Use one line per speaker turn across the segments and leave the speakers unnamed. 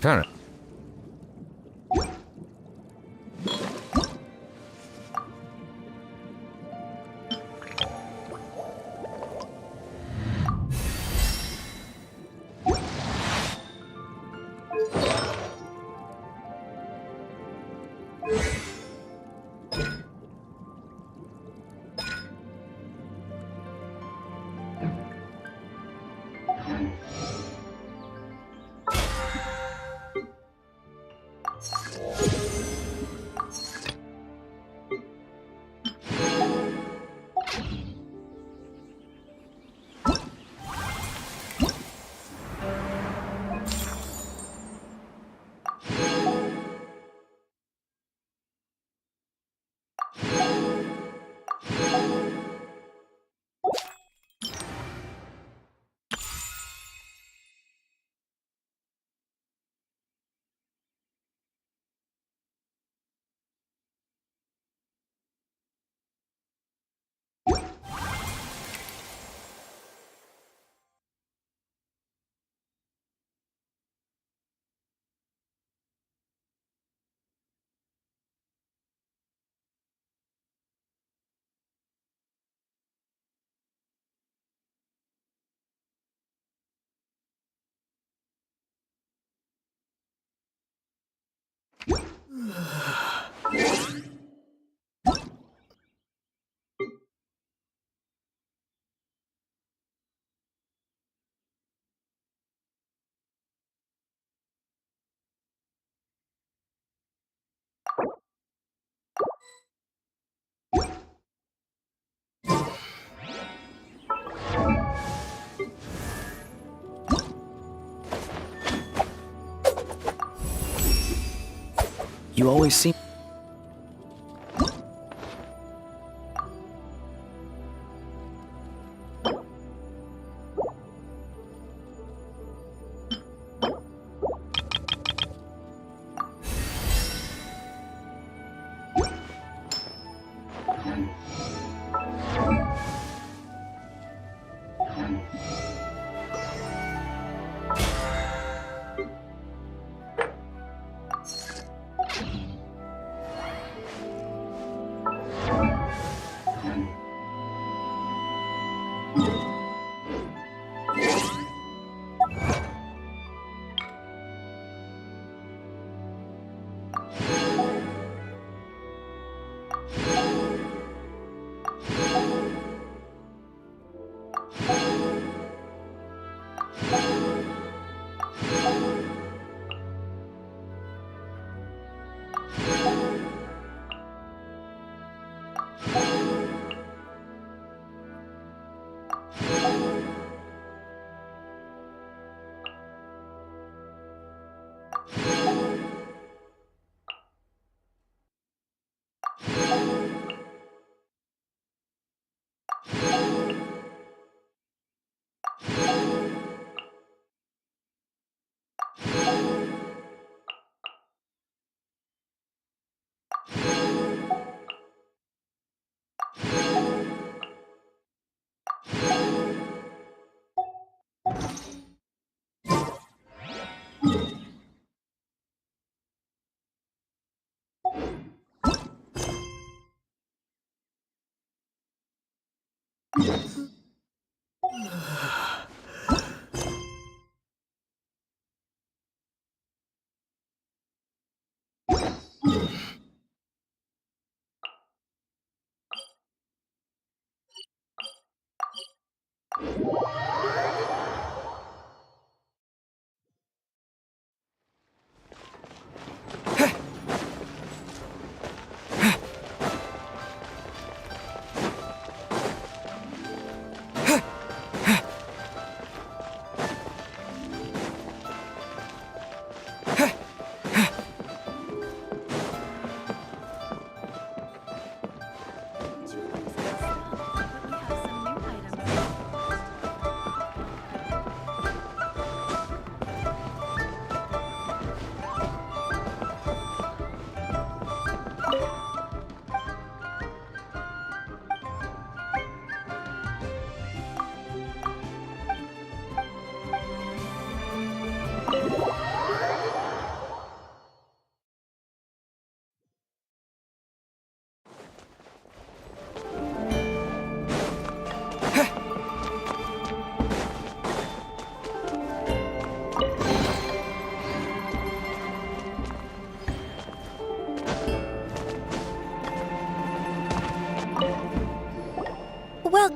Kind of.
You always seem...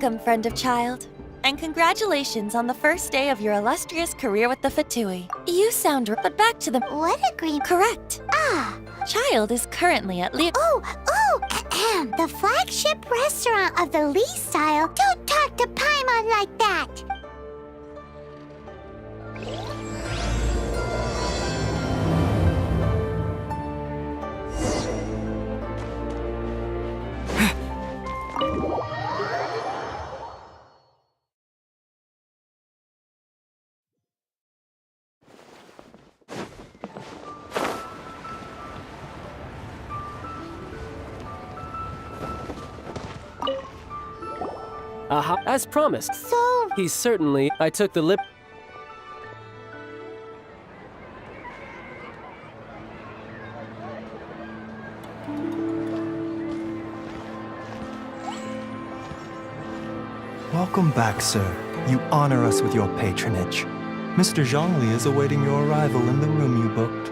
Welcome, friend of Child. And congratulations on the first day of your illustrious career with the Fatui. You sound but back to the—
What agreement?
Correct.
Ah.
Child is currently at Liyue.
Oh, the flagship restaurant of the Lee style. Don't talk to Paimon like that.
Aha, as promised.
So,
He's certainly. I took the lip.
Welcome back, sir. You honor us with your patronage. Mr. Zhongli is awaiting your arrival in the room you booked.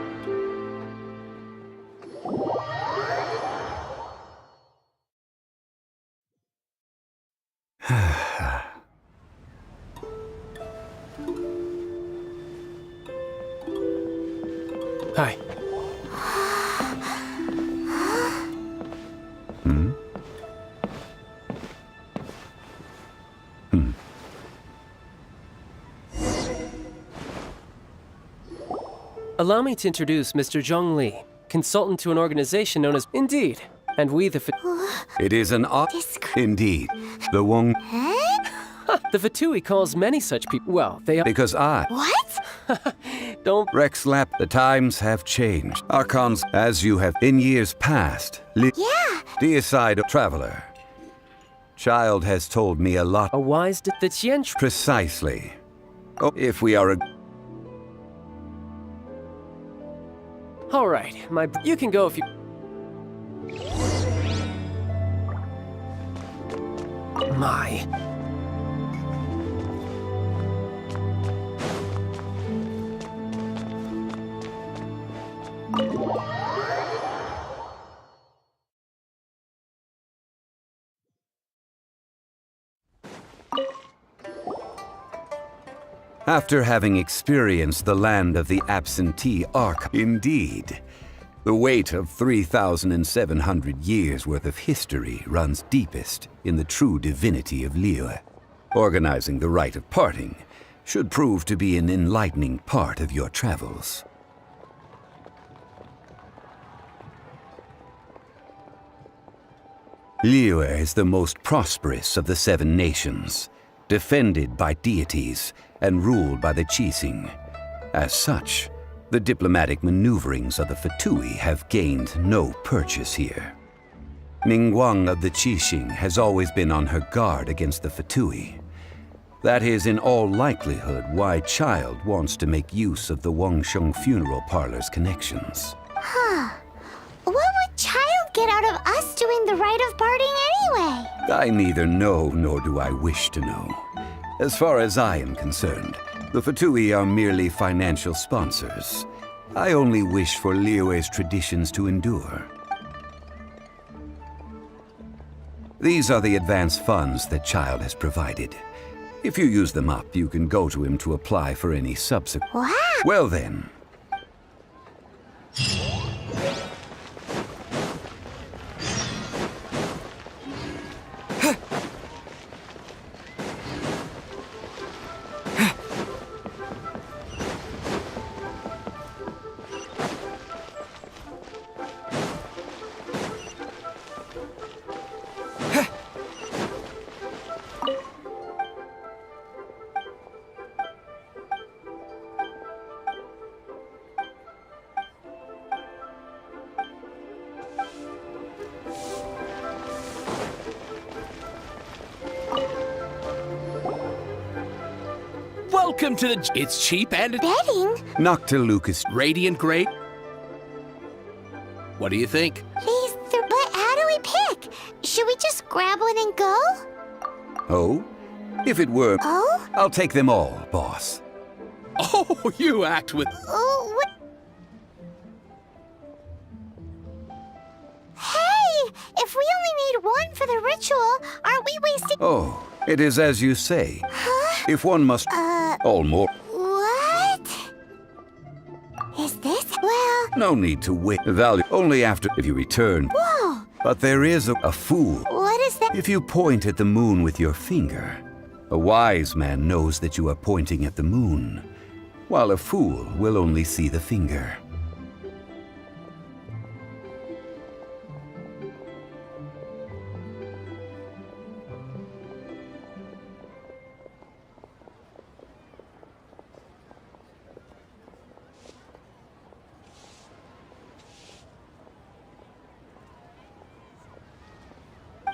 Hi. Allow me to introduce Mr. Zhongli, consultant to an organization known as— Indeed. And we, the
It is an indeed. The Wong.
The Fatui calls many such people— Well, they are—
Because I.
what?
Don't—
Rex Lap, the times have changed. Archons, as you have in years past.
Yeah.
Deicide traveler. Child has told me a lot.
A wise— The Tien—
Precisely. Oh, if we are a.
All right, you can go if you— My.
After having experienced the land of the absentee indeed. The weight of 3,700 years' worth of history runs deepest in the true divinity of Liyue. Organizing the rite of parting should prove to be an enlightening part of your travels. Liyue is the most prosperous of the 7 nations, defended by deities and ruled by the Qixing. As such, the diplomatic maneuverings of the Fatui have gained no purchase here. Ningguang of the Qixing has always been on her guard against the Fatui. That is in all likelihood why Child wants to make use of the Wangsheng funeral parlor's connections.
Huh. What would Child get out of us doing the rite of parting anyway?
I neither know nor do I wish to know. As far as I am concerned, the Fatui are merely financial sponsors. I only wish for Liyue's traditions to endure. These are the advance funds that Child has provided. If you use them up, you can go to him to apply for any subsequent—
Wow.
Well then.
Welcome to the— It's cheap and it's
Betting?
Noctiluke is
radiant great. What do you think?
But how do we pick? Should we just grab one and go?
Oh? If it were,
Oh?
I'll take them all, boss.
Oh, you act with—
Oh, what? Hey! If we only need one for the ritual, aren't we wasting—
Oh, It is as you say. If one must... Almost...
What? Is this? Well...
No need to wait. Value only after if you return.
Whoa!
But there is a fool.
What is that?
If you point at the moon with your finger, a wise man knows that you are pointing at the moon, while a fool will only see the finger.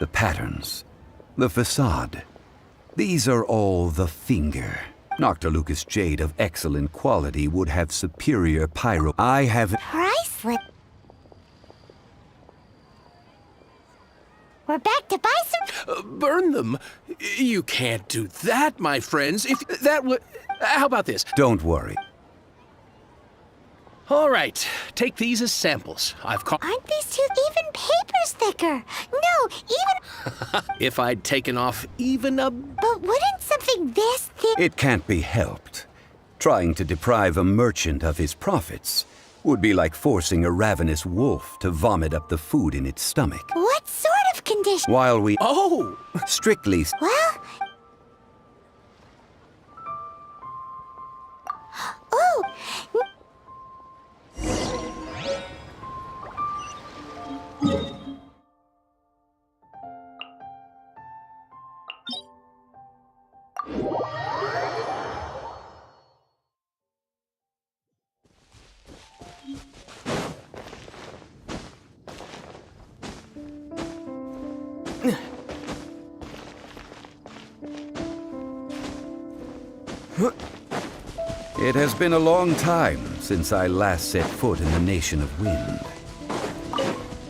The patterns, the facade, these are all the finger. Dr. Lucas Jade of excellent quality would have superior pyro. I have...
Priceless. We're back to buy some...
Burn them? You can't do that, my friends. If that would... How about this?
Don't worry.
All right, take these as samples. I've caught...
Aren't these two even papers thicker? No, even...
If I'd taken off even a...
But wouldn't something this thin...
It can't be helped. Trying to deprive a merchant of his profits would be like forcing a ravenous wolf to vomit up the food in its stomach.
What sort of condition?
While we...
Oh!
Strictly...
Well... Ooh!
It has been a long time since I last set foot in the Nation of Wind.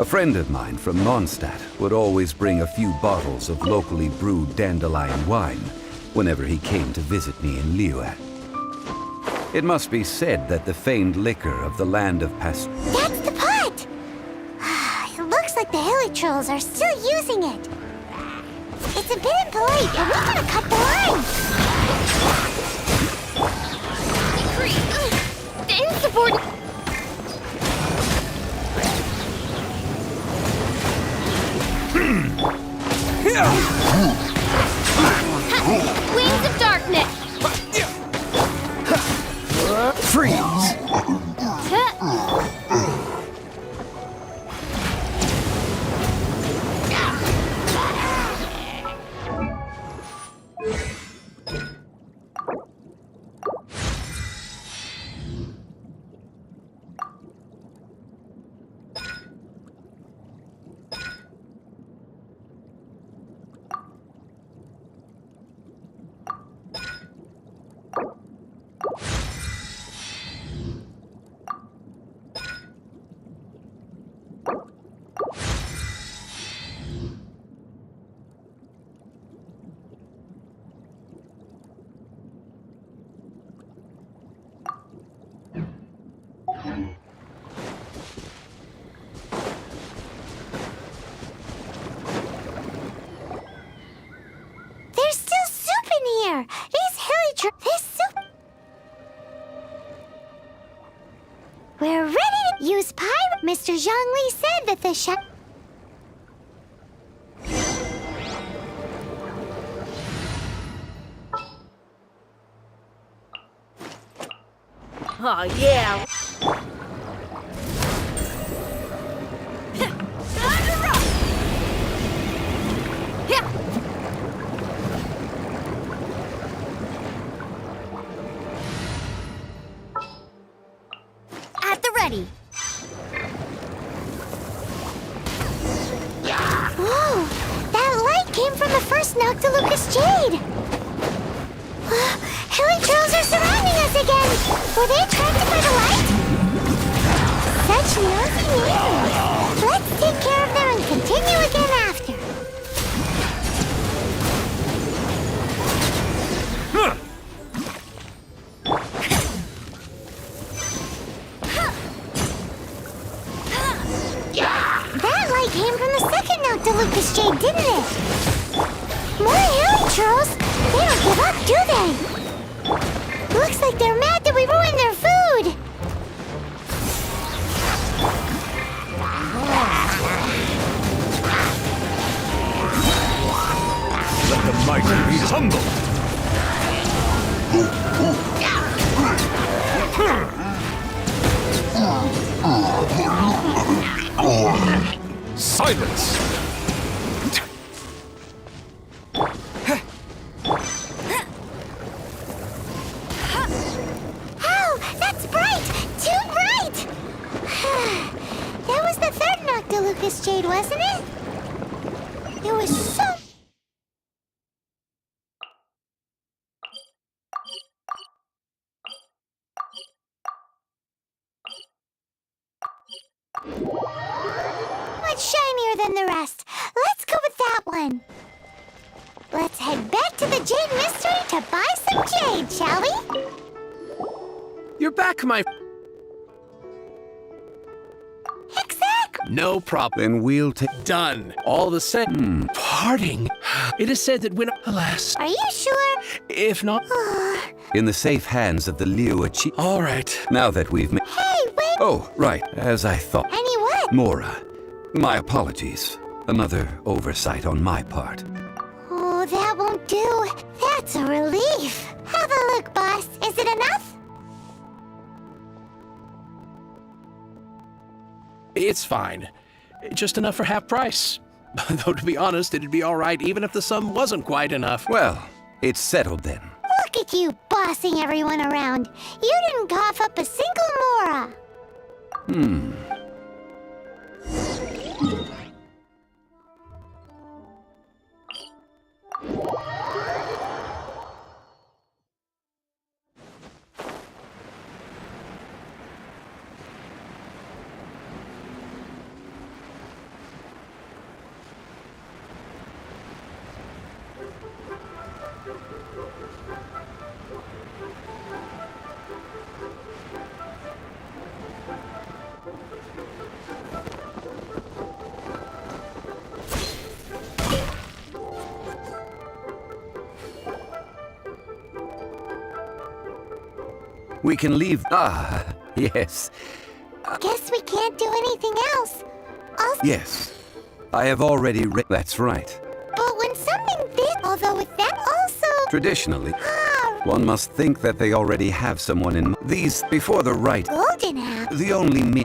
A friend of mine from Mondstadt would always bring a few bottles of locally brewed dandelion wine whenever he came to visit me in Liyue. It must be said that the famed liquor of the land of Past...
That's the pot! It looks like the hilly trolls are still using it. It's a bit impolite, but we gotta cut the line! Insubordinate... Wings of darkness!
Freeze!
There's still soup in here! These hilly trolls... This soup... We're ready to use pyro... Mr. Zhongli said that the chef...
Oh, yeah.
At the ready. Whoa! That light came from the first Nocta Lucas Jade! Hilly trolls are surrounding us again! Were they attracted by the light? Such nosy neighbors! Let's take care of them and continue again after. That light came from the second Nocta Lucas Jade, didn't it? More hilly trolls!
Silence!
Oh, that's bright! Too bright! That was the third Noctilucous Jade, wasn't it? It was so... much shinier than the rest. Let's go with that one. Let's head back to the Jade Mystery to buy some jade, shall we?
You're back, my...
Exactly.
No problem.
Then we'll take...
Done. All the same. Parting. It is said that when... Alas.
Are you sure?
If not...
in the safe hands of the Liyue chief.
All right.
Now that we've...
Hey, wait.
Oh, right. As I thought.
Any what?
Mora, my apologies. Another oversight on my part.
Oh, that won't do. That's a relief. Have a look, boss. Is it enough?
It's fine. Just enough for half price. Though, to be honest, it'd be all right even if the sum wasn't quite enough.
Well, it's settled then.
Look at you bossing everyone around. You didn't cough up a single Mora.
We can leave... Ah, yes.
Guess we can't do anything else. Also,
Yes. I have already read... That's right.
but when something big, although with that also...
Traditionally,
Ah,
one must think that they already have someone in... These, before the rite...
golden apple.
The only me...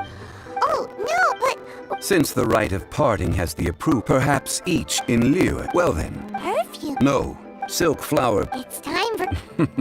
Oh, no, but
Since the rite of parting has the approval, perhaps each in Liyue. Well then,
perfume.
no. Silk flower...
It's time for...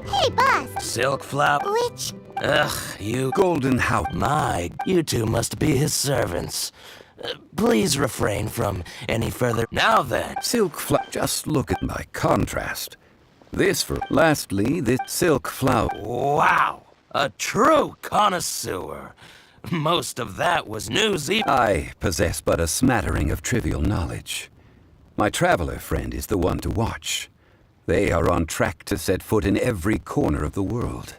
Hey, boss.
Silk flower.
Which...
Ugh, you.
Golden house.
My, you two must be his servants. Please refrain from any further. Now then.
Silk flower... Just look at my contrast. This for... Lastly, this silk flower...
Wow, a true connoisseur. Most of that was news.
I possess but a smattering of trivial knowledge. My traveler friend is the one to watch. They are on track to set foot in every corner of the world.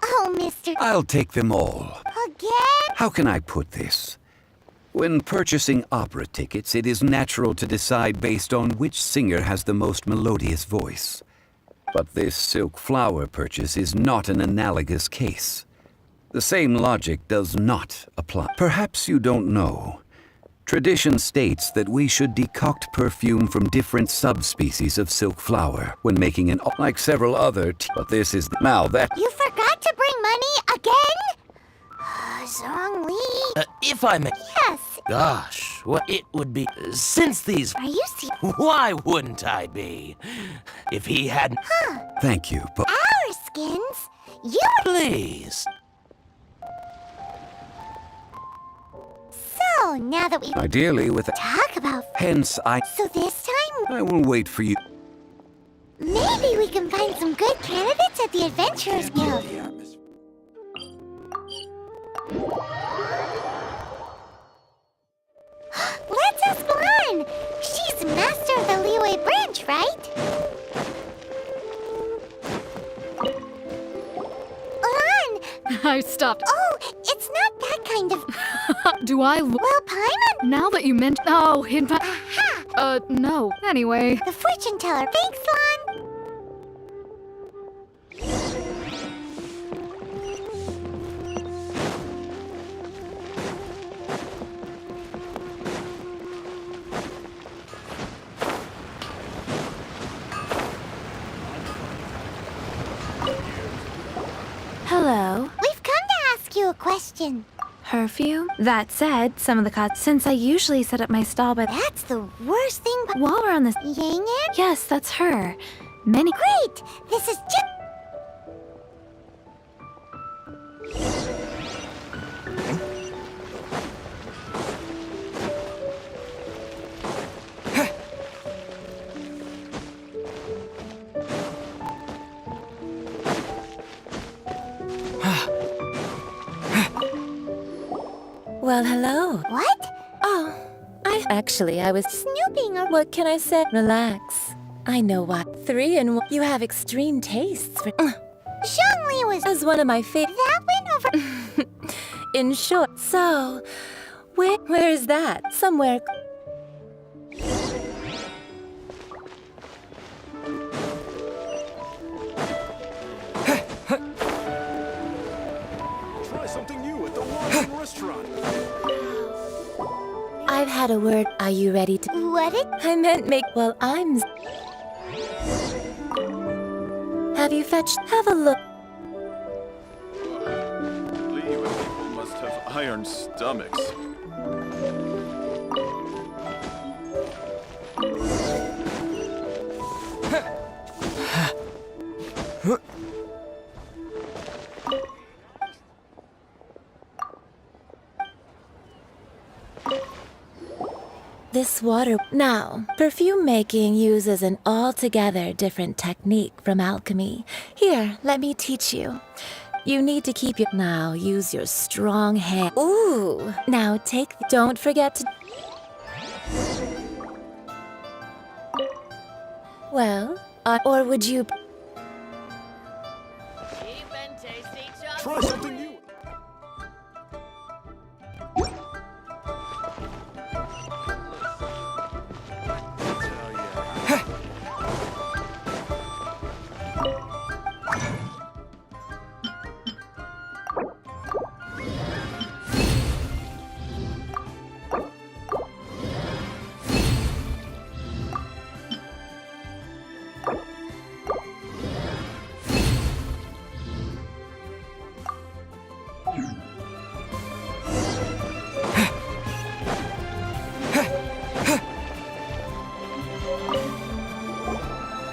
Oh, Mr.
I'll take them all.
Again?
How can I put this? When purchasing opera tickets, it is natural to decide based on which singer has the most melodious voice. But this silk flower purchase is not an analogous case. The same logic does not apply. Perhaps you don't know. Tradition states that we should decoct perfume from different subspecies of silk flower when making an... like several other but this is... Now that...
You forgot to bring money again? Zhongli.
If I may.
Yes.
Gosh, what it would be. Since these.
Are you serious?
Why wouldn't I be? If he hadn't.
Thank you, but...
Our skins? You...
Please.
So, now that we
Ideally with...
talk about...
Hence,
So this time,
I will wait for you.
maybe we can find some good candidates at the Adventurers Guild.
stopped.
Oh, it's not that kind of...
Do I look...
Well, Paimon...
Now that you mention... Oh,
Aha!
no. Anyway.
The fortune teller. Thanks, Lon.
Hello.
We've come to ask you a question.
Perfume? That said, some of the cuts, since I usually set up my stall, but
That's the worst thing...
while we're on this...
Yang?
Yes, that's her. Many...
Great! This is just...
Well, hello.
What?
Oh, I was
Snooping or...
What can I say? Relax. I know what. 3 and 1. You have extreme tastes for...
Zhongli was...
As one of my favorite...
That went over...
In short, so... Where is that? Somewhere...
Try something new at the Lawson restaurant.
I've had a word. Are you ready to...
What did...
I meant make... Well, I'm... Have you fetched... Have a look.
Liyue people must have iron stomachs.
This water... Now, perfume making uses an altogether different technique from alchemy. Here, let me teach you. You need to keep your... Now, use your strong hand. Ooh! Now, take... Don't forget to... Well, or would you...
Try something new.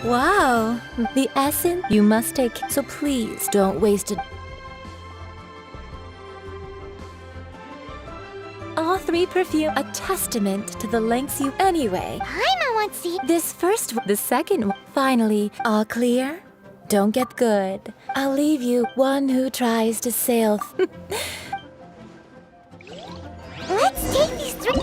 Wow! The essence you must take... So please, don't waste it. All 3 perfume... A testament to the lengths you... Anyway,
Paimon wants to...
this first... The second... Finally, all clear? Don't get good. I'll leave you one who tries to sail...
Let's take these 3...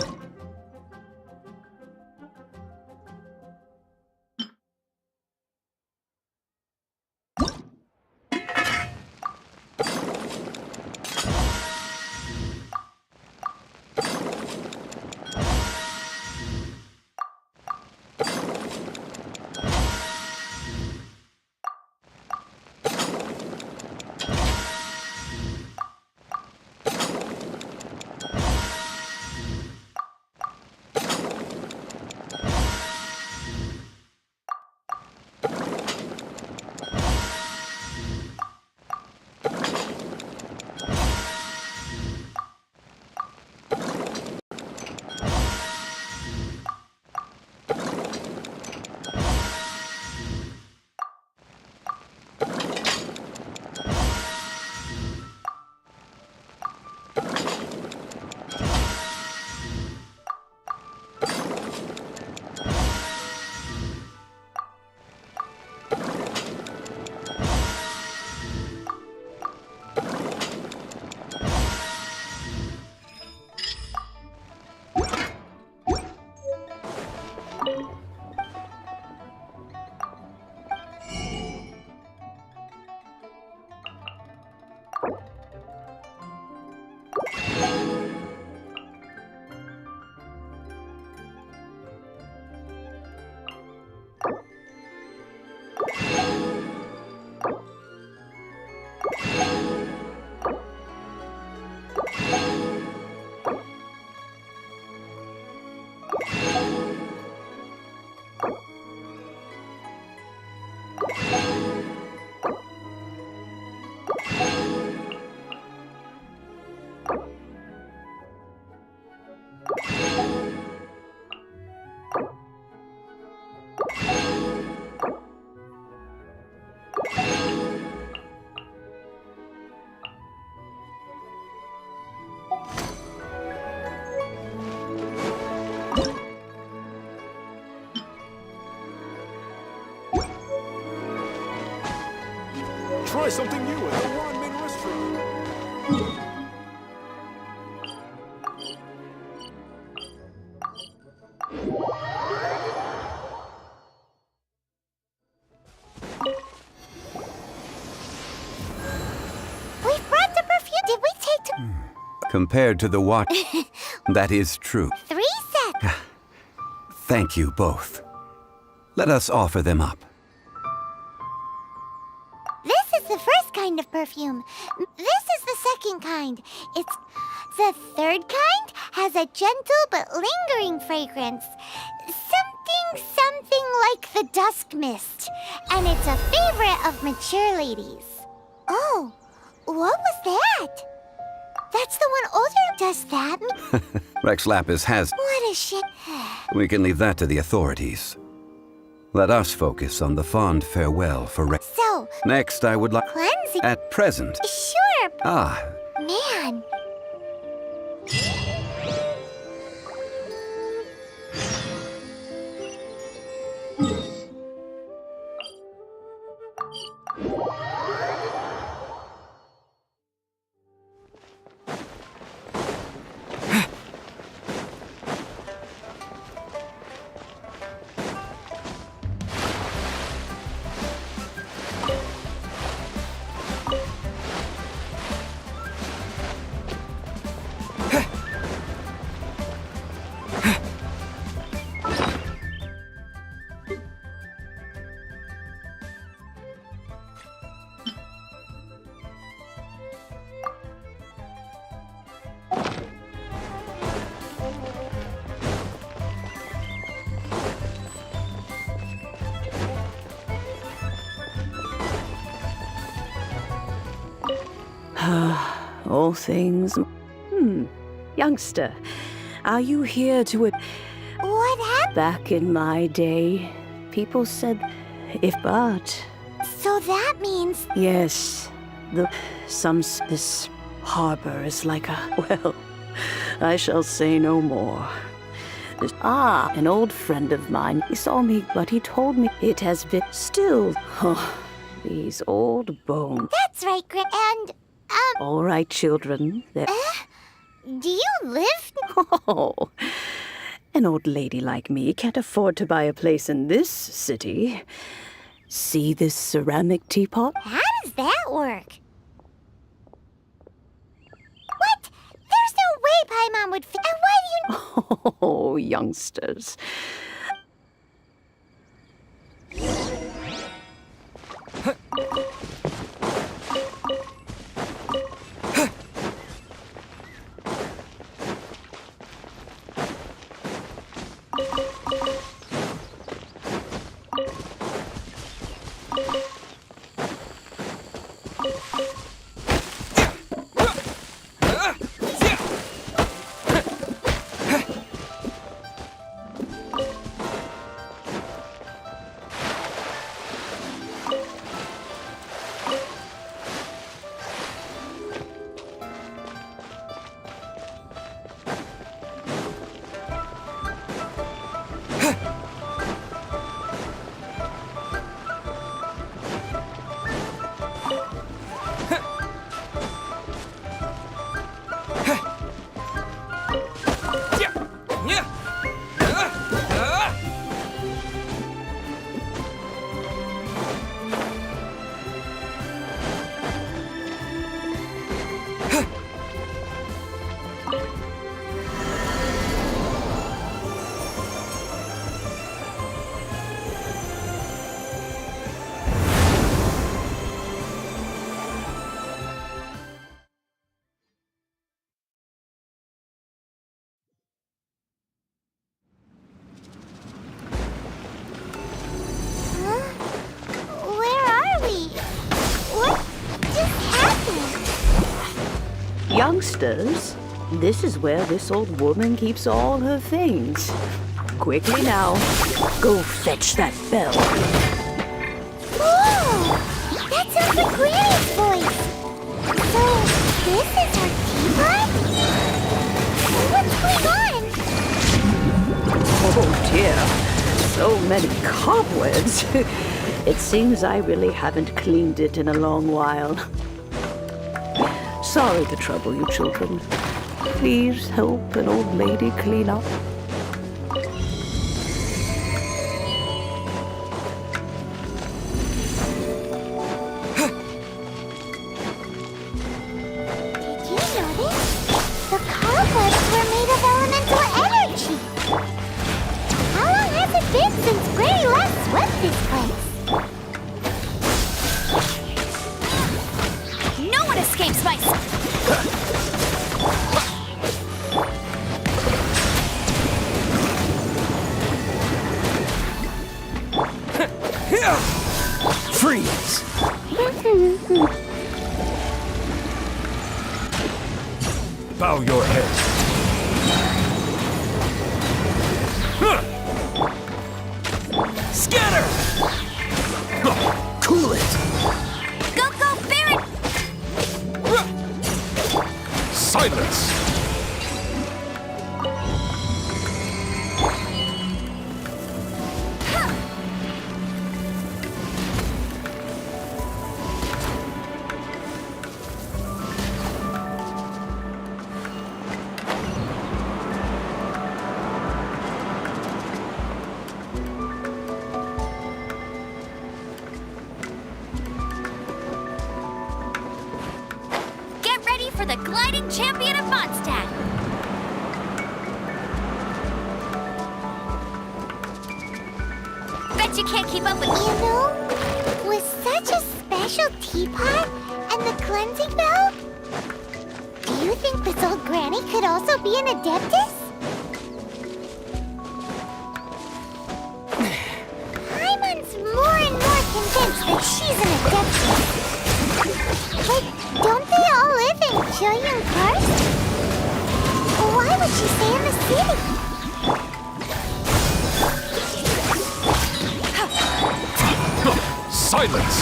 Try something new at the Wanmin restaurant.
We've brought the perfume. Did we take to
Compared to the watch, that is true.
3 sets?
Thank you both. Let us offer them up.
This is the first kind of perfume. This is the second kind. It's the third kind has a gentle but lingering fragrance. Something like the dusk mist. And it's a favorite of mature ladies. Oh, what was that? That's the one older. Does that mean?
Rex Lapis has...
What a shit.
We can leave that to the authorities. Let us focus on the fond farewell for Rex.
So,
Next, I would like...
cleansing.
At present...
Sure,
Ah,
man.
All things... Youngster, are you here to...
What happened?
Back in my day, people said, if but...
So that means
Yes, this harbor is like a... Well, I shall say no more. An old friend of mine, he saw me, but he told me it has been still... Oh, these old bones.
that's right, And
All right, children.
do you live?
Oh, an old lady like me can't afford to buy a place in this city. See this ceramic teapot?
How does that work? What? There's no way Paimon would fit. And why do you...
Oh, youngsters.
Where are we? What just happened?
Youngsters, this is where this old woman keeps all her things. Quickly now, go fetch that bell.
Whoa! That sounds like Granny's voice. So, this is our teapot? What's going on?
Oh dear, so many cobwebs. It seems I really haven't cleaned it in a long while. Sorry to trouble you, children. Please help an old lady clean up.
Did you notice? The cobwebs were made of elemental energy. How long has it been since Granny last swept this place?
No one escapes my...
Freeze!
Bow your head.
Scatter! Cool it!
Go, Baron!
Silence!
Get ready for the gliding champion of Mondstadt! Bet you can't keep up with...
You know, with such a special teapot and the cleansing bell, do you think this old granny could also be an adeptus? Paimon's more and more convinced that she's an adeptus. But don't they all live in Chillian Karst? Why would she stay in the city?
Silence!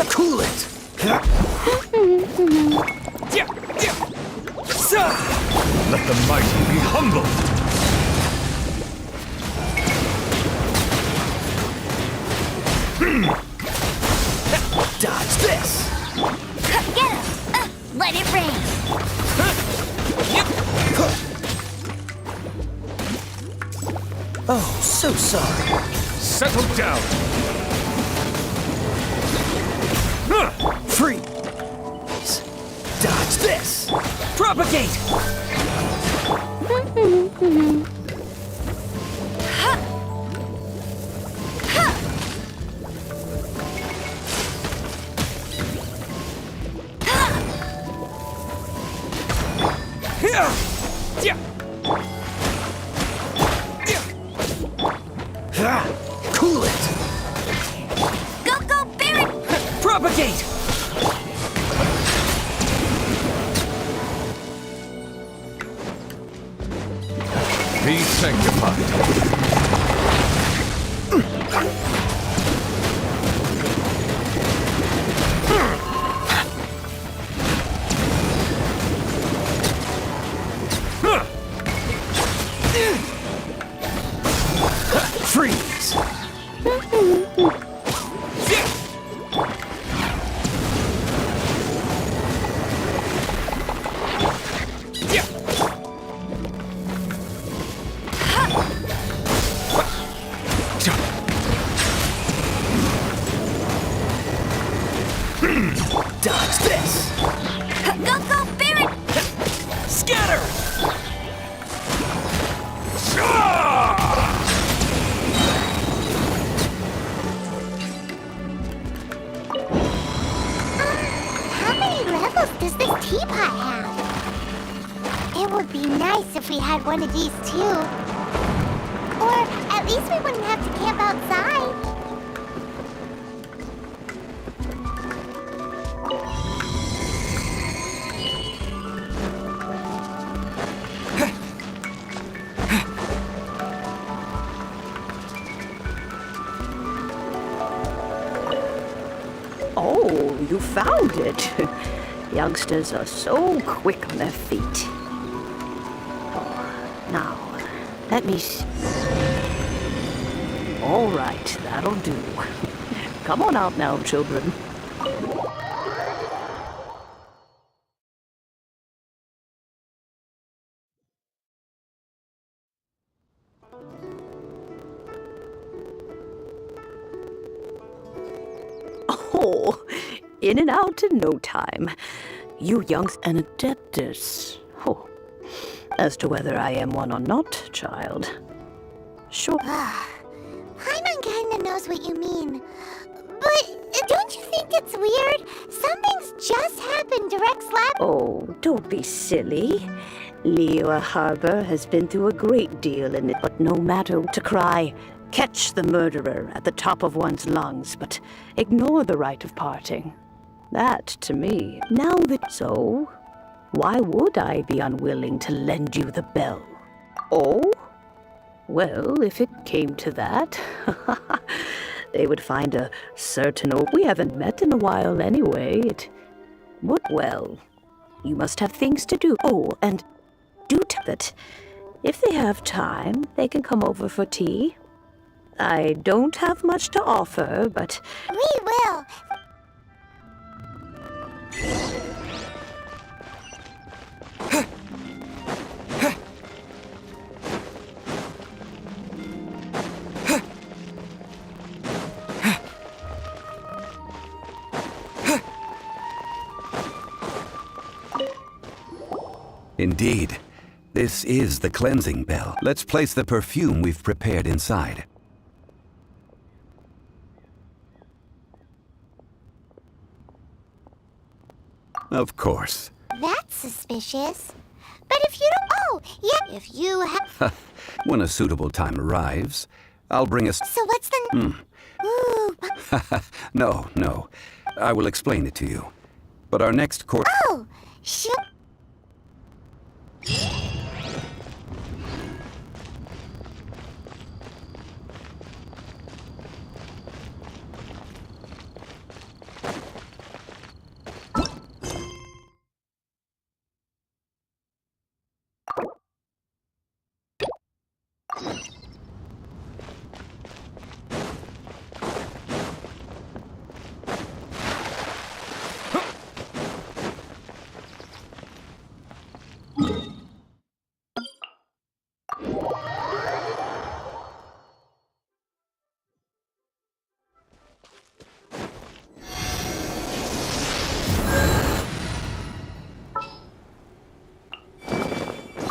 Cool it!
Let the mighty be humbled!
Dodge this!
Get him! Let it rain!
Oh, so sorry.
Settle down!
Freeze! Dodge this! Propagate! Cool it!
Go, Baron!
Propagate!
Be sanctified.
Freeze! Dodge this!
Go, Baron!
Scatter!
How many levels does this teapot have? It would be nice if we had one of these too. Or at least we wouldn't have to camp outside.
Oh, you found it. Youngsters are so quick on their feet. Now, let me see. All right, that'll do. Come on out now, children. Oh, in and out in no time. You young and adeptus. Oh, as to whether I am one or not, child. Sure.
Paimon kinda knows what you mean. But don't you think it's weird? Something's just happened to Rex Lab.
Oh, don't be silly. Liyue Harbor has been through a great deal in it, but no matter to cry, catch the murderer at the top of one's lungs, but ignore the rite of parting. That, to me, now that so, why would I be unwilling to lend you the bell? Oh? Well, if it came to that, they would find a certain we haven't met in a while anyway. It would, well, you must have things to do. Oh, and do that. If they have time, they can come over for tea. I don't have much to offer, but...
We will.
Indeed. This is the cleansing bell. Let's place the perfume we've prepared inside. Of course.
That's suspicious. But if you don't... Oh, yeah, if you have...
When a suitable time arrives, I'll bring us...
So what's the... Ooh.
No. I will explain it to you. But our next course...
Oh, shoot.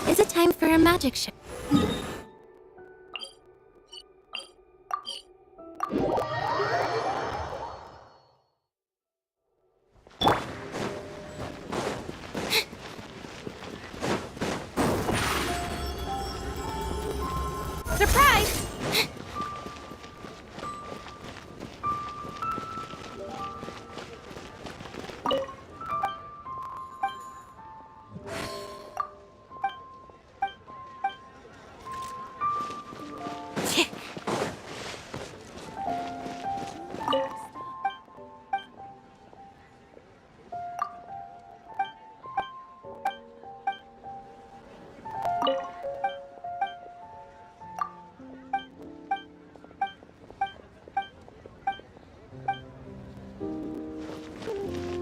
Is it time for a magic show? Surprise!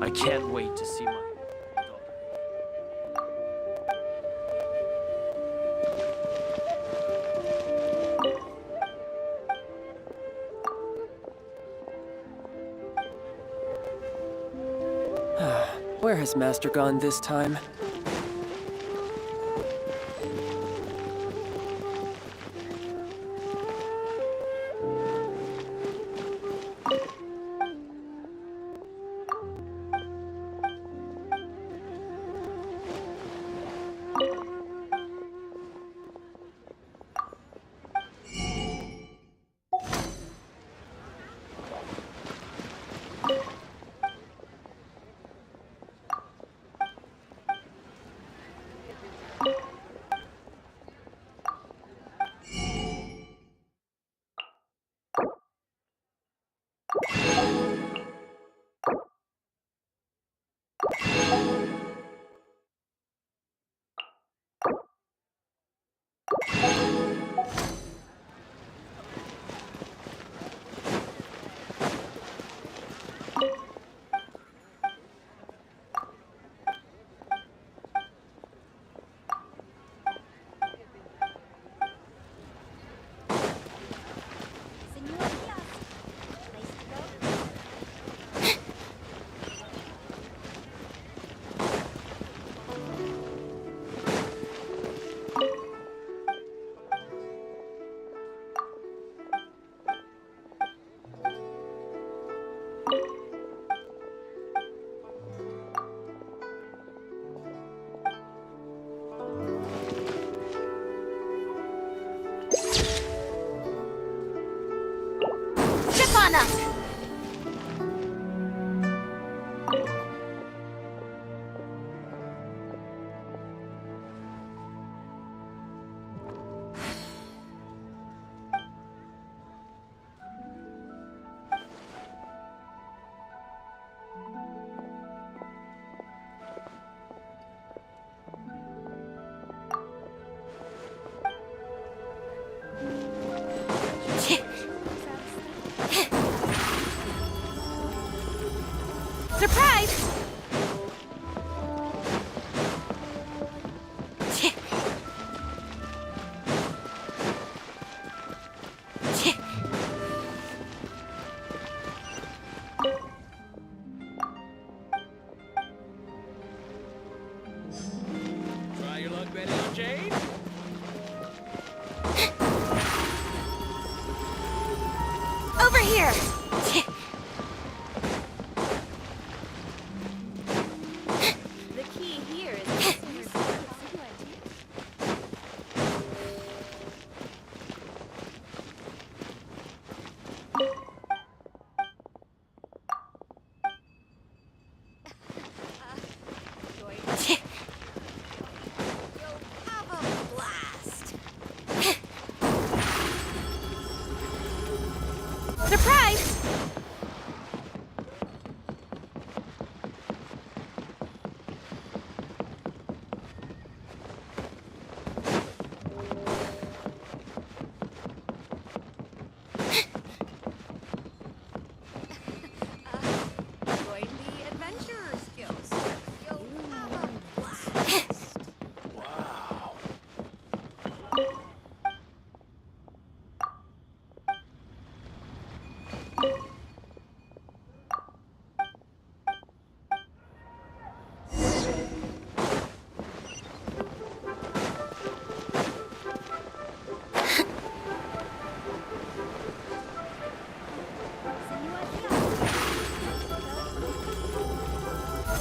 I can't wait to see my daughter. Where has Master gone this time?
on up! Surprise!
Try your luck, Betty or Jane.
Over here!
The key here is
Surprise!
Join the adventurer skills. You'll have a blast.
Wow.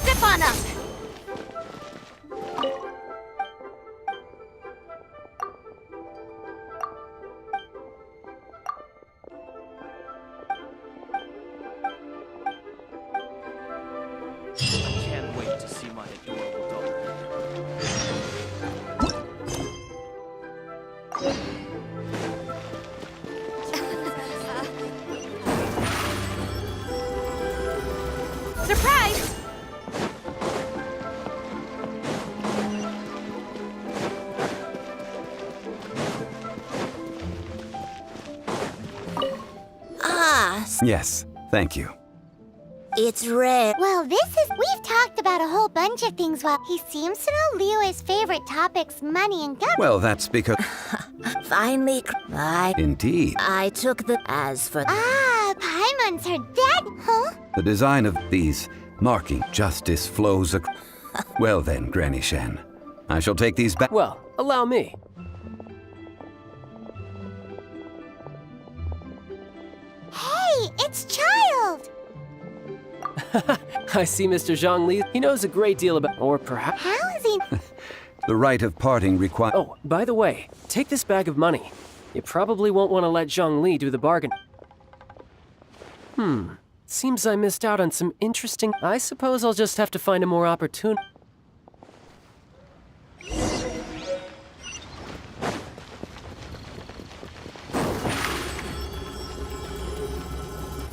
Zip on up!
Can't wait to see my adorable daughter.
Surprise! Ah,
Yes, thank you.
it's red.
Well, we've talked about a whole bunch of things. Well, he seems to know Liyue's favorite topics, money and government.
Well, that's because...
Finally,
Indeed.
I took the... As for...
Ah, Paimon's her dad, huh?
The design of these marking justice flows ac... Well then, Granny Shan. I shall take these back...
Well, allow me.
Hey, it's Child!
I see Mr. Zhongli. He knows a great deal about... Or perhaps...
How is he?
The rite of parting requires...
Oh, by the way, take this bag of money. You probably won't want to let Zhongli do the bargain. Seems I missed out on some interesting... I suppose I'll just have to find a more opportune...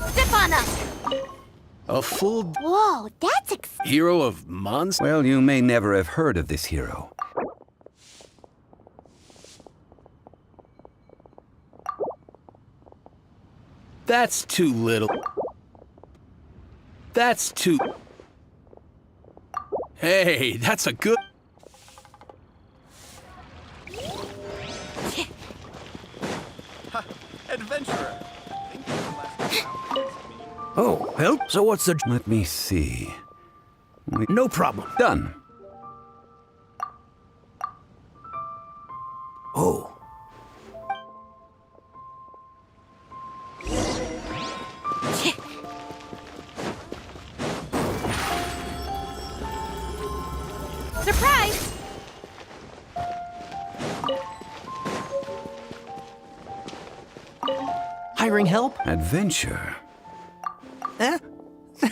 Zip on up!
A full
Whoa, that's
hero of monsters.
Well, you may never have heard of this hero.
That's too little. That's too... Hey, that's a good...
Adventurer. Think you can last around
Oh, help? So what's the...
Let me see.
No problem.
Done.
Oh.
Surprise!
Hiring help?
Adventure.
Eh?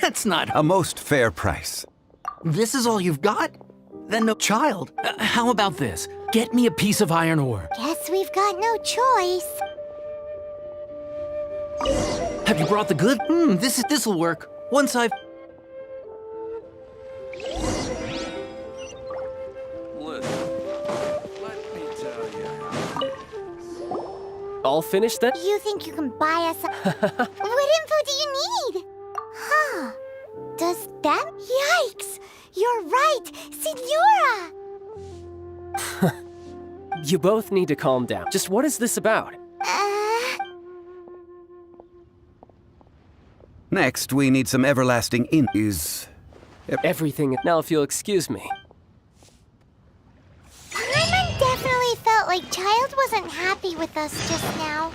That's not...
A most fair price.
This is all you've got? Then no child. How about this? Get me a piece of iron ore.
Guess we've got no choice.
Have you brought the good? This'll work. Once I've...
Listen, let me tell you.
All finished then?
You think you can buy us what info do you need? Huh. Does that? Yikes! You're right, Signora!
You both need to calm down. Just what is this about?
Next, we need some everlasting
Everything. Now, if you'll excuse me.
Paimon definitely felt like Child wasn't happy with us just now.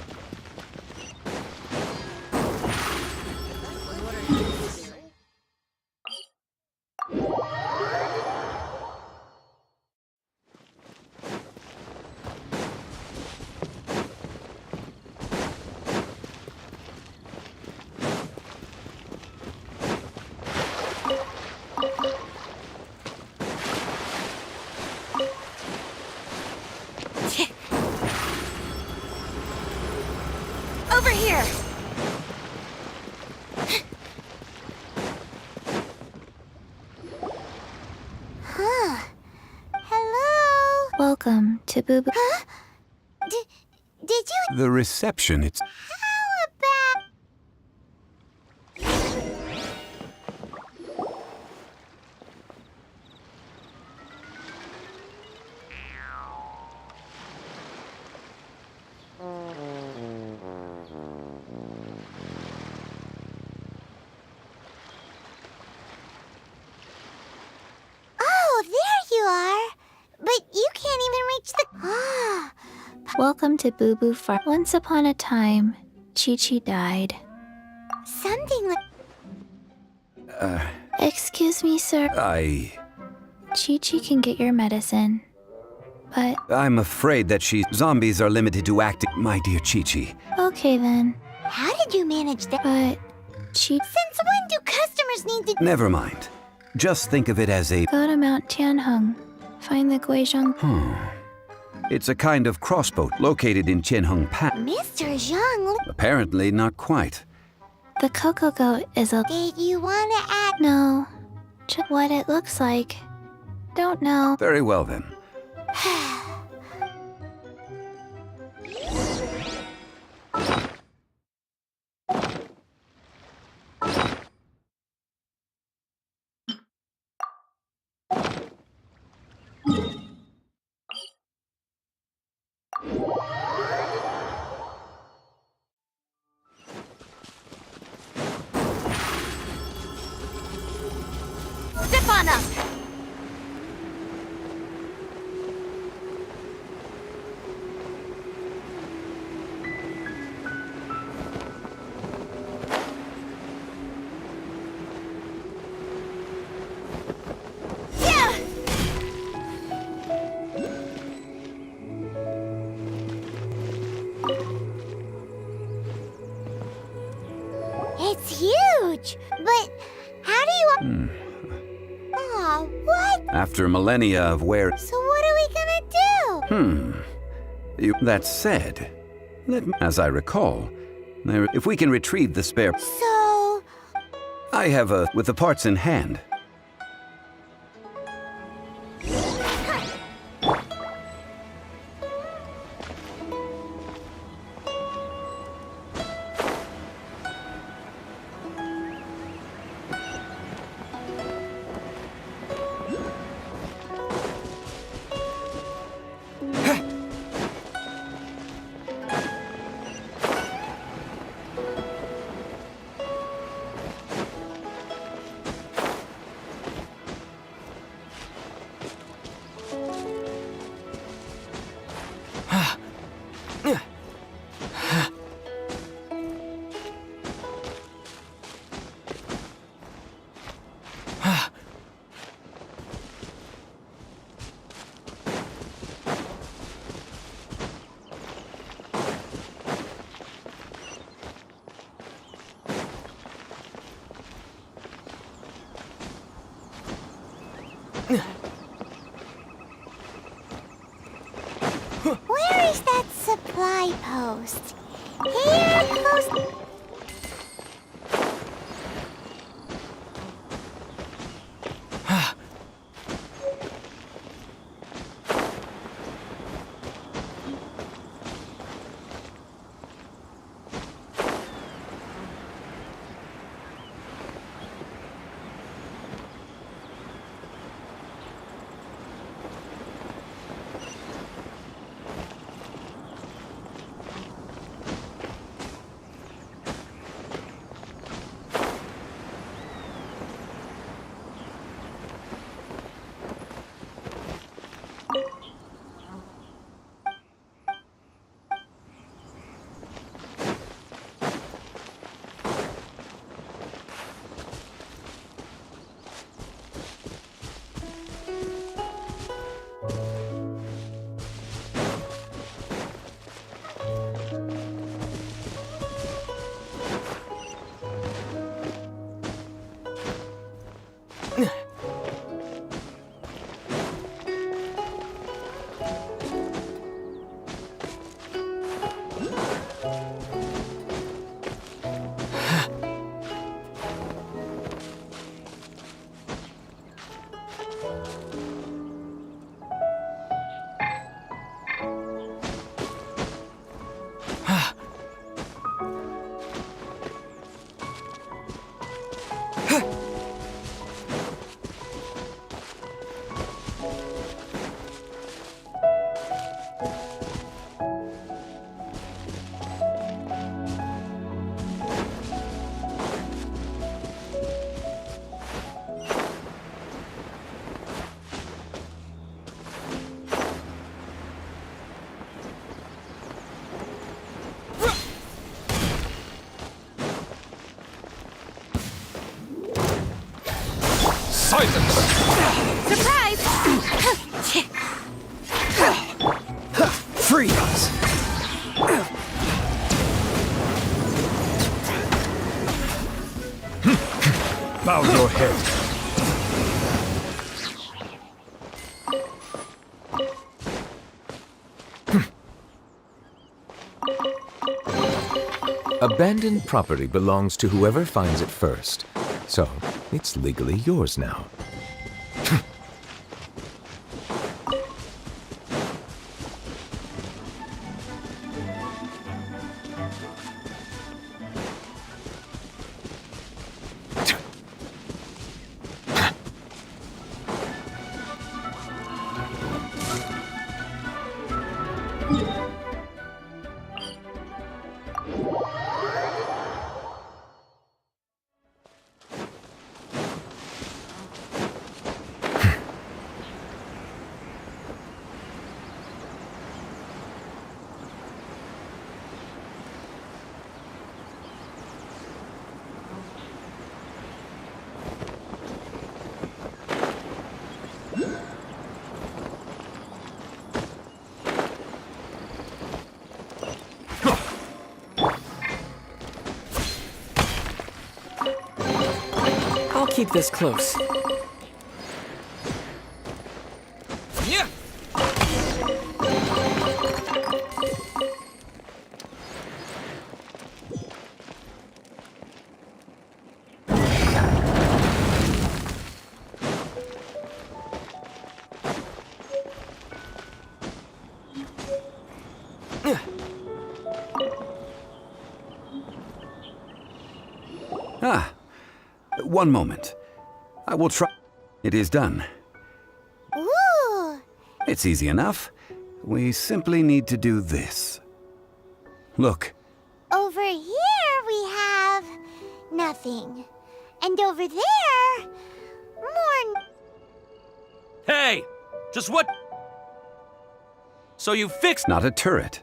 Over here!
Huh. Hello?
Welcome to Boo Boo.
Huh? Did you...
The reception, it's...
How about... Oh, there you are. But you can't even reach the... Ah.
Welcome to Boo Boo Farm. Once upon a time, Chi-Chi died.
Something like...
Excuse me, sir. Chi-Chi can get your medicine. But...
I'm afraid that zombies are limited to acting... My dear Chi-Chi.
Okay, then.
How did you manage that?
But...
Since when do customers need to...
Never mind. Just think of it as a...
Go to Mount Tianheng. Find the Guizhong...
It's a kind of crossbow located in Tianheng Pass.
Mr. Zhang...
Apparently not quite.
The Coco Goat is a...
Did you want to add...
No. Just what it looks like. Don't know.
Very well, then.
Step on up!
It's huge! But how do you... Aw, what?
After millennia of wear...
So what are we gonna do?
That said, as I recall, if we can retrieve the spare...
So...
I have with the parts in hand.
Silence!
Surprise!
Freeze!
Bow your head.
Abandoned property belongs to whoever finds it first. So, it's legally yours now.
I'll keep this close.
Ah, one moment. I will try. It is done.
Ooh!
It's easy enough. We simply need to do this. Look.
Over here we have nothing. And over there, more.
Hey! Just what? So you fixed.
Not a turret.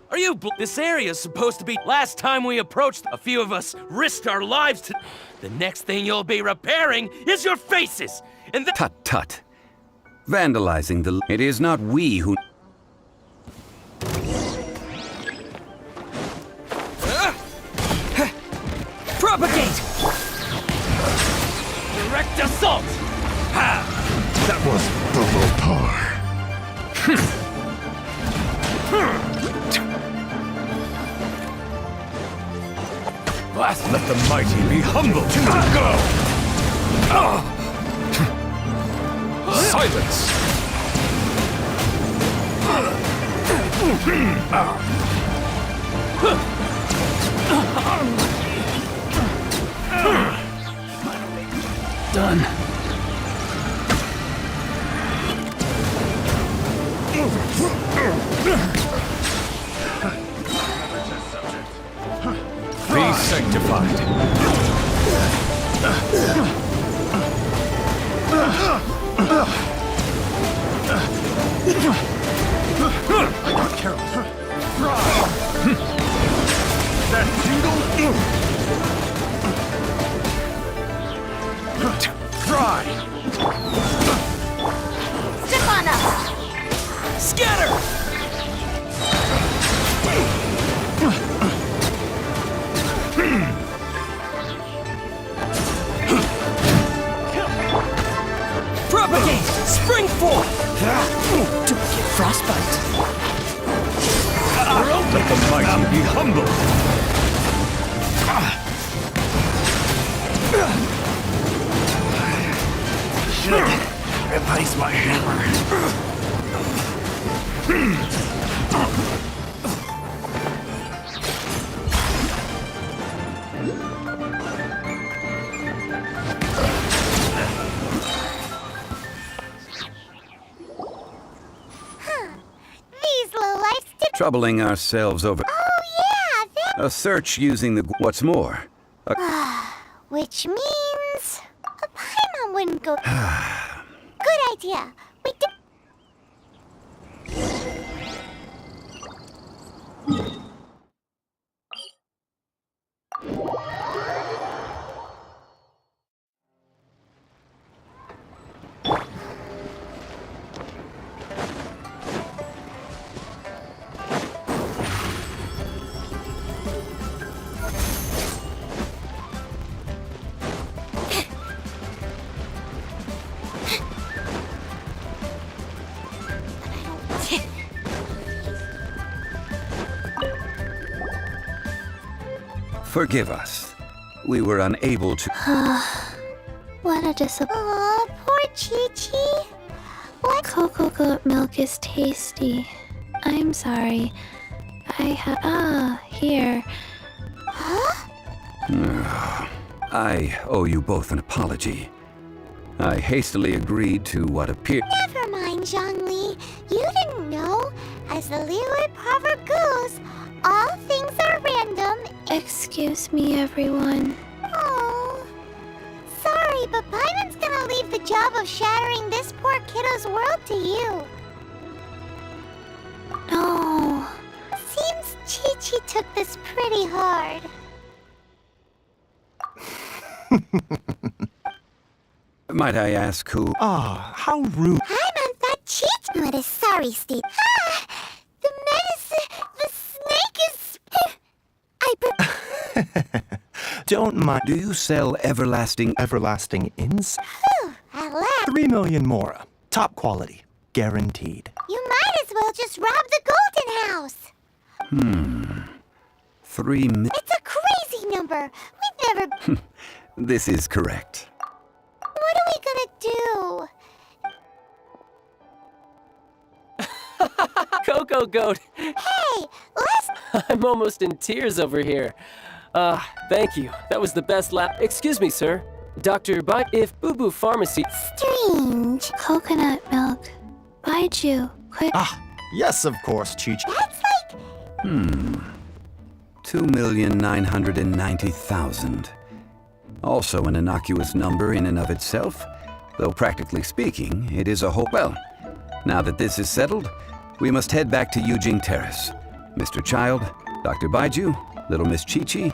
Are you this area's supposed to be. Last time we approached, a few of us risked our lives to. The next thing you'll be repairing is your faces! And that.
Tut tut. Vandalizing the. It is not we who.
Propagate! Direct assault! Ha!
That was below par. Let the mighty be humble. Go! Silence!
Done.
Be sanctified. I got Carol. That doodle. Try.
Step on us!
Scatter! Propagate! Spring forth!
Don't get frostbite.
Let the mighty be humble. Should replace my hammer.
These little lights did.
Troubling ourselves over.
Oh, yeah!
A search using the. What's more?
Which means. A Paimon wouldn't go. Good idea. We did.
Forgive us. We were unable to...
What a disappointment. Aw, poor Chi-Chi. What?
Cocoa goat milk is tasty. I'm sorry. Here.
Huh?
I owe you both an apology. I hastily agreed to what appeared...
Never mind, Zhongli. You didn't know. As the Liyue proverb goes, all things are random.
Excuse me, everyone.
Oh. Sorry, but Paimon's gonna leave the job of shattering this poor kiddo's world to you.
No.
Seems Chi-Chi took this pretty hard.
Might I ask who...
how rude.
Paimon thought Chi-Chi would is sorry, Steve. The medicine, the snake is...
Don't mind.
Do you sell everlasting...
Everlasting ins?
At last.
3 million more. Top quality. Guaranteed.
You might as well just rob the Golden House.
3 mi...
It's a crazy number. We've never...
This is correct.
What are we gonna do?
Cocoa goat!
Hey, let's...
I'm almost in tears over here. Thank you. That was the best lap. Excuse me, sir. Dr. If Boo Boo Pharmacy...
Strange.
Coconut milk. Baiju, quick.
Yes, of course, Chi-Chi.
That's like...
2,990,000. Also an innocuous number in and of itself, though practically speaking, it is a whole... Well, now that this is settled, we must head back to Yujing Terrace. Mr. Child, Dr. Baiju, Little Miss Chi-Chi,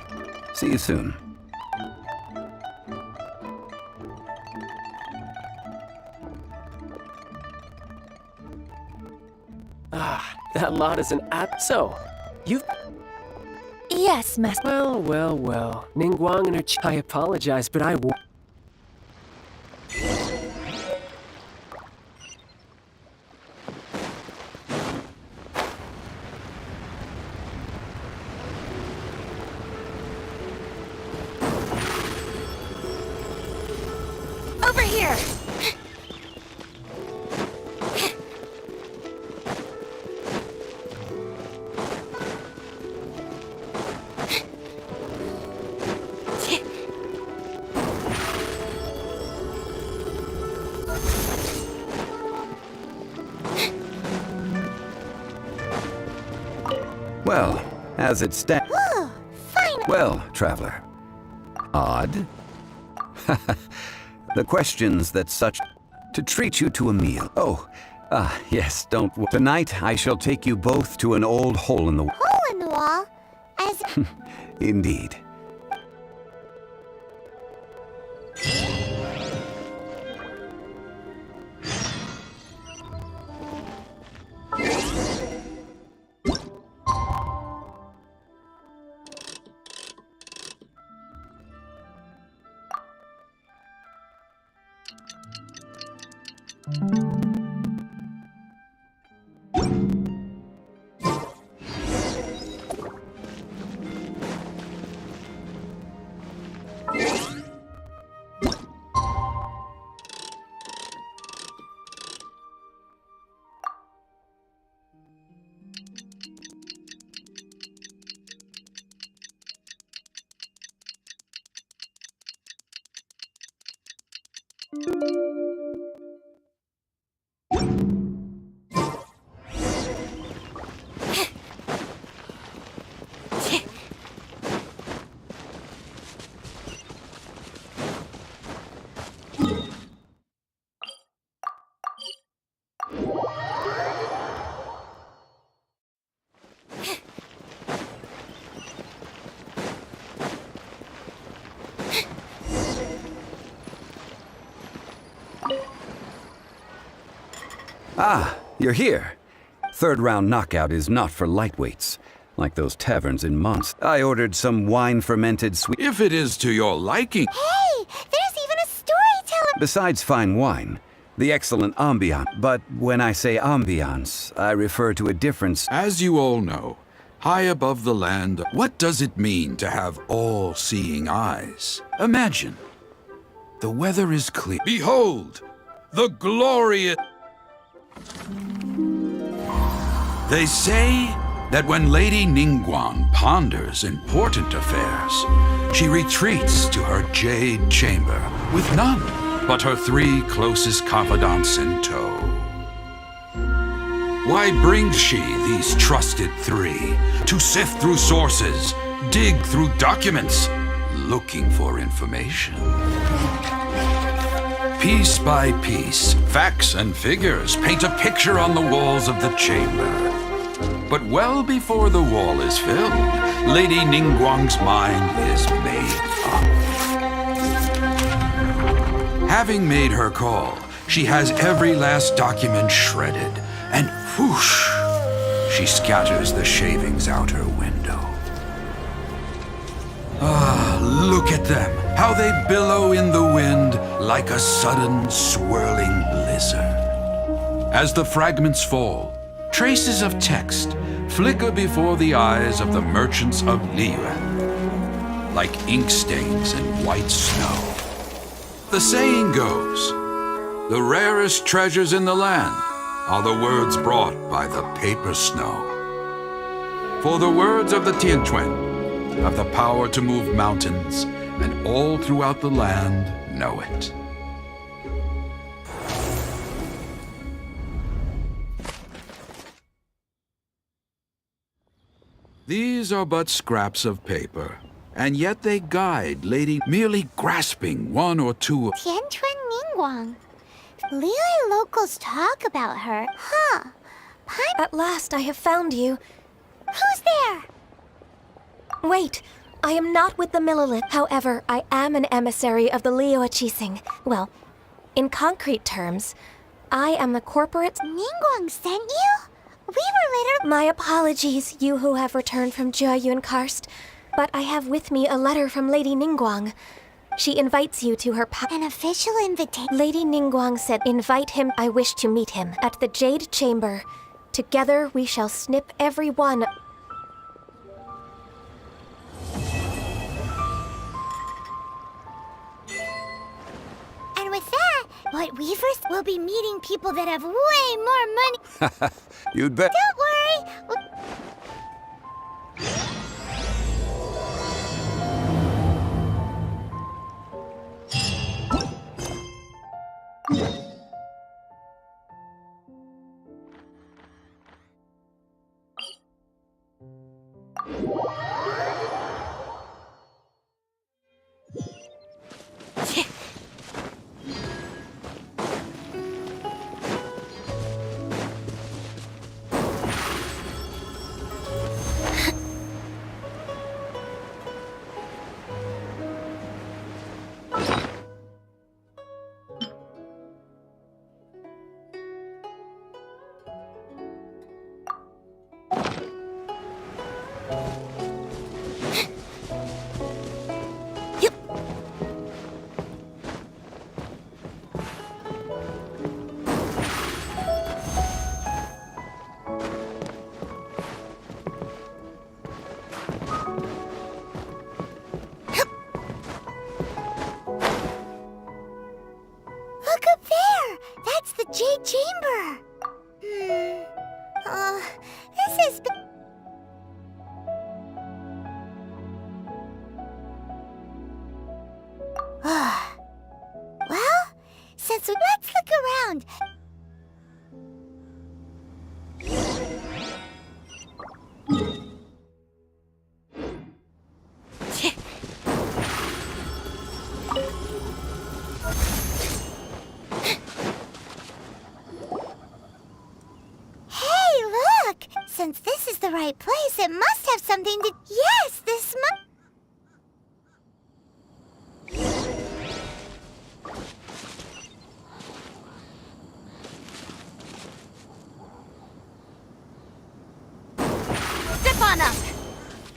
see you soon.
That lot is an app. So, you've...
Yes, Master.
Well. Ningguang and her I apologize, but I won't.
Over here!
Well, as it stands...
Ooh, fine.
Well, traveler. Odd. The questions that such... To treat you to a meal. Yes, don't... Tonight, I shall take you both to an old hole in the...
Hole in the wall? As...
Indeed. You're here. Third round knockout is not for lightweights, like those taverns in Mons. I ordered some wine-fermented sweet...
If it is to your liking...
Hey, there's even a storyteller...
Besides fine wine, the excellent ambiance. But when I say ambiance, I refer to a difference...
As you all know, high above the land. What does it mean to have all-seeing eyes? Imagine. The weather is clear. Behold, the glorious... They say that when Lady Ningguang ponders important affairs, she retreats to her jade chamber with none but her 3 closest confidants in tow. Why brings she these trusted 3 to sift through sources, dig through documents, looking for information? Piece by piece, facts and figures paint a picture on the walls of the chamber. But well before the wall is filled, Lady Ningguang's mind is made up. Having made her call, she has every last document shredded, and whoosh, she scatters the shavings out her window. Ah, look at them, how they billow in the wind like a sudden swirling blizzard. As the fragments fall, traces of text flicker before the eyes of the merchants of Liyue, like ink stains in white snow. The saying goes, the rarest treasures in the land are the words brought by the paper snow. For the words of the Tianquan have the power to move mountains, and all throughout the land know it. These are but scraps of paper, and yet they guide Lady merely grasping 1 or 2 of...
Tianquan Ningguang. Liyue locals talk about her, huh?
At last I have found you.
Who's there?
Wait, I am not with the Millelith. However, I am an emissary of the Liyue Qixing. Well, in concrete terms, I am the corporate...
Ningguang sent you? We were literally...
My apologies, you who have returned from Jiayun Karst, but I have with me a letter from Lady Ningguang. She invites you to her
An official invitation?
Lady Ningguang said, invite him. I wish to meet him at the Jade Chamber. Together we shall snip every one.
And with that, what Weavers will be meeting people that have way more money.
You'd bet.
Don't worry. Look up there! That's the Jade Chamber! This is... Well, let's look around. Hey, look! Since this is the right place, it must have something to... Yes, this must...
Step on up!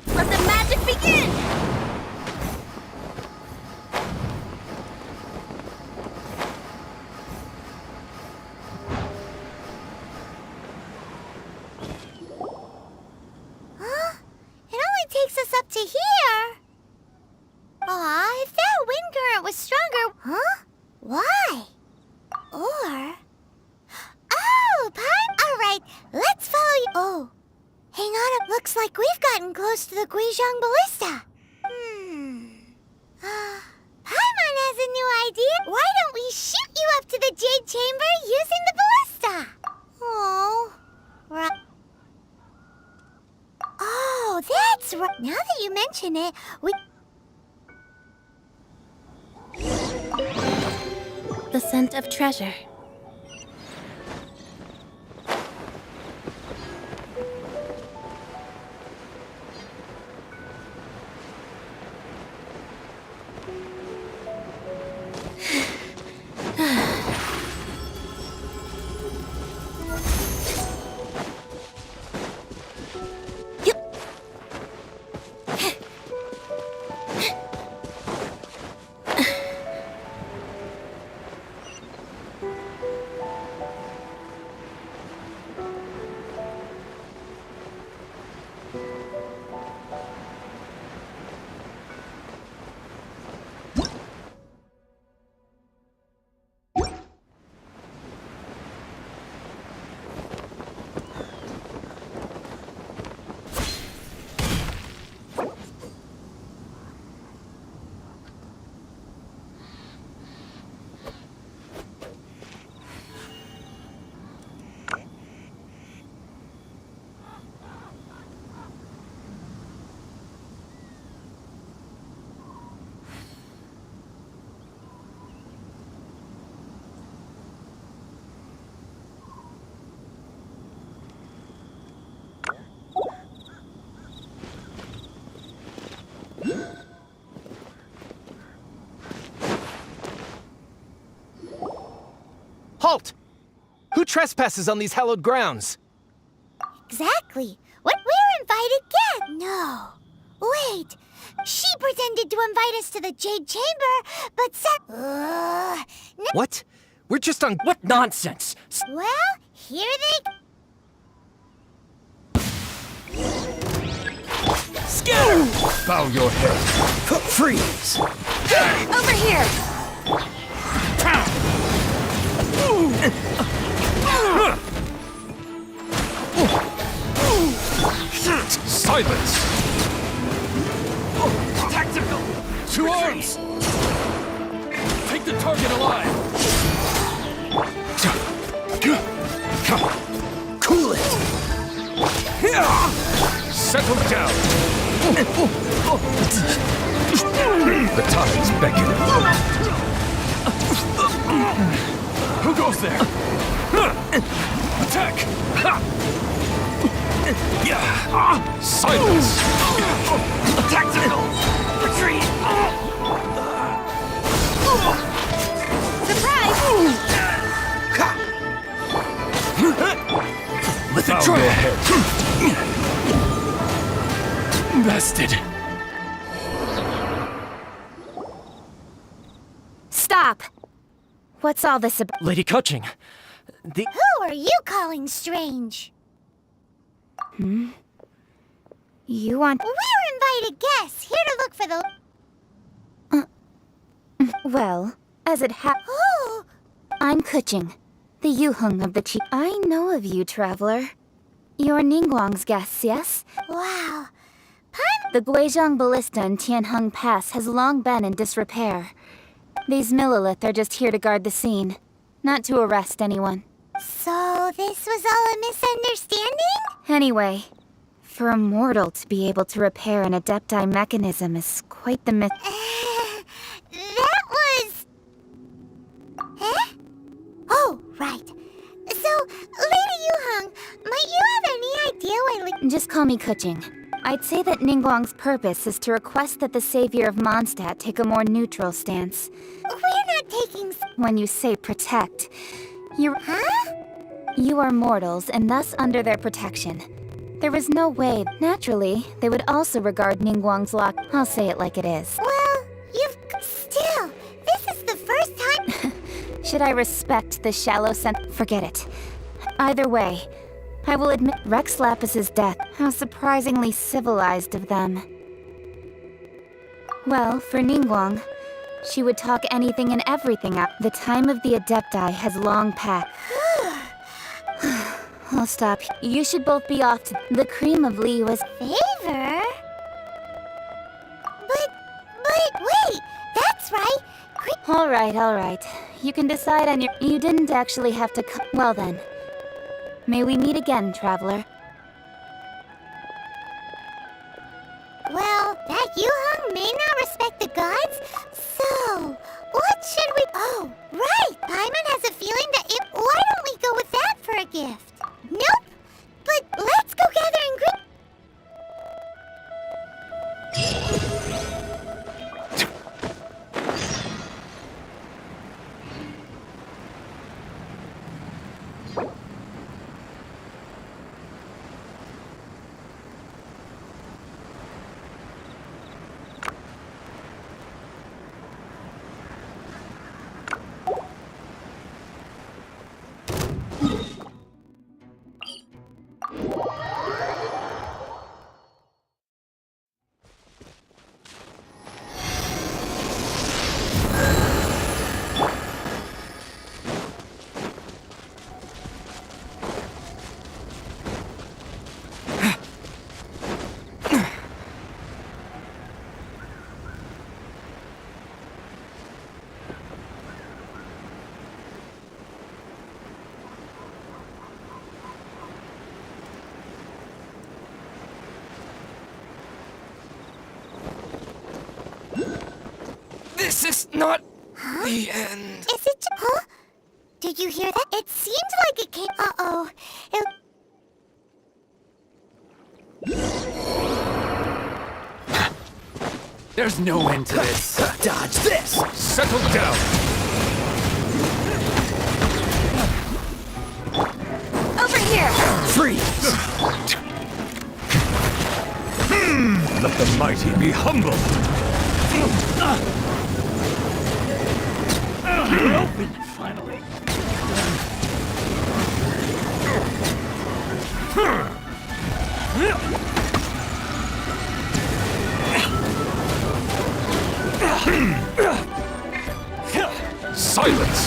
Let the magic begin!
Huh? to here. Aw, if that wind current was stronger... Huh? Why? Or... Oh, Paimon! Alright, let's follow you. Oh, hang on. It looks like we've gotten close to the Guizhong Ballista. Paimon has a new idea. Why don't we shoot you up to the Jade Chamber using the ballista? Oh, right. Oh, that's right. Now that you mention it, we...
The scent of treasure.
Halt! Who trespasses on these hallowed grounds?
Exactly. What? We're invited guests. No. Wait. She pretended to invite us to the Jade Chamber, but said...
What? We're just on... What nonsense!
Well, here they...
Scatter!
Bow your head. Freeze!
Over here!
Silence!
Tactical!
To arms!
Take the target alive!
Cool it! Settle down! The tides beckon.
Who goes there? Attack!
Silence!
Tactical! Retreat!
Surprise!
Let the
Bow your
head.
Bested!
Stop! What's all this about?
Lady Coaching, the...
Who are you calling strange?
You want...
We're invited guests, here to look for the...
Well, as it happens...
Oh!
I'm Kuching, the Yuheng of the Chi... I know of you, traveler. You're Ningguang's guests, yes?
Wow.
The Guizhong Ballista in Tianheng Pass has long been in disrepair. These Millilith are just here to guard the scene, not to arrest anyone.
So this was all a misunderstanding?
Anyway, for a mortal to be able to repair an Adepti mechanism is quite the myth.
That was... Eh? Oh, right. So, Lady Yuheng, might you have any idea why...
Just call me Kuching. I'd say that Ningguang's purpose is to request that the savior of Mondstadt take a more neutral stance.
We're not taking...
When you say protect, you're...
Huh?
You are mortals and thus under their protection. There is no way... Naturally, they would also regard Ningguang's lock... I'll say it like it is.
Well, you've... Still, this is the first time...
Should I respect the shallow sense? Forget it. Either way, I will admit Rex Lapis's death. How surprisingly civilized of them.
Well, for Ningguang, she would talk anything and everything out. The time of the Adepti has long passed. I'll stop. You should both be off to the cream of Liyue's
favor? But wait, that's right.
All right. You can decide on your... You didn't actually have to come. Well then. May we meet again, traveler.
Well, that Yuheng may not respect the gods, so what should we... Oh, right! Paimon has a feeling that it... Why don't we go with that for a gift? Nope! But let's go gather ingredients.
This is not the end.
Is it... Huh? Did you hear that? It seemed like it came... Uh-oh.
There's no end to this.
Dodge this!
Settle down.
Over here!
Freeze!
Let the mighty be humble.
You're open, finally.
Silence!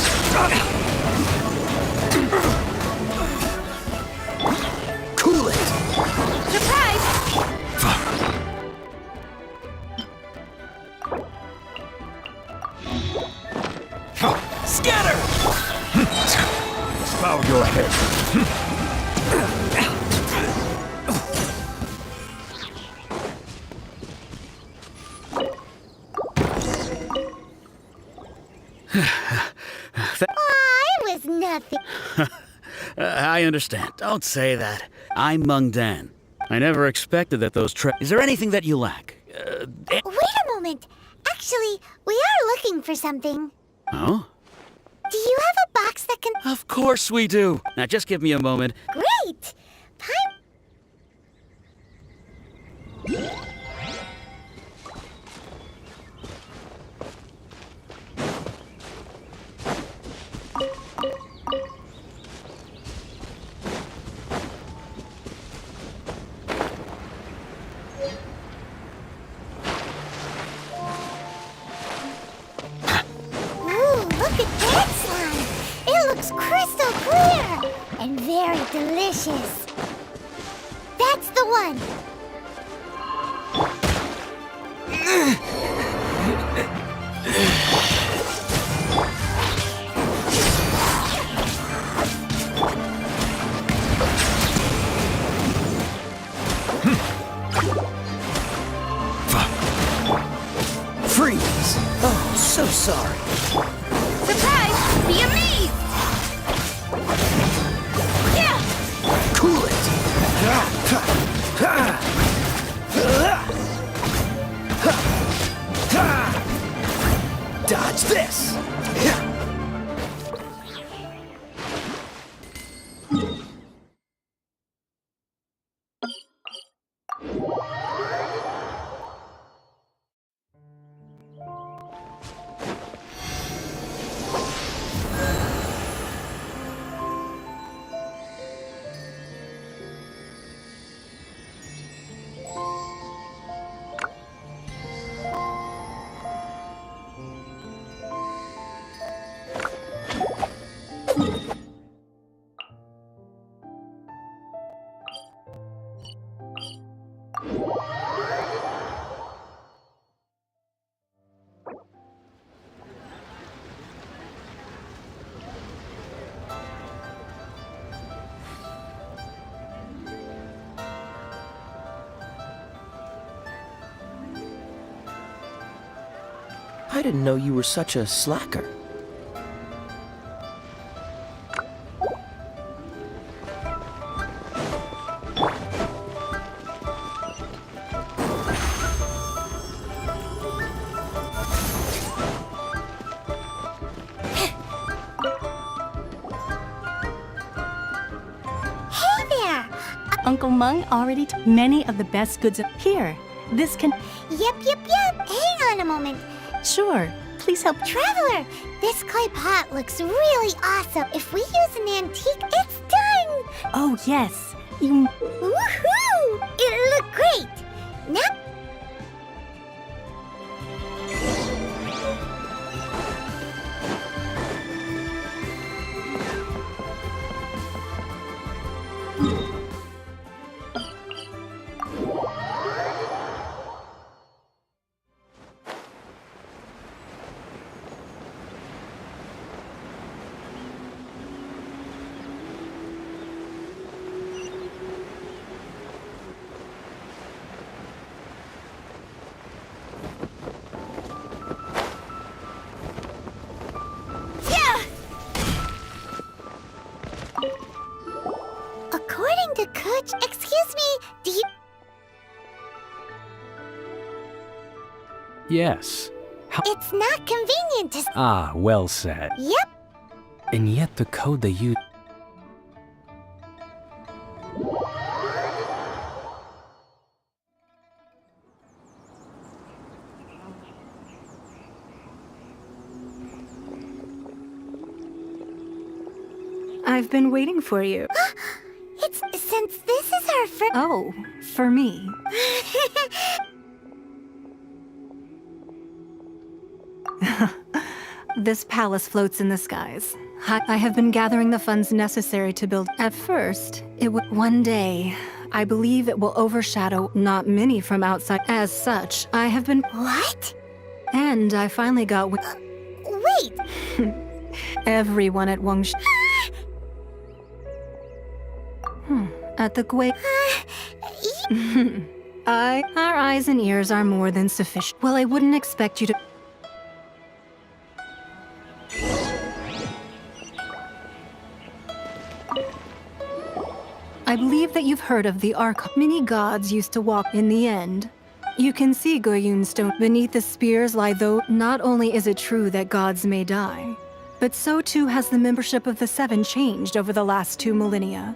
Cool it!
Surprise!
Scatter!
Bow your head.
I was nothing.
I understand. Don't say that. I'm Meng Dan. I never expected that those Is there anything that you lack?
Wait a moment. Actually, we are looking for something.
Oh?
Do you have a box that can...
Of course we do. Now just give me a moment.
Great! Look at that slime! It looks crystal clear! And very delicious. That's the one!
Freeze! Oh, so sorry.
Surprise! Be amazed! Yeah!
Cool it! Dodge this!
I didn't know you were such a slacker.
Uncle Meng already took many of the best goods here. This can...
Yep. Hang on a moment.
Sure. Please help.
Traveler, this clay pot looks really awesome. If we use an antique, it's done.
Oh, yes. You...
Woohoo! It'll look great. Now... According to Kuch, excuse me, do you...
Yes.
It's not convenient to...
Ah, well said.
Yep.
And yet the code they use...
I've been waiting for you.
It's since this is our first...
Oh, for me. This palace floats in the skies. I have been gathering the funds necessary to build. At first, it would... One day, I believe it will overshadow not many from outside. As such, I have been...
What?
And I finally got...
Wait!
Everyone at Wangshi... At the Gui... Our eyes and ears are more than sufficient. Well, I wouldn't expect you to... I believe that you've heard of the Archon. Many gods used to walk in the end. You can see Goyun stone. Beneath the spears lie though. Not only is it true that gods may die, but so too has the membership of the Seven changed over the last 2 millennia.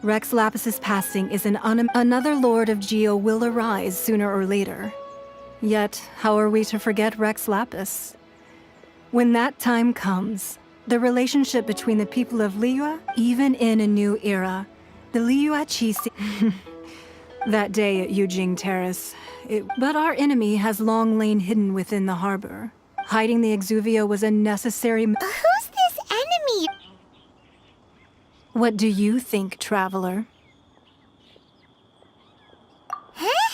Rex Lapis's passing is another Lord of Geo will arise sooner or later. Yet, how are we to forget Rex Lapis? When that time comes, the relationship between the people of Liyue, even in a new era, the Liyue Qixing... That day at Yujing Terrace, but our enemy has long lain hidden within the harbor. Hiding the Exuvio was a necessary...
Who's this enemy?
What do you think, traveler?
Huh?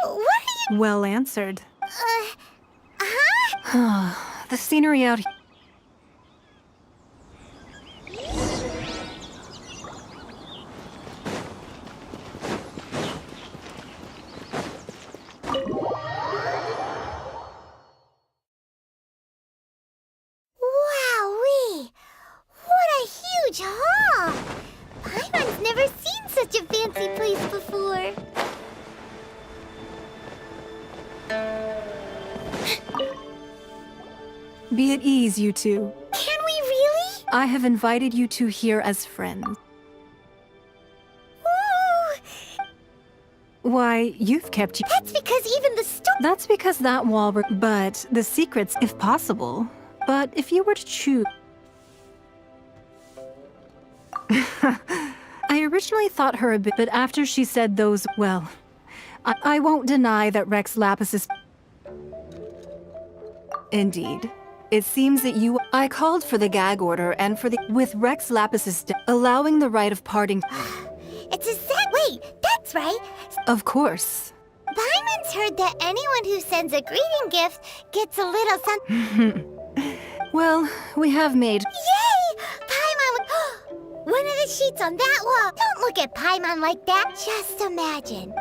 What are you...
Well answered.
Huh?
The scenery out here...
Wowee! What a huge hall! Paimon's never seen such a fancy place before.
Be at ease, you two.
Can we really?
I have invited you two here as friends.
Ooh.
Why, you've kept you...
That's because even the
That's because that wall... But the secrets, if possible. But if you were to choose... I originally thought her a bit, but after she said those... Well, I won't deny that Rex Lapis is... Indeed. It seems that you... I called for the gag order and for the... With Rex Lapis's... allowing the right of parting...
It's wait, that's right.
Of course.
Paimon's heard that anyone who sends a greeting gift gets a little something...
Well, we have made...
Yay! Paimon... One of the sheets on that wall. Don't look at Paimon like that. Just imagine.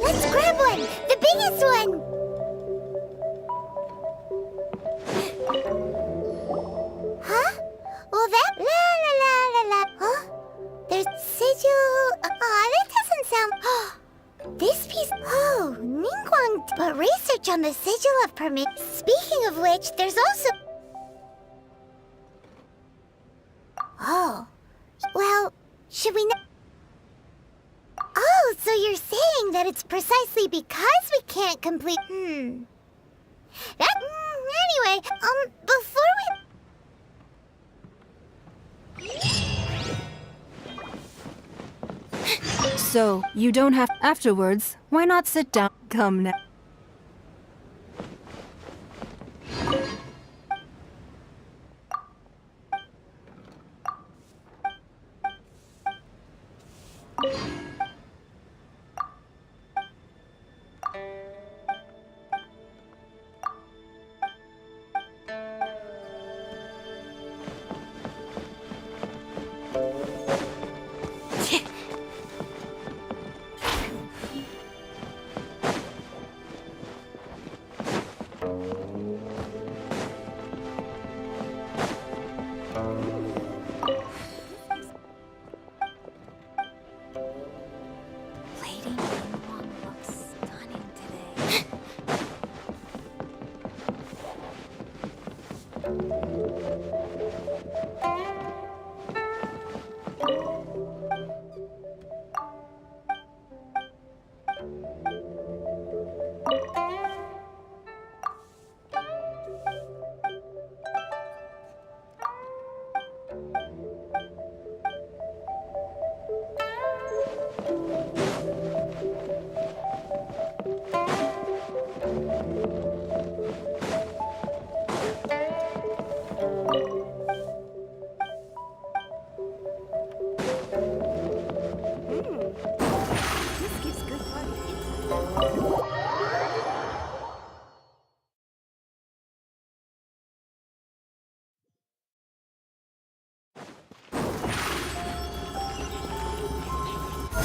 Let's grab one. The biggest one. on the sigil of permit. Speaking of which, there's also... Oh. Well, should we... Oh, so you're saying that it's precisely because we can't complete... That... Anyway, before we...
So, you don't have... Afterwards, why not sit down? Come now.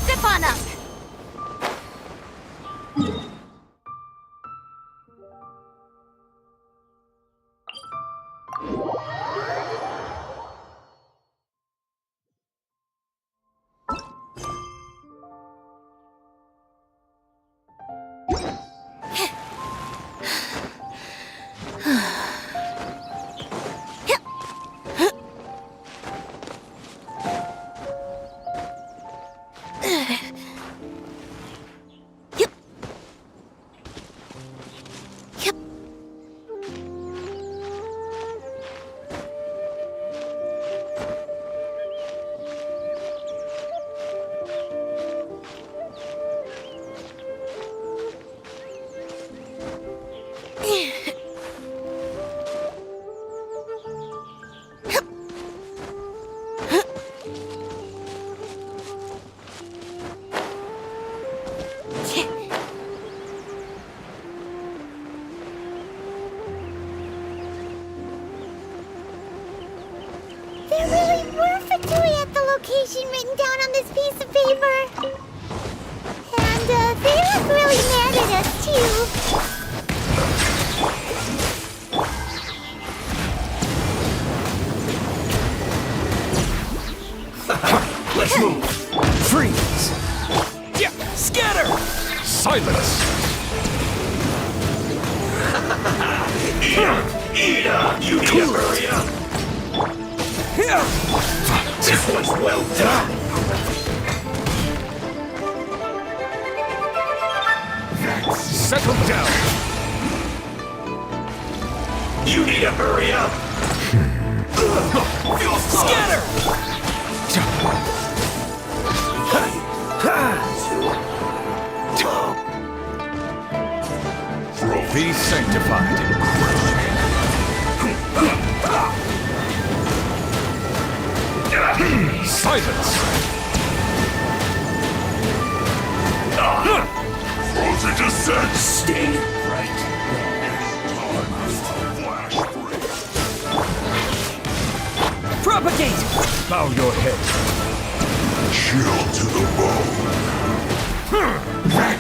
Step on up! There really were Fatui at the location written down on this piece of paper. And, they look really mad at us, too.
Let's move!
Freeze!
Yeah, scatter!
Silence!
Ida, you need to hurry up! This one's well done!
Settle down!
You need to hurry up!
Scatter!
Be sanctified. Silence!
Frozen descent! Stay right there.
Propagate!
Bow your head.
Chill to the bone.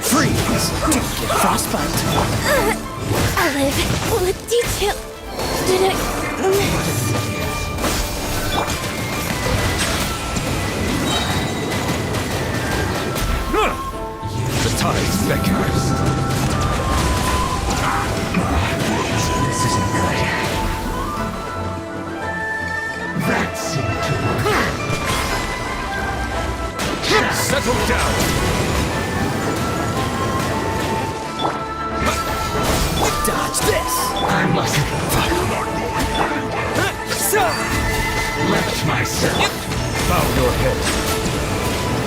Freeze!
Frostbite. Olive, what detail did I miss?
The tides beckon.
myself.
Bow your head.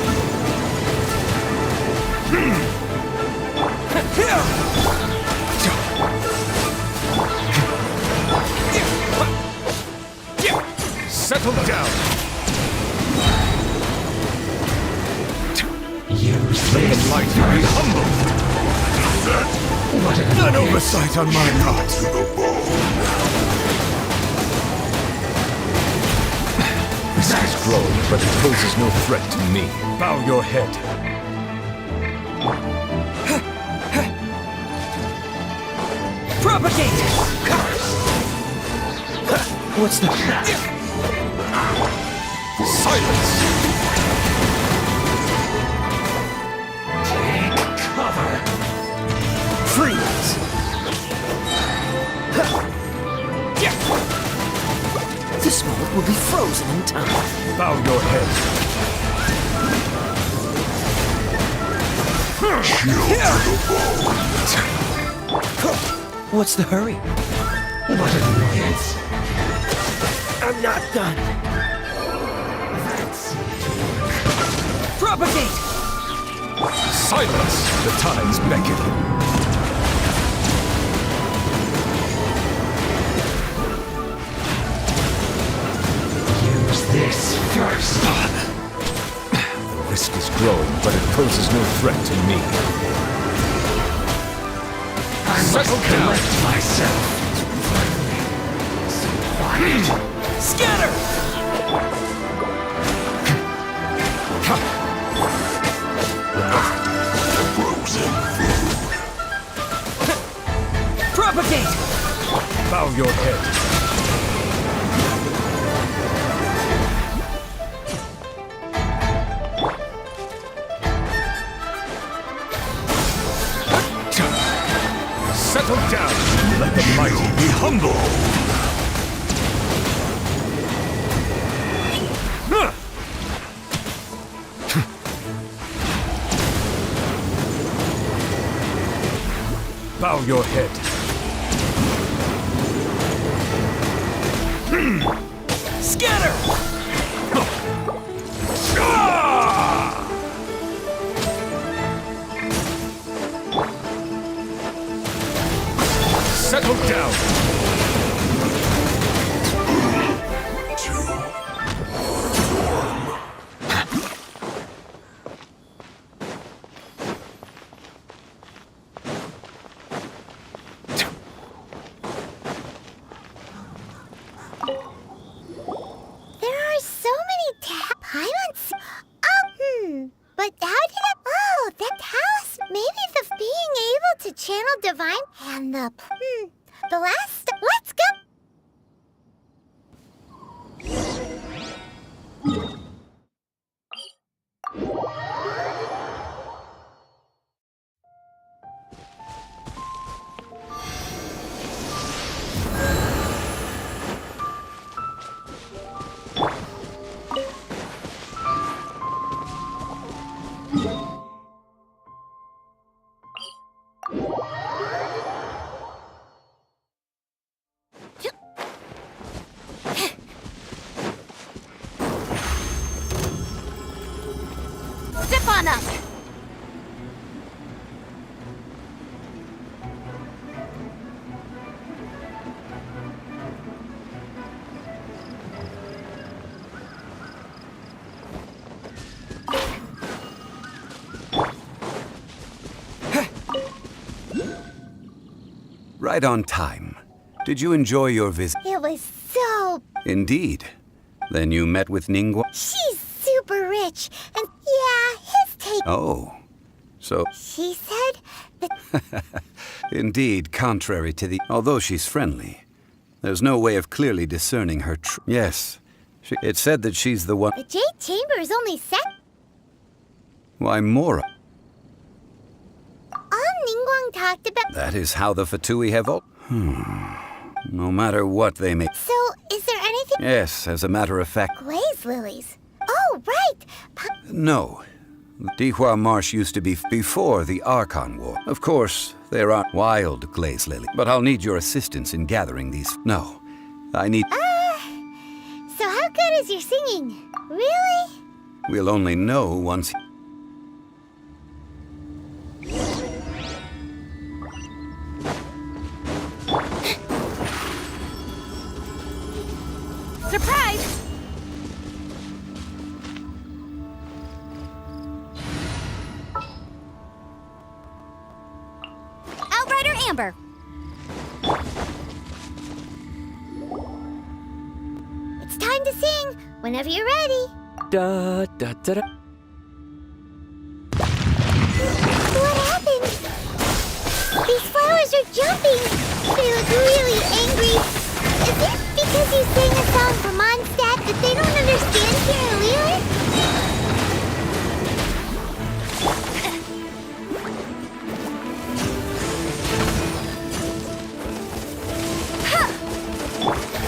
Settle down.
Use
Let the mighty be humble.
What
An oversight on my part.
to the bone.
This is growing, but it poses no threat to me. Bow your head.
Propagate! What's the...
Silence!
Take cover.
Freeze! This moment will be frozen in time.
Bow your head.
Chill to the bone.
What's the hurry?
What annoyance.
I'm not done. Propagate!
Silence! The tides beckon.
Use this first.
The risk is growing, but it poses no threat to me.
I must collect myself. Quiet.
Scatter!
Frozen food.
Propagate!
Bow your head. Settle down. Let the mighty be humble. Bow your head.
Scatter!
Settle down.
There are so many pylons. Oh, But how did it? Oh, that house. Maybe the being able to channel divine and the last. Let's go.
Step on up!
Right on time. Did you enjoy your visit?
It was so.
Indeed. Then you met with Ningguang?
She's super rich, and yeah, his take.
Oh. So,
She said that.
indeed, contrary to the... Although she's friendly, there's no way of clearly discerning her Yes. It said that she's the one...
The Jade Chamber is only set.
Why, Mora.
All Ningguang talked about.
That is how the Fatui have... No matter what they may...
So, is there anything?
Yes, as a matter of fact...
Glaze lilies. Oh, right.
No. Dihua Marsh used to be before the Archon War. Of course, there are wild glaze lily, but I'll need your assistance in gathering these. No, I need...
So how good is your singing? Really?
We'll only know once.
Surprise! Outrider Amber.
It's time to sing, whenever you're ready.
Da da da da.
What happened? These flowers are jumping. They look really angry. Is it because you sang a song for Mondstadt that they don't understand here in Liyue?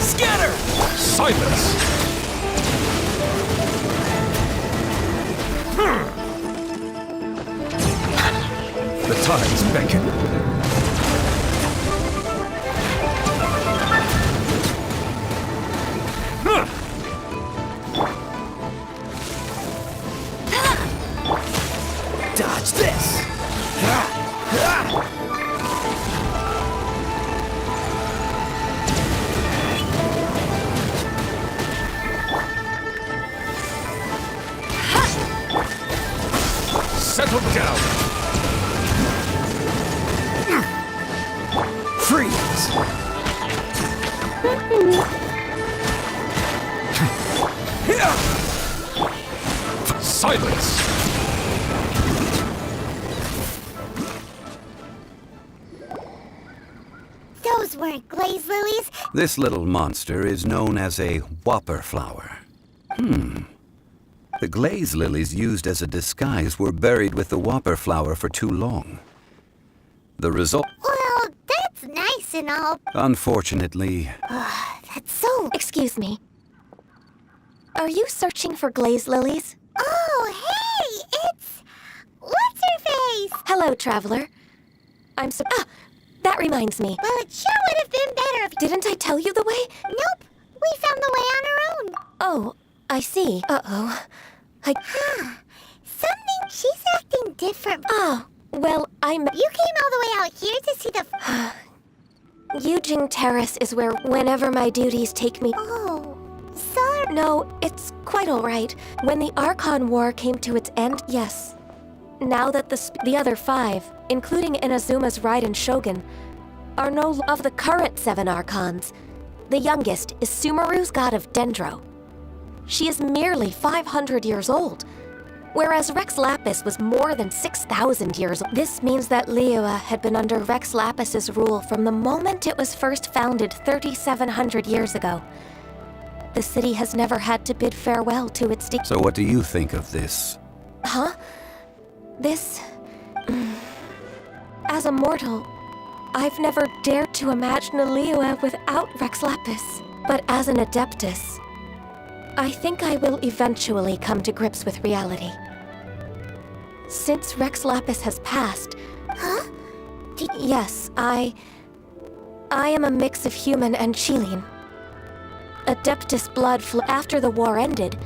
Scatter!
Silence! The tides beckon.
Dodge this!
Settle down! Freeze! Silence!
Those weren't glaze lilies.
This little monster is known as a whopper flower. The glaze lilies used as a disguise were buried with the whopper flower for too long. The result,
Well, that's nice and all.
unfortunately,
That's so...
Excuse me. Are you searching for glaze lilies?
Oh, hey! It's... What's her face?
Hello, traveler. That reminds me.
Well, it sure would have been better if...
Didn't I tell you the way?
Nope. We found the way on our own.
Oh, I see. Uh-oh.
Huh. Something... She's acting different.
Oh, well,
You came all the way out here to see the...
Yujing Terrace is where whenever my duties take me...
Oh, sorry.
No, it's quite all right. When the Archon War came to its end, yes. Now that the other 5, including Inazuma's Raiden Shogun, are no of the current 7 Archons, the youngest is Sumeru's god of Dendro. She is merely 500 years old, whereas Rex Lapis was more than 6,000 years old. This means that Liyue had been under Rex Lapis's rule from the moment it was first founded 3,700 years ago. The city has never had to bid farewell to its
so what do you think of this?
Huh? This... As a mortal, I've never dared to imagine a Liyue without Rex Lapis. But as an Adeptus, I think I will eventually come to grips with reality. Since Rex Lapis has passed...
Huh?
Yes, I am a mix of human and Chilean. Adeptus blood after the war ended,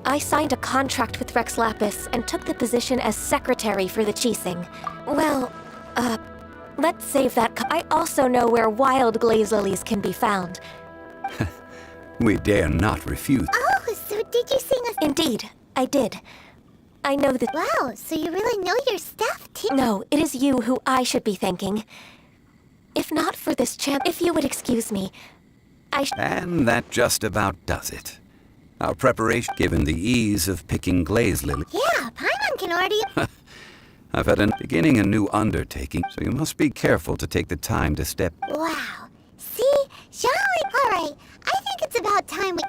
I signed a contract with Rex Lapis and took the position as secretary for the Qixing. Well, let's save that. I also know where wild glaze lilies can be found.
We dare not refuse.
Oh, so did you sing a...
Indeed, I did. I know that...
Wow, so you really know your stuff, too.
No, it is you who I should be thanking. If not for this chance, if you would excuse me,
And that just about does it. Our preparation, given the ease of picking glaze lily.
Yeah, Paimon can already...
I've had beginning a new undertaking, so you must be careful to take the time to step.
Wow. See? Jolly... Alright, I think it's about time we...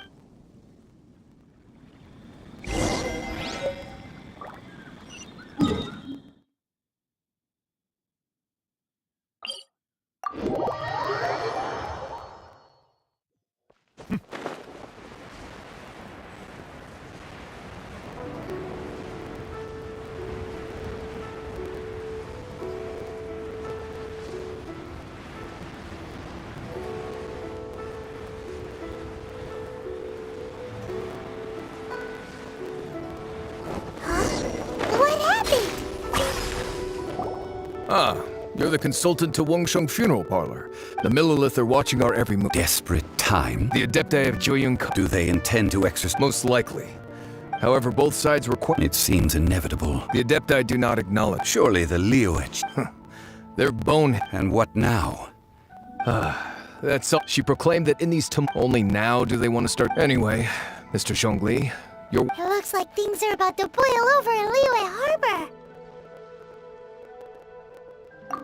You're the consultant to Wengsheng Funeral Parlor. The Millilith are watching our every move.
Desperate time?
The Adepti of Joyun.
Do they intend to exercise?
Most likely. However, both sides require.
It seems inevitable.
The Adepti do not acknowledge.
Surely the Liyue.
They're bone.
And what now?
That's all. She proclaimed that in these only now do they want to start. Anyway, Mr. Zhongli, you're.
It looks like things are about to boil over in Liyue Harbor.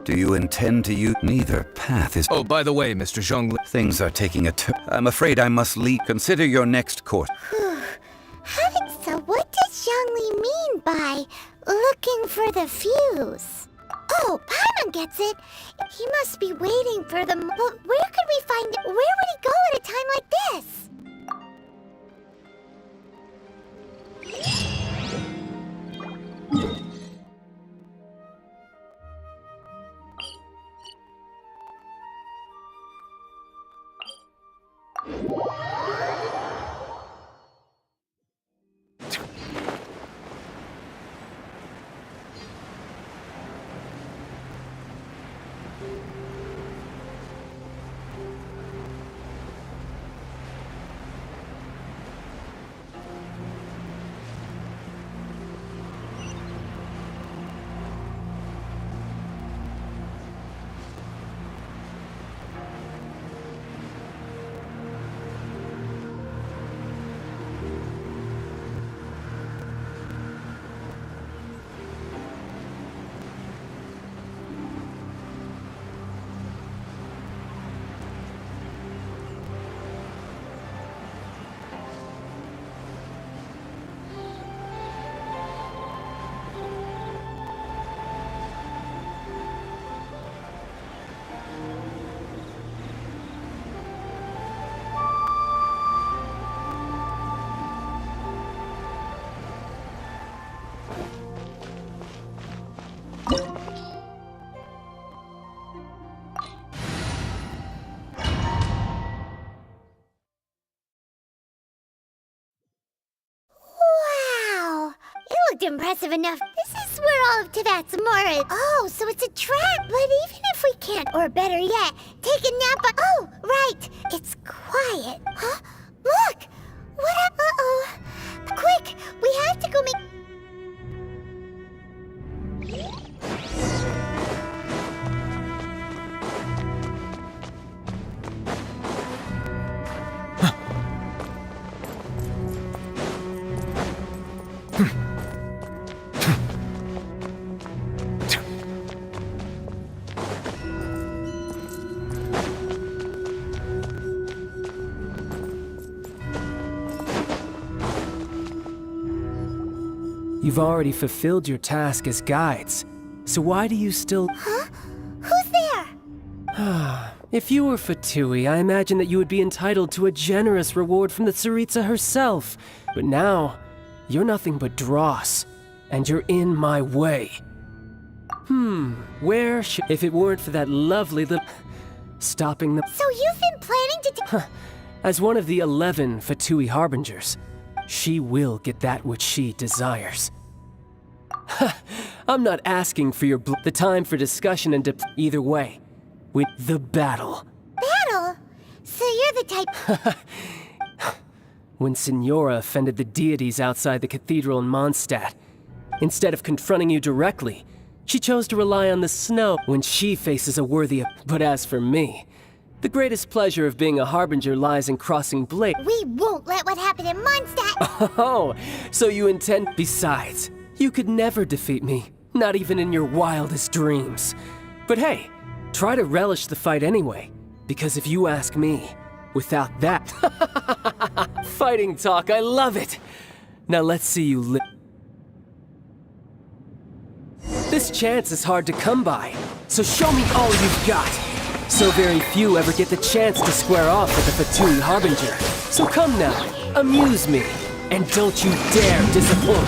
Do you intend to use? Neither path is.
Oh, by the way, Mr. Zhongli.
Things are taking a turn. I'm afraid I must leave. Consider your next course.
So what does Zhongli mean by looking for the fuse? Oh, Paimon gets it. He must be waiting for them. But where could we find it? Where would he go at a time like this? Impressive enough. This is where all of Tevat's more is. Oh, so it's a trap. But even if we can't, or better yet, take a nap. Oh, right. It's quiet. Huh? Look! What up? Uh-oh. Quick! We have to go make...
You've already fulfilled your task as guides, so why do you still...
Huh? Who's there?
If you were Fatui, I imagine that you would be entitled to a generous reward from the Tsaritsa herself. But now, you're nothing but dross, and you're in my way. Where should... If it weren't for that lovely little... Stopping the...
So you've been planning to...
As one of the 11 Fatui Harbingers, she will get that which she desires. I'm not asking for your the time for discussion and either way. With the battle.
Battle? So you're the type...
When Signora offended the deities outside the cathedral in Mondstadt, instead of confronting you directly, she chose to rely on the snow when she faces a worthy... But as for me, the greatest pleasure of being a harbinger lies in crossing blade.
We won't let what happened in Mondstadt...
Oh, so you intend... Besides, you could never defeat me, not even in your wildest dreams. But hey, try to relish the fight anyway, because if you ask me, without that... Fighting talk, I love it! Now let's see you live. This chance is hard to come by, so show me all you've got. So very few ever get the chance to square off with the Fatui Harbinger. So come now, amuse me, and don't you dare disappoint.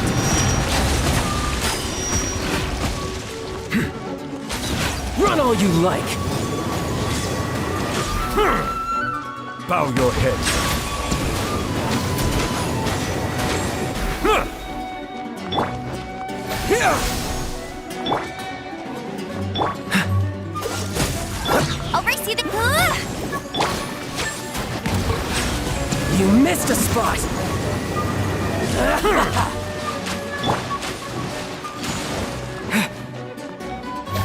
Run all you like.
Bow your head.
You missed a spot!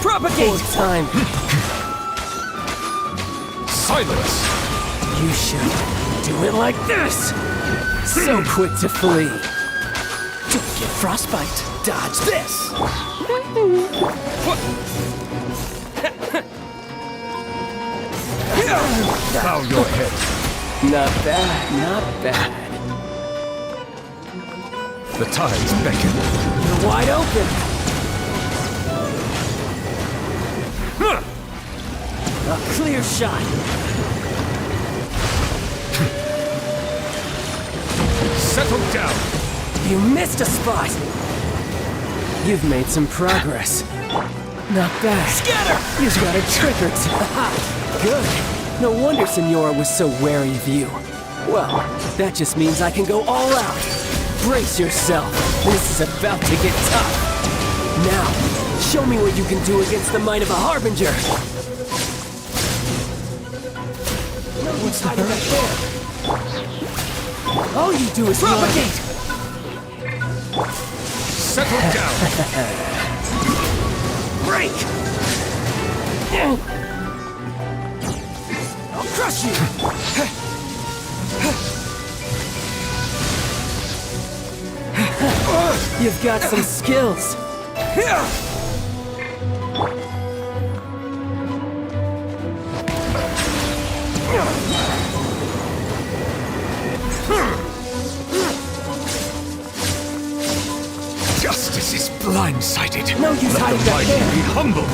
Propagate! Time.
Silence!
You should do it like this! So quick to flee. Don't get frostbite. Dodge this!
Bow your head.
Not bad, not bad.
The tides beckon.
You're wide open. A clear shot.
Settle down.
You missed a spot. You've made some progress. Not bad.
Scatter!
You've got a trick or two. Good. No wonder Senora was so wary of you. Well, that just means I can go all out. Brace yourself. This is about to get tough. Now, show me what you can do against the might of a Harbinger. What's the back there? All you do is propagate.
Settle down.
Break. I'll crush you. You've got some skills.
Justice is blindsided.
No use
Let
hiding
the
back
mighty
there.
be humbled.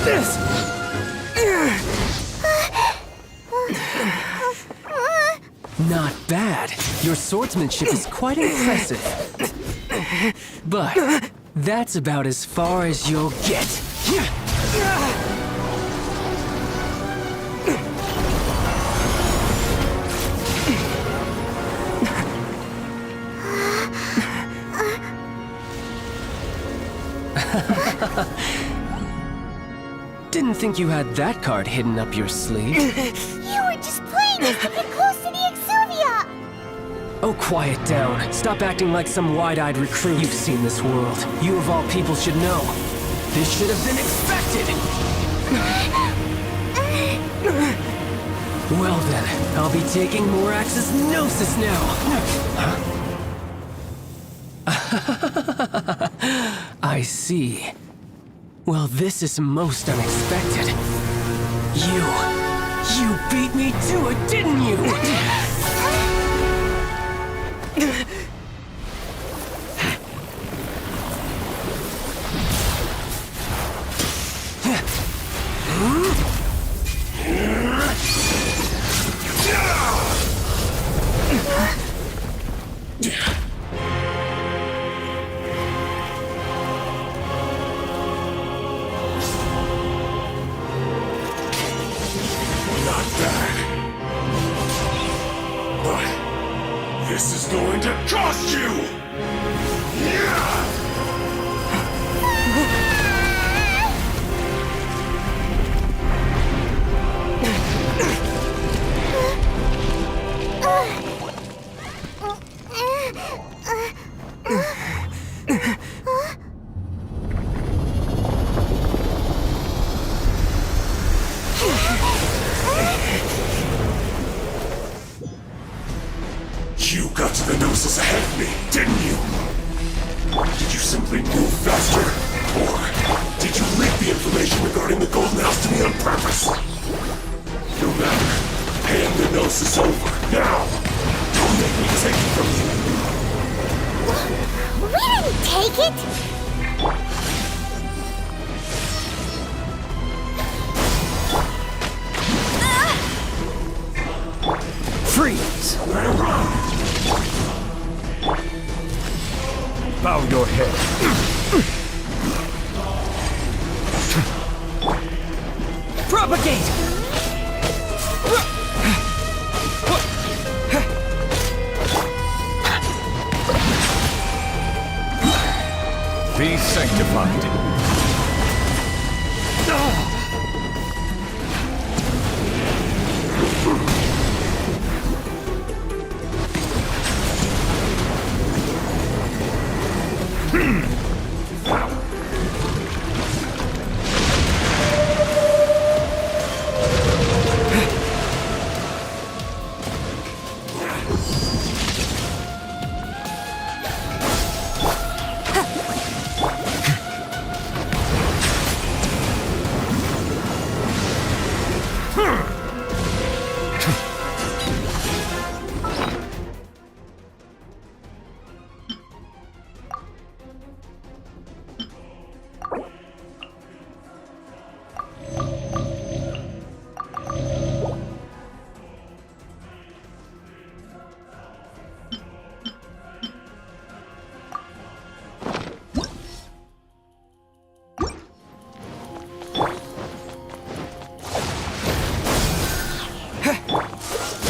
This. Not bad. Your swordsmanship is quite impressive. But that's about as far as you'll get. Didn't think you had that card hidden up your sleeve.
You were just playing us to get close to the Exuvia!
Oh, quiet down. Stop acting like some wide-eyed recruit. You've seen this world. You of all people should know. This should have been expected! Well then, I'll be taking Morax's Gnosis now! I see. Well, this is most unexpected. You beat me to it, didn't you?
This is going to cost you! You got to the Gnosis ahead of me, didn't you? Did you simply move faster? Or did you leak the information regarding the Golden House to me on purpose? No matter. Hand the Gnosis over, now! Don't make me take it from you!
We didn't take it!
Freeze!
Bow your head.
Propagate!
Be sanctified.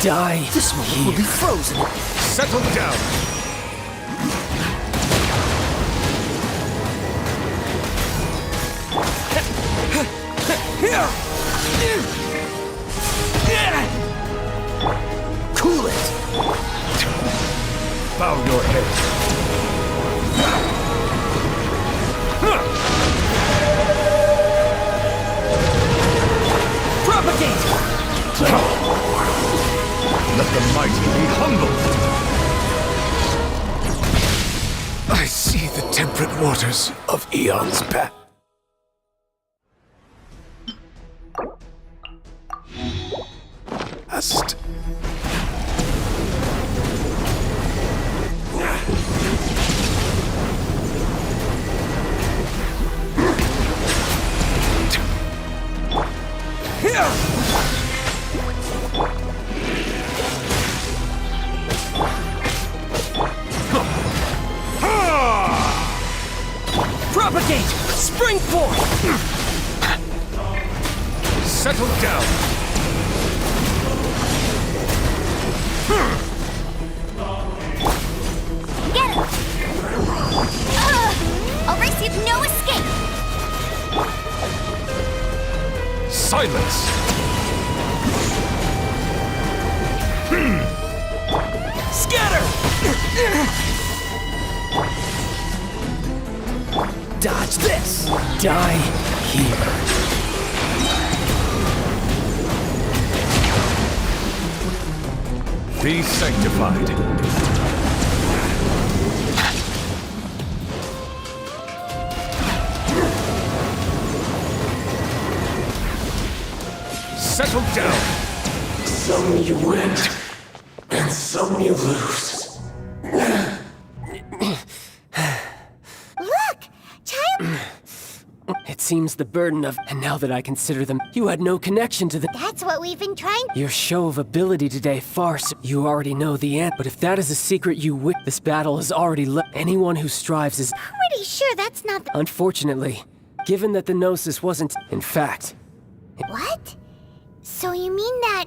Die.
This moment will be frozen. Settle down. Cool it. Bow your head.
Propagate!
Let the mighty be humble. I see the temperate waters of eons past.
Propagate! Spring forth!
Settle down.
Get him! I'll race you have no escape!
Silence.
Scatter! Dodge this! Die here.
Be sanctified. Settle down.
Some you win, and some you lose.
Look! Child!
It seems the burden of, and now that I consider them, you had no connection to the.
That's what we've been trying.
Your show of ability today far. You already know the end. But if that is a secret you wish, this battle is already anyone who strives is.
Pretty sure that's not the.
Unfortunately, given that the Gnosis wasn't, in fact.
What? So you mean that.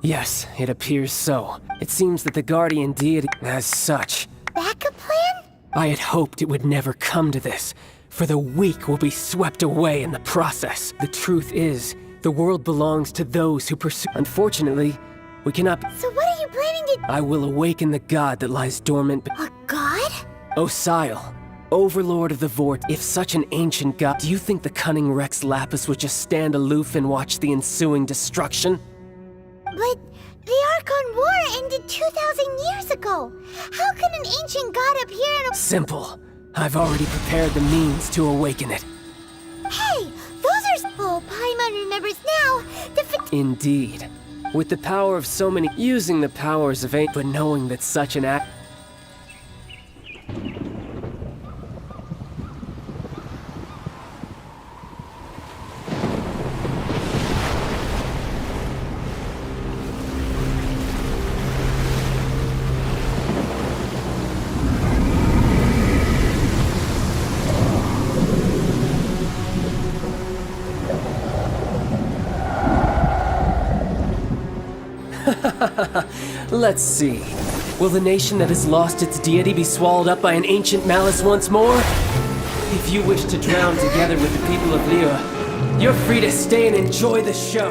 Yes, it appears so. It seems that the guardian deity, as such.
Backup plan?
I had hoped it would never come to this, for the weak will be swept away in the process. The truth is, the world belongs to those who pursue. Unfortunately, we cannot.
So what are you planning to.
I will awaken the god that lies dormant.
A god?
Osial, overlord of the Vort. If such an ancient god, do you think the cunning Rex Lapis would just stand aloof and watch the ensuing destruction?
But the Archon War ended 2,000 years ago. How can an ancient god appear in a.
Simple. I've already prepared the means to awaken it.
Hey, those are. Oh, Paimon remembers now.
Indeed. With the power of so many, using the powers of but knowing that such an act. Let's see. Will the nation that has lost its deity be swallowed up by an ancient malice once more? If you wish to drown together with the people of Liyue, you're free to stay and enjoy the show.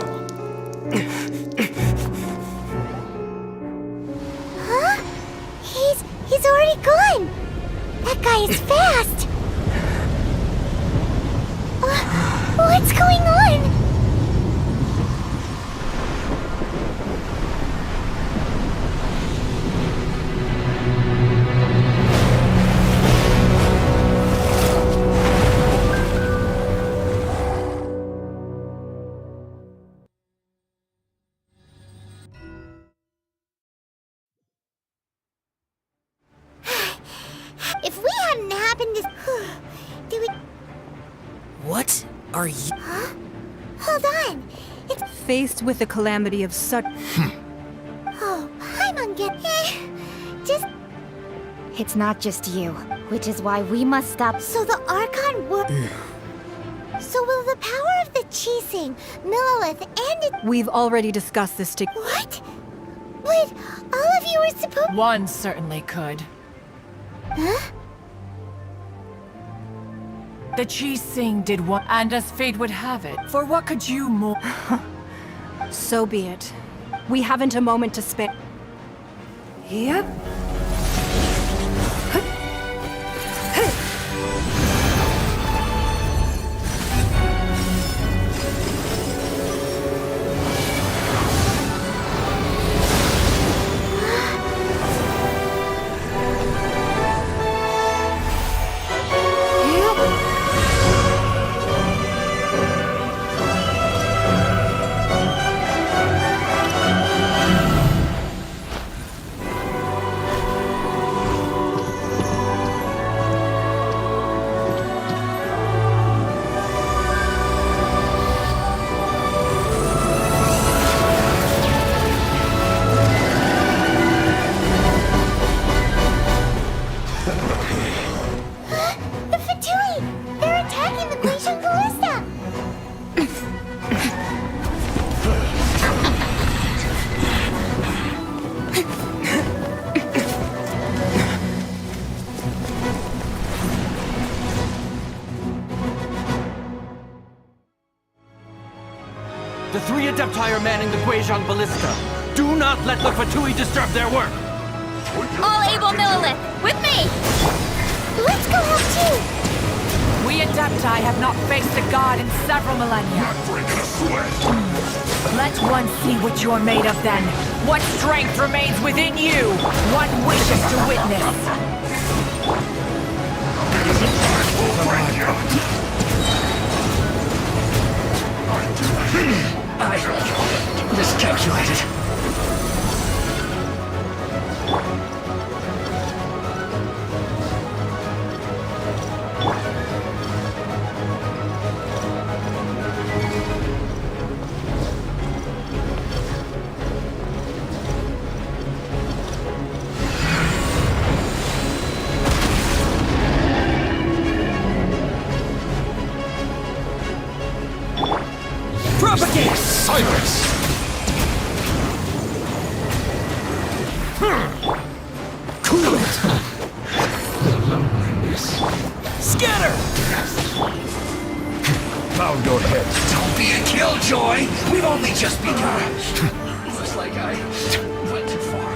Huh? He's already gone. That guy is fast. What's going on? If we hadn't happened to... Do we...
What are you...
Huh? Hold on. It's...
Faced with the calamity of such...
Oh, Paimon get... Just...
It's not just you, which is why we must stop.
So the Archon will... So will the power of the Qixing, Millelith, and it...
We've already discussed this
What? But all of you were supposed—
One certainly could.
Huh?
The Chi Sing did what, and as fate would have it, for what could you more?
So be it. We haven't a moment to spare.
Yep.
The three Adepti are manning the Guizhong Ballista. Do not let the Fatui disturb their work!
All able Millilith, with me!
Let's go help too!
We Adepti have not faced a god in several millennia.
Not breaking a sweat!
Let one see what you're made of then. What strength remains within you? One wishes to witness.
I miscalculated.
Propagate!
Silence!
Cool it! Scatter!
Bow your head. Don't be a killjoy! We've only just begun! Looks like I went too far.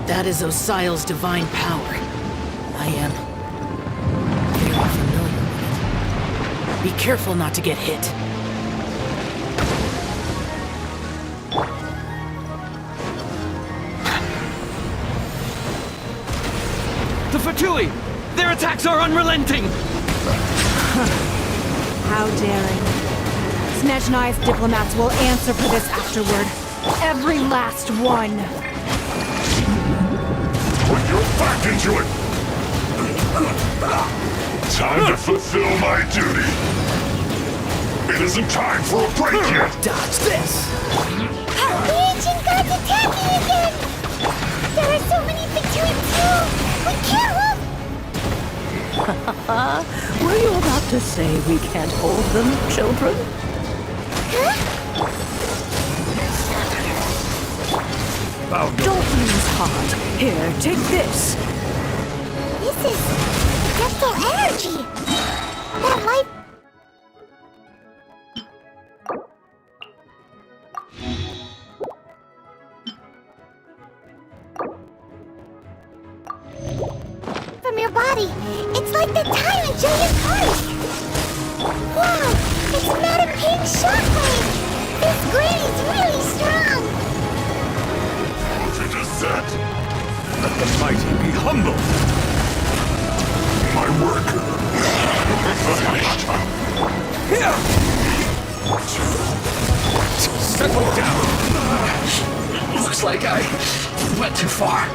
That is Osial's divine power. I am very familiar with it. Be careful not to get hit.
The Fatui! Their attacks are unrelenting!
How daring. Snezhnai's diplomats will answer for this afterward. Every last one.
Put your back into it! Time to fulfill my duty! It isn't time for a break yet!
Dodge this!
The ancient gods attacking again! There are so many Fatui too! We can't hold—
Were you about to say we can't hold them, children? Don't lose heart. Here, take this.
This is mental energy! That life— from your body. It's like the time in Julian Park. Wow, it's not a pink shockwave. This green is really strong.
To descent! Let the mighty be humble! My work finished.
Here!
Settle down! Looks like I went too far.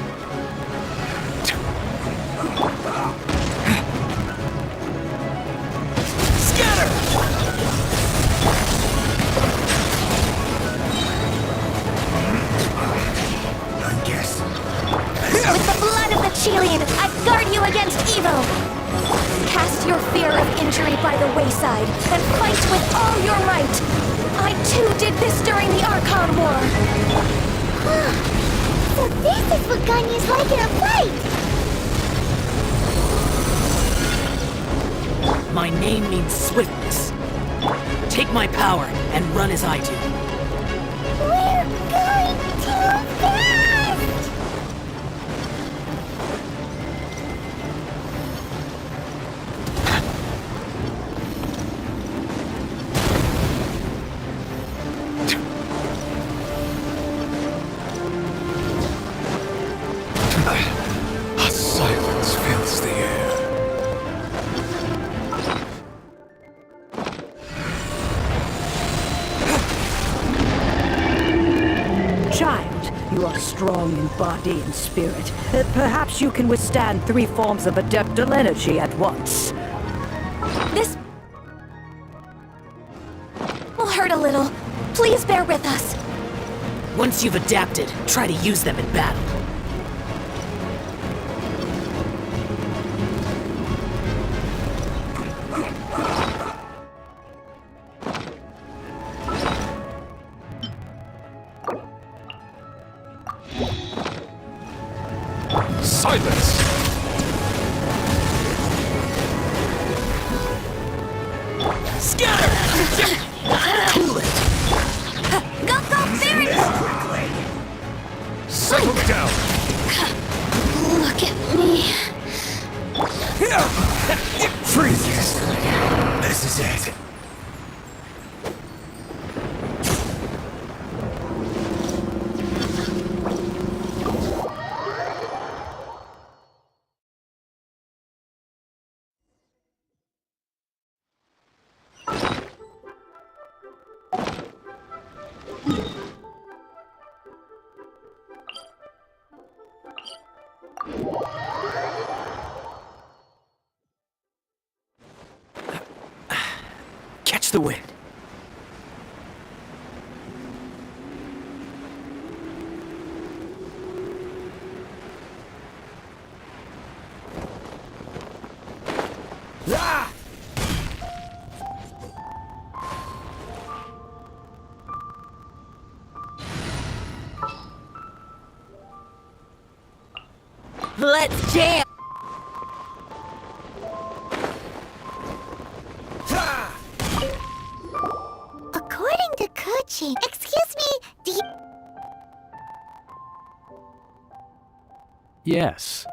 Scatter!
I guess.
With the blood of the Chilean, I guard you against evil! Cast your fear of injury by the wayside and fight with all your might. I too did this during the Archon War.
So this is what Ganyu's like in a fight!
My name means swiftness. Take my power and run as I do.
We're going too fast!
A silence fills the air.
Child, you are strong in body and spirit. Perhaps you can withstand 3 forms of adeptal energy at once.
This will hurt a little. Please bear with us.
Once you've adapted, try to use them in battle.
Silence!
Scatter! Cool it!
Go, Barret!
Settle down!
Look at me.
Freeze! This is it.
Catch the wind. Ah!
Let's jam!
According to Kochi, excuse me, do you...
Yes.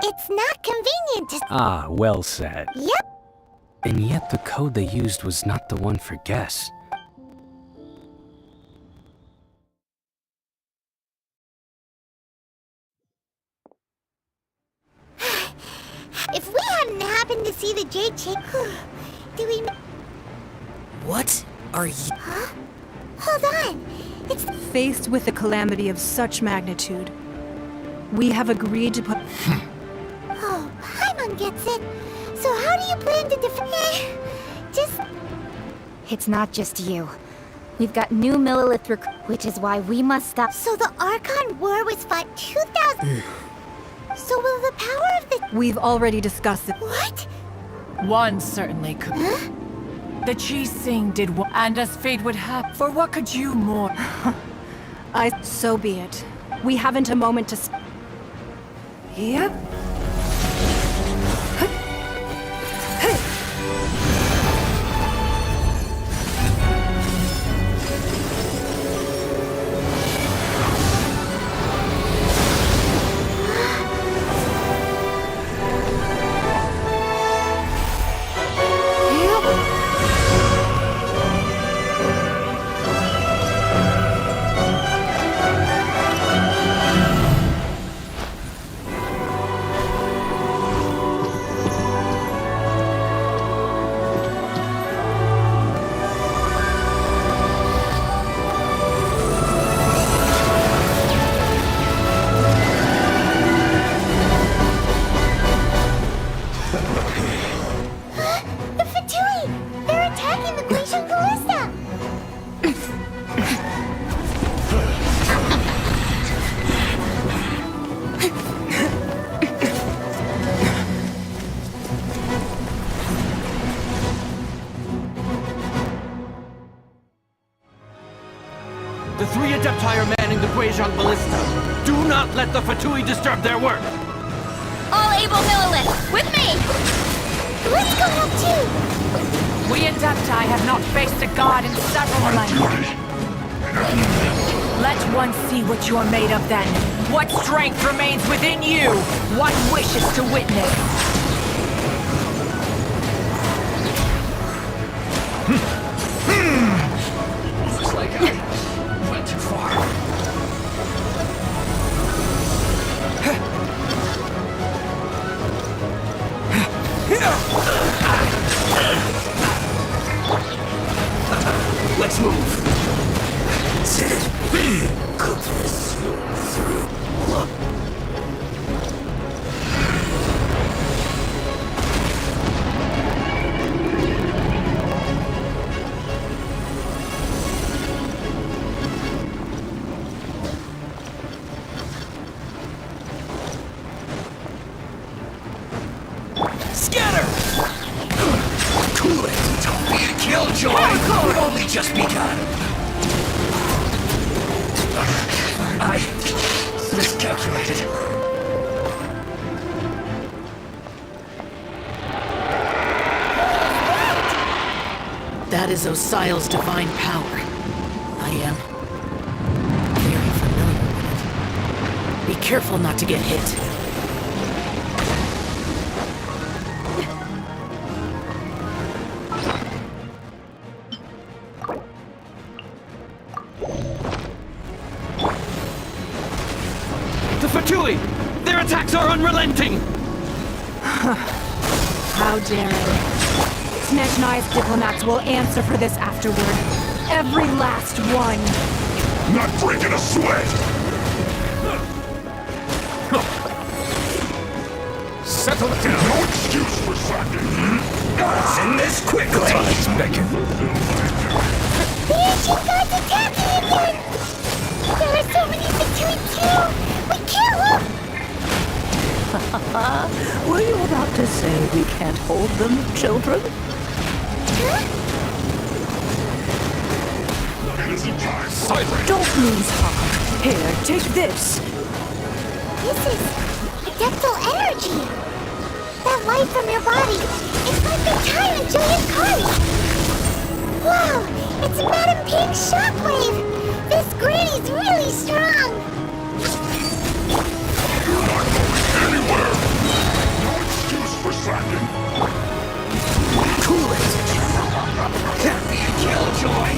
It's not convenient to...
Ah, well said.
Yep.
And yet the code they used was not the one for guess.
If we hadn't happened to see the Jade Chick, do we...
What are you...
Huh? Hold on. It's...
Faced with a calamity of such magnitude, we have agreed to put...
Oh, Paimon gets it. So how do you plan to defend... Just...
It's not just you. We've got new millilith which is why we must stop.
So the Archon War was fought 2,000... So will the power of the...
We've already discussed it.
What?
One certainly could.
Huh?
The Chi Sing did what, and as fate would have. For what could you more?
So be it. We haven't a moment to...
Yep.
Empire manning the Guizhong Ballista. Do not let the Fatui disturb their work.
All able Millilith, with me!
Let's go help too!
We Adepti have not faced a god in several months. Let one see what you are made of then. What strength remains within you? One wishes to witness.
Looks like I went too far. Let's move. Cook this through.
Scatter!
Cool it. Don't be a killjoy. We've only just begun. I miscalculated.
That is Osial's divine power. I am very familiar with it. Be careful not to get hit.
The Fatui! Their attacks are unrelenting!
How dare they? Snezhnai's diplomats will answer for this afterward. Every last one.
Not breaking a sweat!
Settle down!
No excuse for slacking! Let's end this quickly!
Time's beckon.
The ancient gods attacking again! There are so many between two! We can't look!
Were you about to say we can't hold them, children? Don't lose heart. Here, take this.
This is adeptal energy! That light from your body, it's like the time in Julius Cardi! Wow! It's Madam Pink's shockwave! This granny's really strong!
You're not going anywhere! No excuse for slacking!
Cool it!
Can't be a killjoy!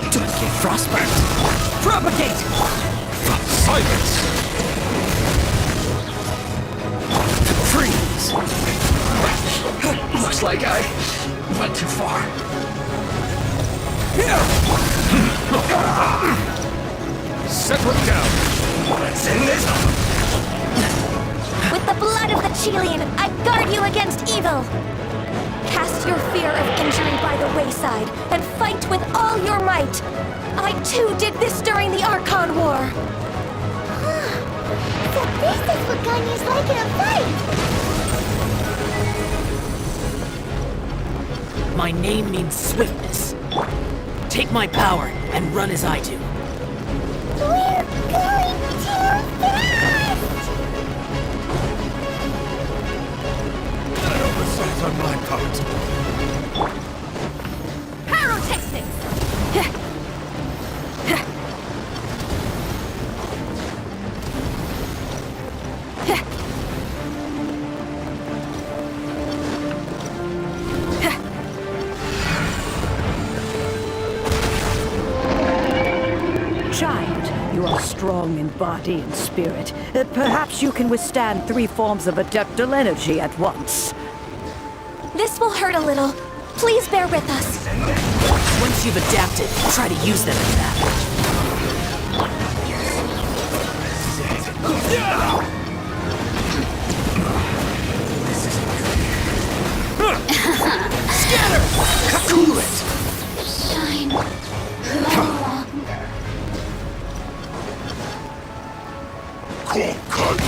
Don't get frostbite!
Propagate!
Silence!
Freeze!
Looks like I went too far.
Settle down!
Let's end this!
With the blood of the Chilean, I guard you against evil! Cast your fear of injury by the wayside, and fight with all your might! I too did this during the Archon War!
So this is what Ganya's like in a fight!
My name means swiftness. Take my power and run as I do.
We're going too fast!
An oversight on my part.
Pyrotechnics!
Child, you are strong in body and spirit. Perhaps you can withstand 3 forms of adeptal energy at once.
This will hurt a little. Please bear with us.
Once you've adapted, try to use them in battle.
Scatter! Cool it!
Shine.
Cold cut!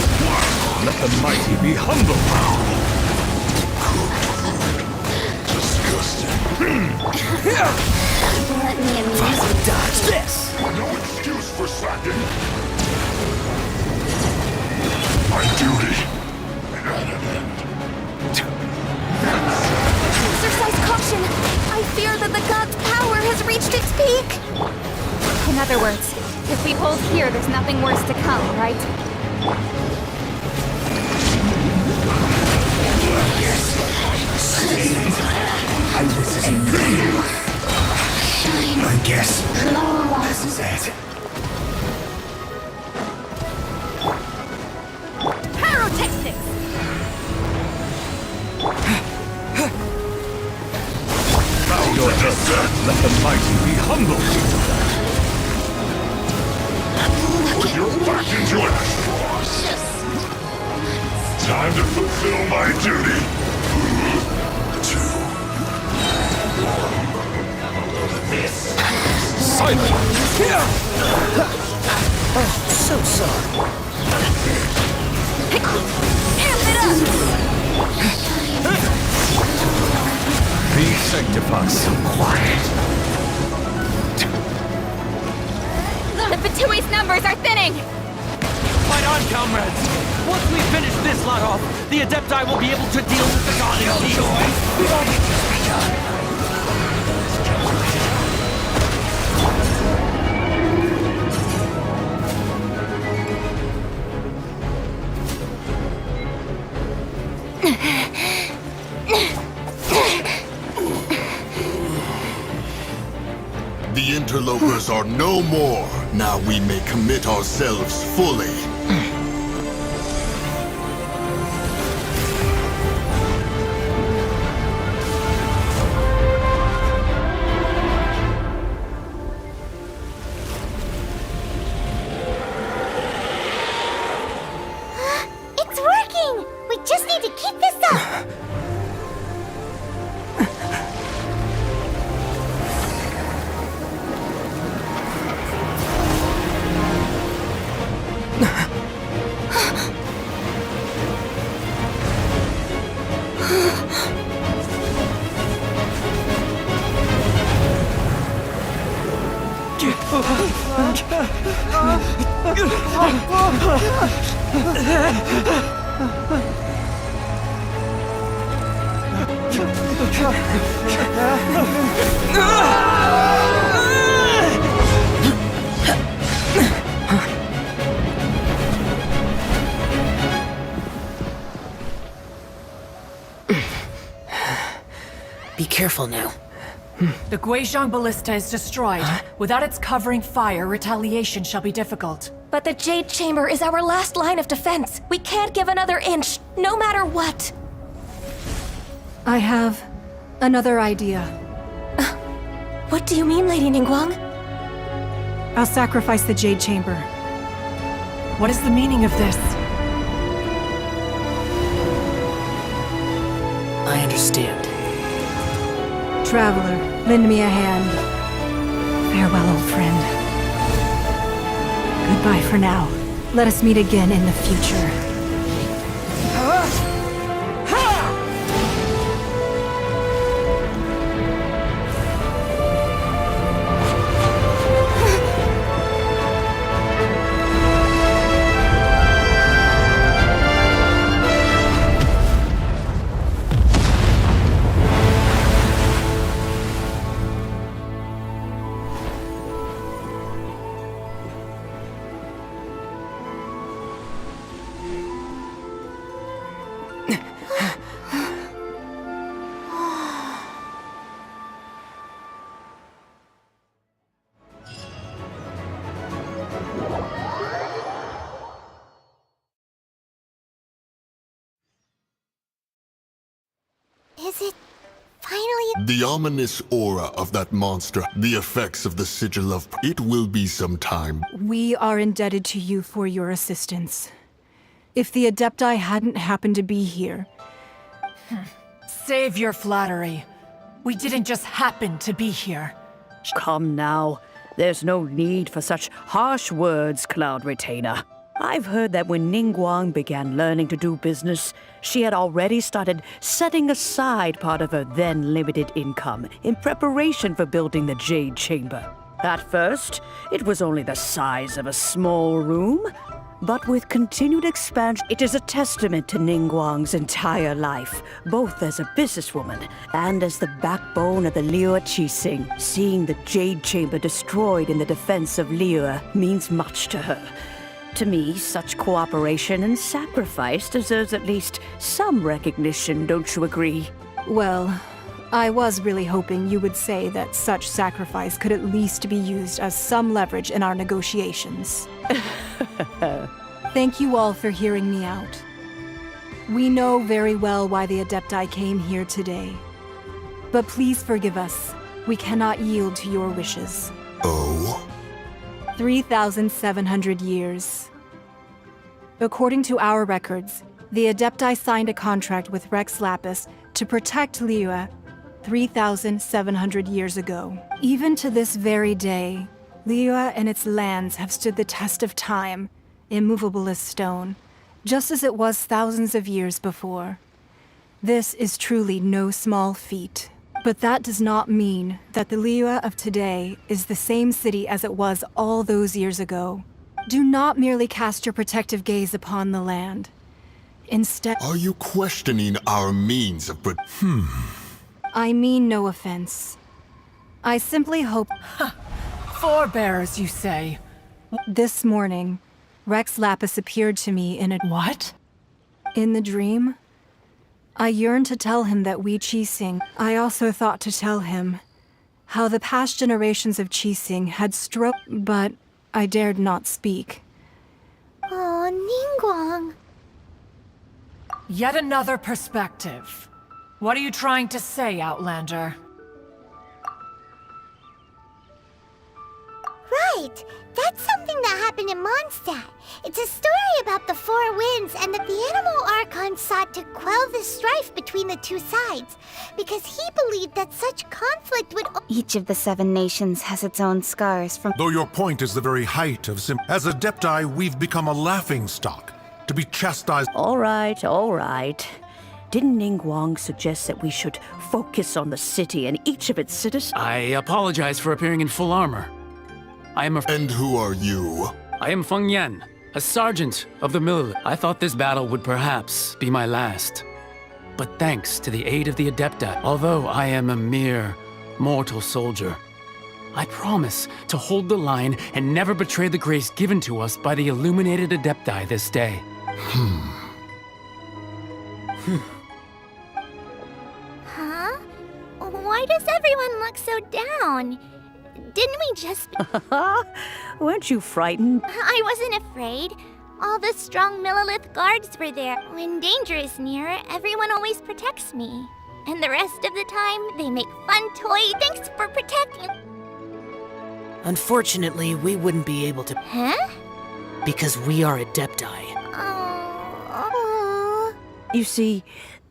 Let the mighty be humble!
The skill
Let me amuse you.
Dodge this! No excuse for slacking! My duty!
Exercise caution! I fear that the god's power has reached its peak!
In other words, if we hold here, there's nothing worse to come, right?
I guess this is it.
Pyrotechnics!
Bow your head, let the mighty be humble. Put your back into it. Time to fulfill my duty. 2, 1. This.
Silent!
Oh, so sorry.
Amp it up!
Be sanctified.
Quiet.
The Batui's numbers are thinning!
Fight on, comrades! Once we finish this lot off, the Adepti will be able to deal with the god in peace. We've only just begun.
The interlopers are no more. Now we may commit ourselves fully.
It's working! We just need to keep this up!
Be careful now.
The Guizhong ballista is destroyed. Without its covering fire, retaliation shall be difficult.
But the Jade Chamber is our last line of defense. We can't give another inch, no matter what.
I have another idea.
What do you mean, Lady Ningguang?
I'll sacrifice the Jade Chamber.
What is the meaning of this?
I understand.
Traveler, lend me a hand. Farewell, old friend. Goodbye for now. Let us meet again in the future.
Is it finally?
The ominous aura of that monster, the effects of the sigil of... It will be some time.
We are indebted to you for your assistance. If the Adepti hadn't happened to be here...
Save your flattery. We didn't just happen to be here.
Come now. There's no need for such harsh words, Cloud Retainer. I've heard that when Ningguang began learning to do business, she had already started setting aside part of her then limited income in preparation for building the Jade Chamber. At first, it was only the size of a small room, but with continued expansion, it is a testament to Ningguang's entire life, both as a businesswoman and as the backbone of the Liyue Qixing. Seeing the Jade Chamber destroyed in the defense of Liyue means much to her. To me, such cooperation and sacrifice deserves at least some recognition, don't you agree?
Well, I was really hoping you would say that such sacrifice could at least be used as some leverage in our negotiations. Thank you all for hearing me out. We know very well why the Adepti came here today. But please forgive us. We cannot yield to your wishes.
Oh?
3,700 years. According to our records, the Adepti signed a contract with Rex Lapis to protect Liyue 3,700 years ago. Even to this very day, Liyue and its lands have stood the test of time, immovable as stone, just as it was thousands of years before. This is truly no small feat. But that does not mean that the Liyue of today is the same city as it was all those years ago. Do not merely cast your protective gaze upon the land. Instead—
Are you questioning our means of
I mean no offense. I simply hope—
Forebears, you say?
This morning, Rex Lapis appeared to me in a—
What?
In the dream. I yearned to tell him that we Qixing— I also thought to tell him how the past generations of Qixing had but I dared not speak.
Oh, Ningguang.
Yet another perspective. What are you trying to say, Outlander?
Right! That's something that happened in Mondstadt. It's a story about the Four Winds and that the Animal Archon sought to quell the strife between the two sides, because he believed that such conflict would—
Each of the 7 nations has its own scars from—
Though your point is the very height of as Adepti, we've become a laughingstock, to be chastised—
All right. Didn't Ningguang suggest that we should focus on the city and each of its citizens?
I apologize for appearing in full armor. I am a—
And who are you?
I am Feng Yan, a sergeant of the military. I thought this battle would perhaps be my last. But thanks to the aid of the Adepti, although I am a mere mortal soldier, I promise to hold the line and never betray the grace given to us by the illuminated Adepti this day.
Huh? Why does everyone look so down? Didn't we just—
Weren't you frightened?
I wasn't afraid. All the strong Millilith guards were there. When danger is near, everyone always protects me. And the rest of the time, they make fun toys. Thanks for protecting—
Unfortunately, we wouldn't be able to—
Huh?
Because we are Adepti.
Oh.
You see,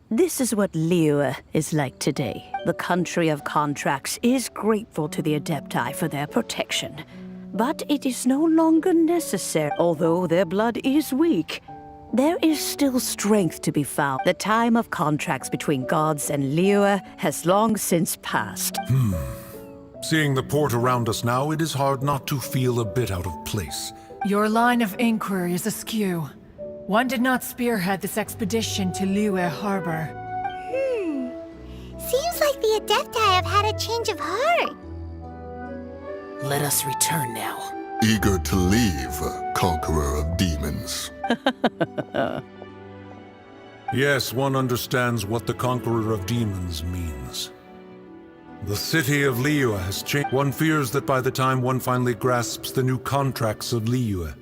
this is what Liyue is like today. The country of contracts is grateful to the Adepti for their protection. But it is no longer necessary. Although their blood is weak, there is still strength to be found. The time of contracts between gods and Liyue has long since passed.
Seeing the port around us now, it is hard not to feel a bit out of place.
Your line of inquiry is askew. One did not spearhead this expedition to Liyue Harbor.
Seems like the Adepti have had a change of heart.
Let us return now.
Eager to leave, conqueror of demons. Yes, one understands what the conqueror of demons means. The city of Liyue has changed. One fears that by the time one finally grasps the new contracts of Liyue,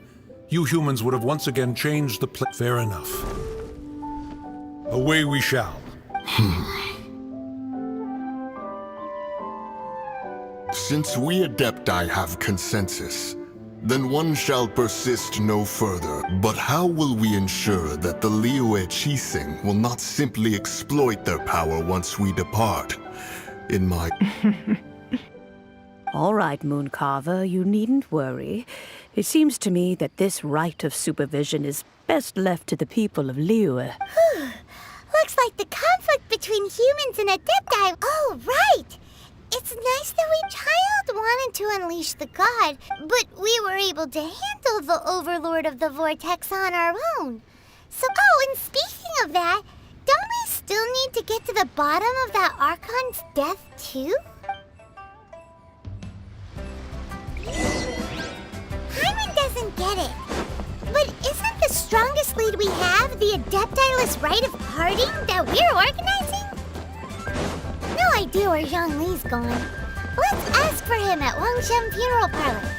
you humans would have once again changed the place. Fair enough. Away we shall.
Since we Adepti have consensus, then one shall persist no further. But how will we ensure that the Liyue Qixing will not simply exploit their power once we depart? In my...
All right, Mooncarver, you needn't worry. It seems to me that this right of supervision is best left to the people of Liyue.
Looks like the conflict between humans and Adepti. Oh, right! It's nice that Child wanted to unleash the god, but we were able to handle the Overlord of the Vortex on our own. So, and speaking of that, don't we still need to get to the bottom of that Archon's death, too? Hyman doesn't get it. But isn't the strongest lead we have the Adepti-less rite of parting that we're organizing? No idea where Zhongli's going. Let's ask for him at Wangshen Funeral Parlor.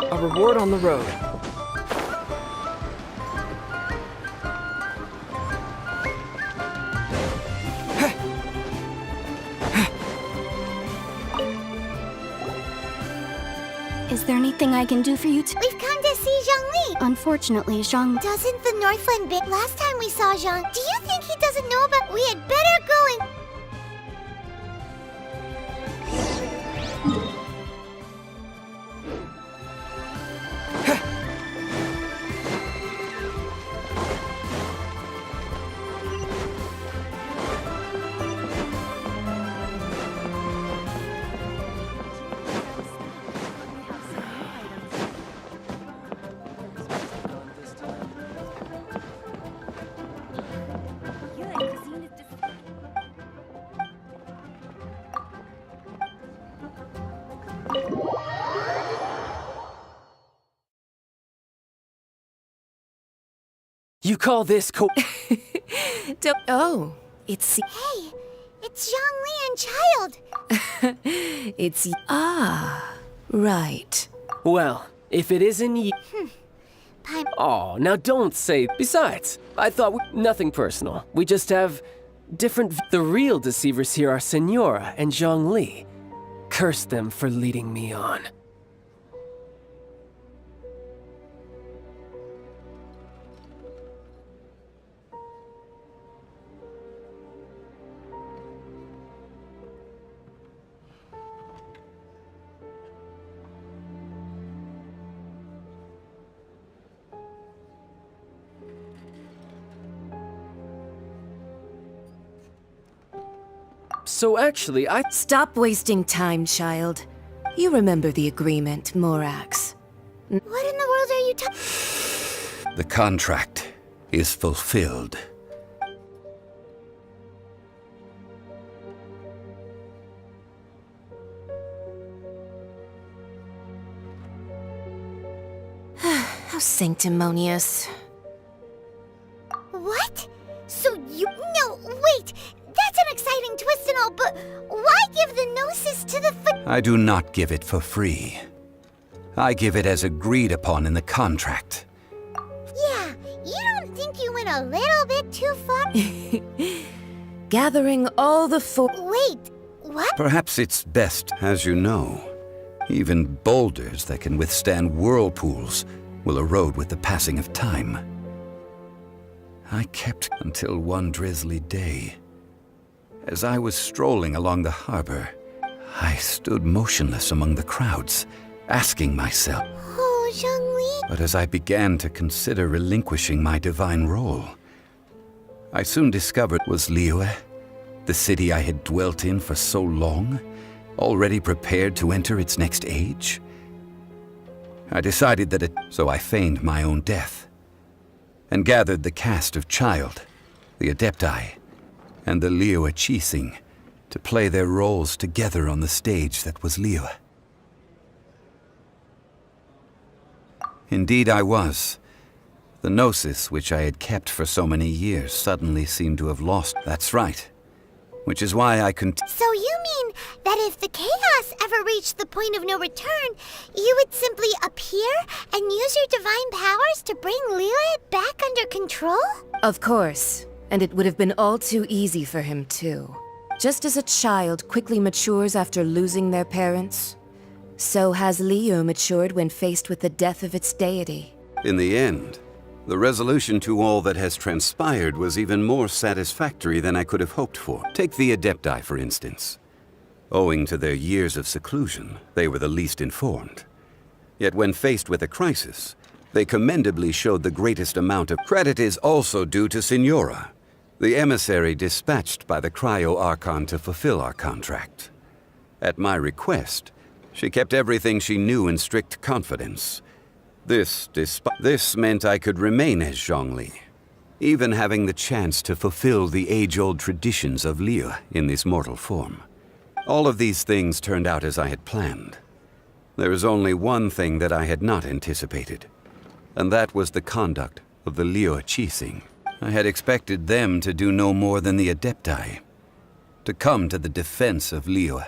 A reward on the road.
Is there anything I can do for you?
We've come to see Zhongli.
Unfortunately, Zhang...
Doesn't the Northland bit last time we saw Zhang? Do you think he doesn't know about... We had better go and...
You call this
Oh, it's...
Hey, it's Zhongli and Child.
It's... Ah, right.
Well, if it isn't you... Oh, now don't say... Besides, I thought nothing personal. We just have different... The real deceivers here are Senora and Zhongli. Curse them for leading me on. So actually,
Stop wasting time, child. You remember the agreement, Morax.
What in the world are you talking...
The contract is fulfilled.
How sanctimonious.
What? So you... No, wait! That's an exciting twist and all, but why give the Gnosis to the...
I do not give it for free. I give it as agreed upon in the contract.
Yeah, you don't think you went a little bit too far?
Gathering all the
Wait, what?
Perhaps it's best, as you know. Even boulders that can withstand whirlpools will erode with the passing of time. I kept until one drizzly day. As I was strolling along the harbor, I stood motionless among the crowds, asking myself...
Oh, Zhongli...
But as I began to consider relinquishing my divine role, I soon discovered was Liyue, the city I had dwelt in for so long, already prepared to enter its next age? I decided that so I feigned my own death, and gathered the cast of Child, the Adepti, and the Liyue Qixing to play their roles together on the stage that was Liyue. Indeed I was. The gnosis which I had kept for so many years suddenly seemed to have lost. That's right. Which is why I
So you mean that if the chaos ever reached the point of no return, you would simply appear and use your divine powers to bring Liyue back under control?
Of course. And it would have been all too easy for him, too. Just as a child quickly matures after losing their parents, so has Liyue matured when faced with the death of its deity.
In the end, the resolution to all that has transpired was even more satisfactory than I could have hoped for. Take the Adepti, for instance. Owing to their years of seclusion, they were the least informed. Yet when faced with a crisis, they commendably showed the greatest amount of credit is also due to Signora, the emissary dispatched by the Cryo-Archon to fulfill our contract. At my request, she kept everything she knew in strict confidence. This meant I could remain as Zhongli, even having the chance to fulfill the age-old traditions of Liyue in this mortal form. All of these things turned out as I had planned. There is only one thing that I had not anticipated, and that was the conduct of the Liyue Qixing. I had expected them to do no more than the Adepti, to come to the defense of Liyue.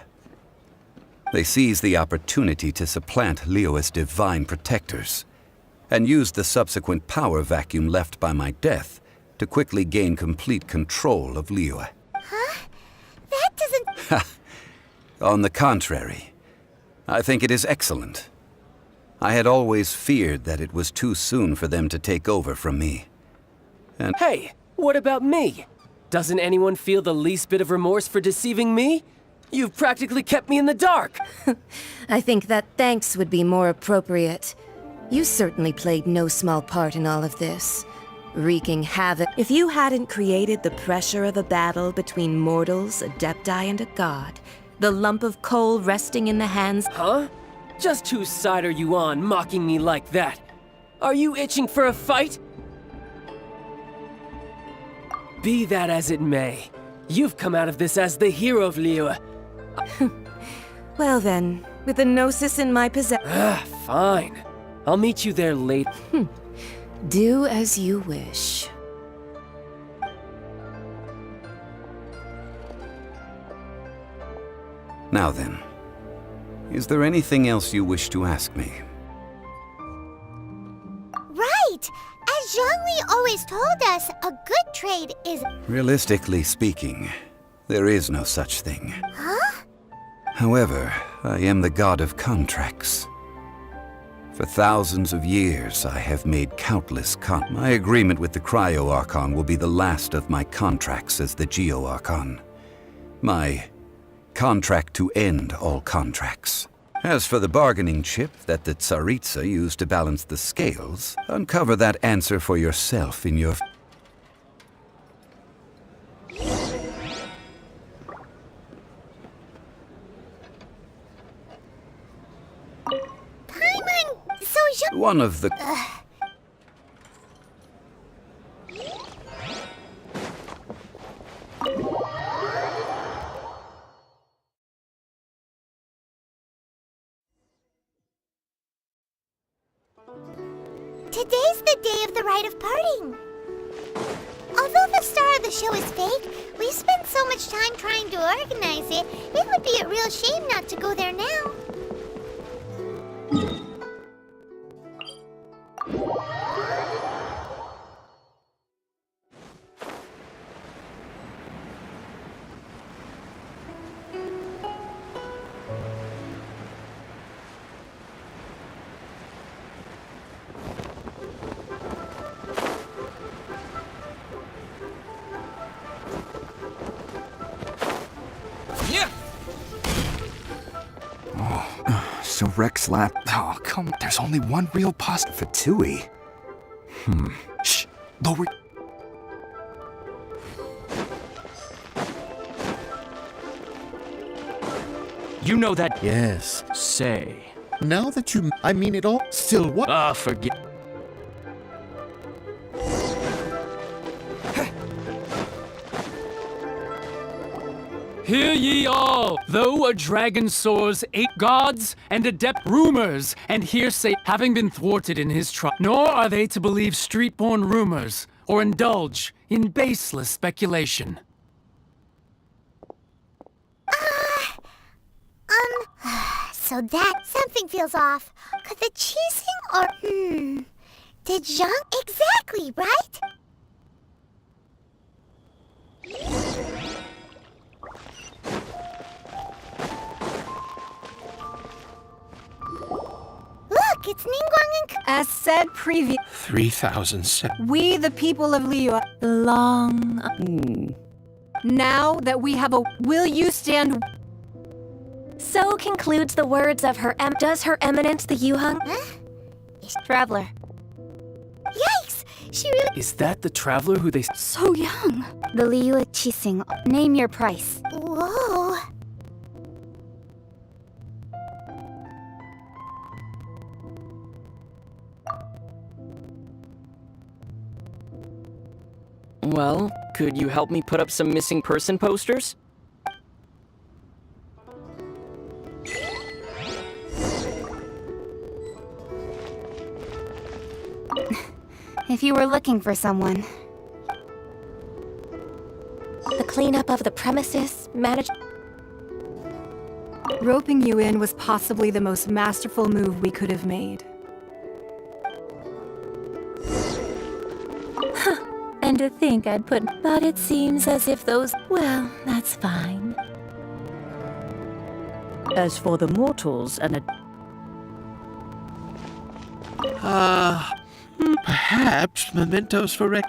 They seized the opportunity to supplant Liyue's divine protectors, and used the subsequent power vacuum left by my death to quickly gain complete control of Liyue.
Huh? That doesn't...
On the contrary, I think it is excellent. I had always feared that it was too soon for them to take over from me. And
hey, what about me? Doesn't anyone feel the least bit of remorse for deceiving me? You've practically kept me in the dark.
I think that thanks would be more appropriate. You certainly played no small part in all of this, wreaking havoc. If you hadn't created the pressure of a battle between mortals, Adepti, and a god, the lump of coal resting in the hands—
Huh? Just whose side are you on, mocking me like that? Are you itching for a fight? Be that as it may, you've come out of this as the hero of Liyue.
Well then, with the gnosis in my possession—
Fine. I'll meet you there later.
Do as you wish.
now then, is there anything else you wish to ask me?
Right! As Zhongli always told us, a good trade is...
Realistically speaking, there is no such thing.
Huh?
However, I am the god of contracts. For thousands of years, I have made countless My agreement with the Cryo-Archon will be the last of my contracts as the Geo-Archon. My contract to end all contracts. As for the bargaining chip that the Tsaritsa used to balance the scales, uncover that answer for yourself in your... One of the...
Today's the day of the rite of parting. Although the star of the show is fake, we've spent so much time trying to organize it, it would be a real shame not to go there now.
So Rex lap. Oh, come. There's only one real pasta for Tui. Shh. Lower.
You know that. Yes, say.
Now that you... I mean it all. Still what?
Ah, forget...
Hear ye all! Though a dragon soars 8 gods and adept rumors and hearsay having been thwarted in his trial, nor are they to believe street-born rumors or indulge in baseless speculation.
So that something feels off. Could the cheesing or did Zhang exactly, right? Look, it's Ningguang and
As said previous,
3,007.
we the people of Liyue long. Now that we have a, will you stand?
So concludes the words of does Her Eminence the Yuheng?
Traveler.
Yikes! She really...
Is that the traveler who they...
So young. The Liyue Qixing. Name your price.
Whoa.
Well, could you help me put up some missing person posters?
If you were looking for someone.
The cleanup of the premises,
Roping you in was possibly the most masterful move we could have made.
And to think I'd put... But it seems as if those... Well, that's fine.
As for the mortals and
Perhaps mementos for Rex.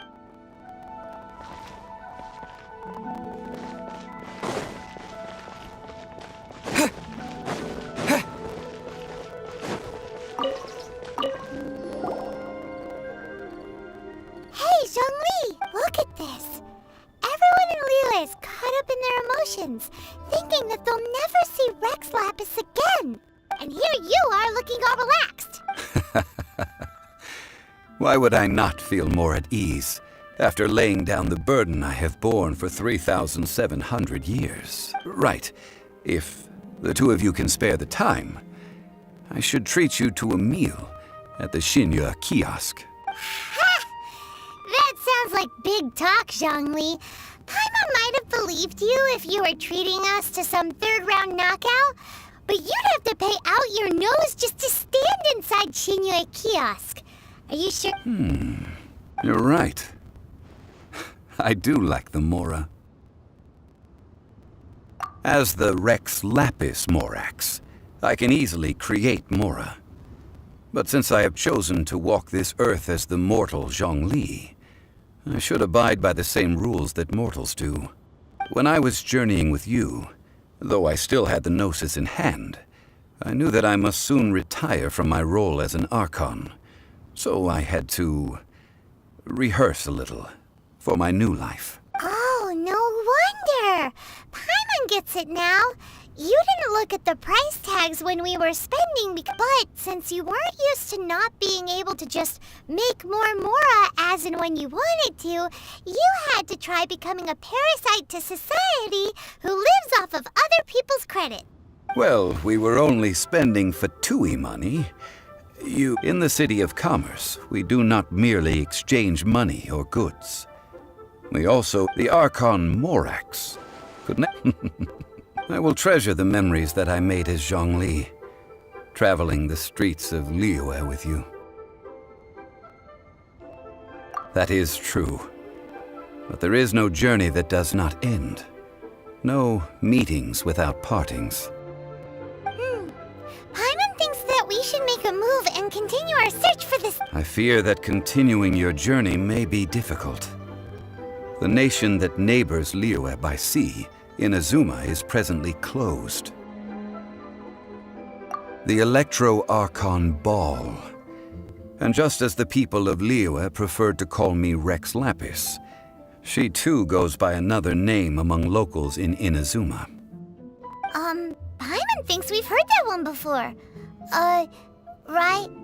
Hey, Zhongli, look at this. Everyone in Liyue is caught up in their emotions, thinking that they'll never see Rex Lapis again. And here you are looking all relaxed.
Why would I not feel more at ease after laying down the burden I have borne for 3,700 years? Right. If the two of you can spare the time, I should treat you to a meal at the Xinyu kiosk.
That sounds like big talk, Zhongli. Paimon might have believed you if you were treating us to some third-round knockout, but you'd have to pay out your nose just to stand inside Xinyu kiosk. Are you sure?
You're right. I do like the Mora. As the Rex Lapis Morax, I can easily create Mora. But since I have chosen to walk this earth as the mortal Zhongli, I should abide by the same rules that mortals do. When I was journeying with you, though I still had the Gnosis in hand, I knew that I must soon retire from my role as an Archon. So I had to rehearse a little for my new life.
Oh, no wonder. Paimon gets it now. You didn't look at the price tags when we were spending, but since you weren't used to not being able to just make more Mora as and when you wanted to, you had to try becoming a parasite to society who lives off of other people's credit.
Well, we were only spending Fatui money. In the City of Commerce, we do not merely exchange money or goods. We also, the Archon Morax, I will treasure the memories that I made as Zhongli, traveling the streets of Liyue with you. That is true. But there is no journey that does not end. No meetings without partings.
Paimon thinks that we should make a move and continue our search for this.
I fear that continuing your journey may be difficult. The nation that neighbors Liyue by sea, Inazuma, is presently closed. The Electro-Archon Ball. And just as the people of Liyue preferred to call me Rex Lapis, she too goes by another name among locals in Inazuma.
Paimon thinks we've heard that one before. Raiden?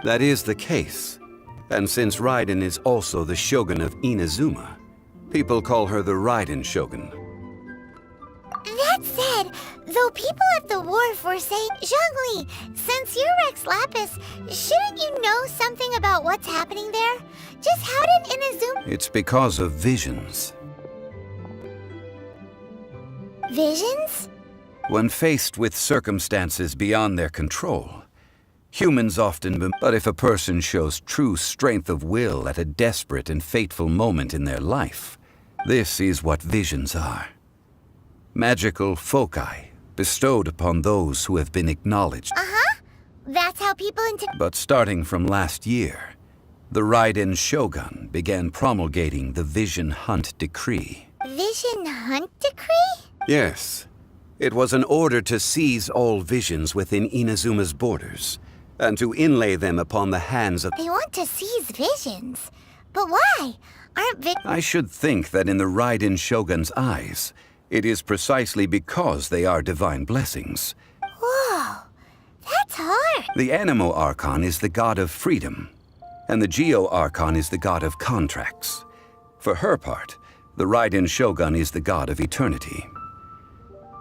That is the case. And since Raiden is also the Shogun of Inazuma, people call her the Raiden Shogun.
That said, though people at the wharf were saying, Zhongli, since you're Rex Lapis, shouldn't you know something about what's happening there? Just how did Inazuma...
It's because of visions.
Visions?
When faced with circumstances beyond their control, humans often... But if a person shows true strength of will at a desperate and fateful moment in their life, this is what visions are. Magical foci bestowed upon those who have been acknowledged.
Uh-huh. That's how people
But starting from last year, the Raiden Shogun began promulgating the Vision Hunt Decree.
Vision Hunt Decree?
Yes. It was an order to seize all visions within Inazuma's borders, and to inlay them upon the hands of...
They want to seize visions. But why? Aren't
I should think that in the Raiden Shogun's eyes, it is precisely because they are divine blessings.
Whoa, that's hard.
The Anemo Archon is the god of freedom, and the Geo Archon is the god of contracts. For her part, the Raiden Shogun is the god of eternity.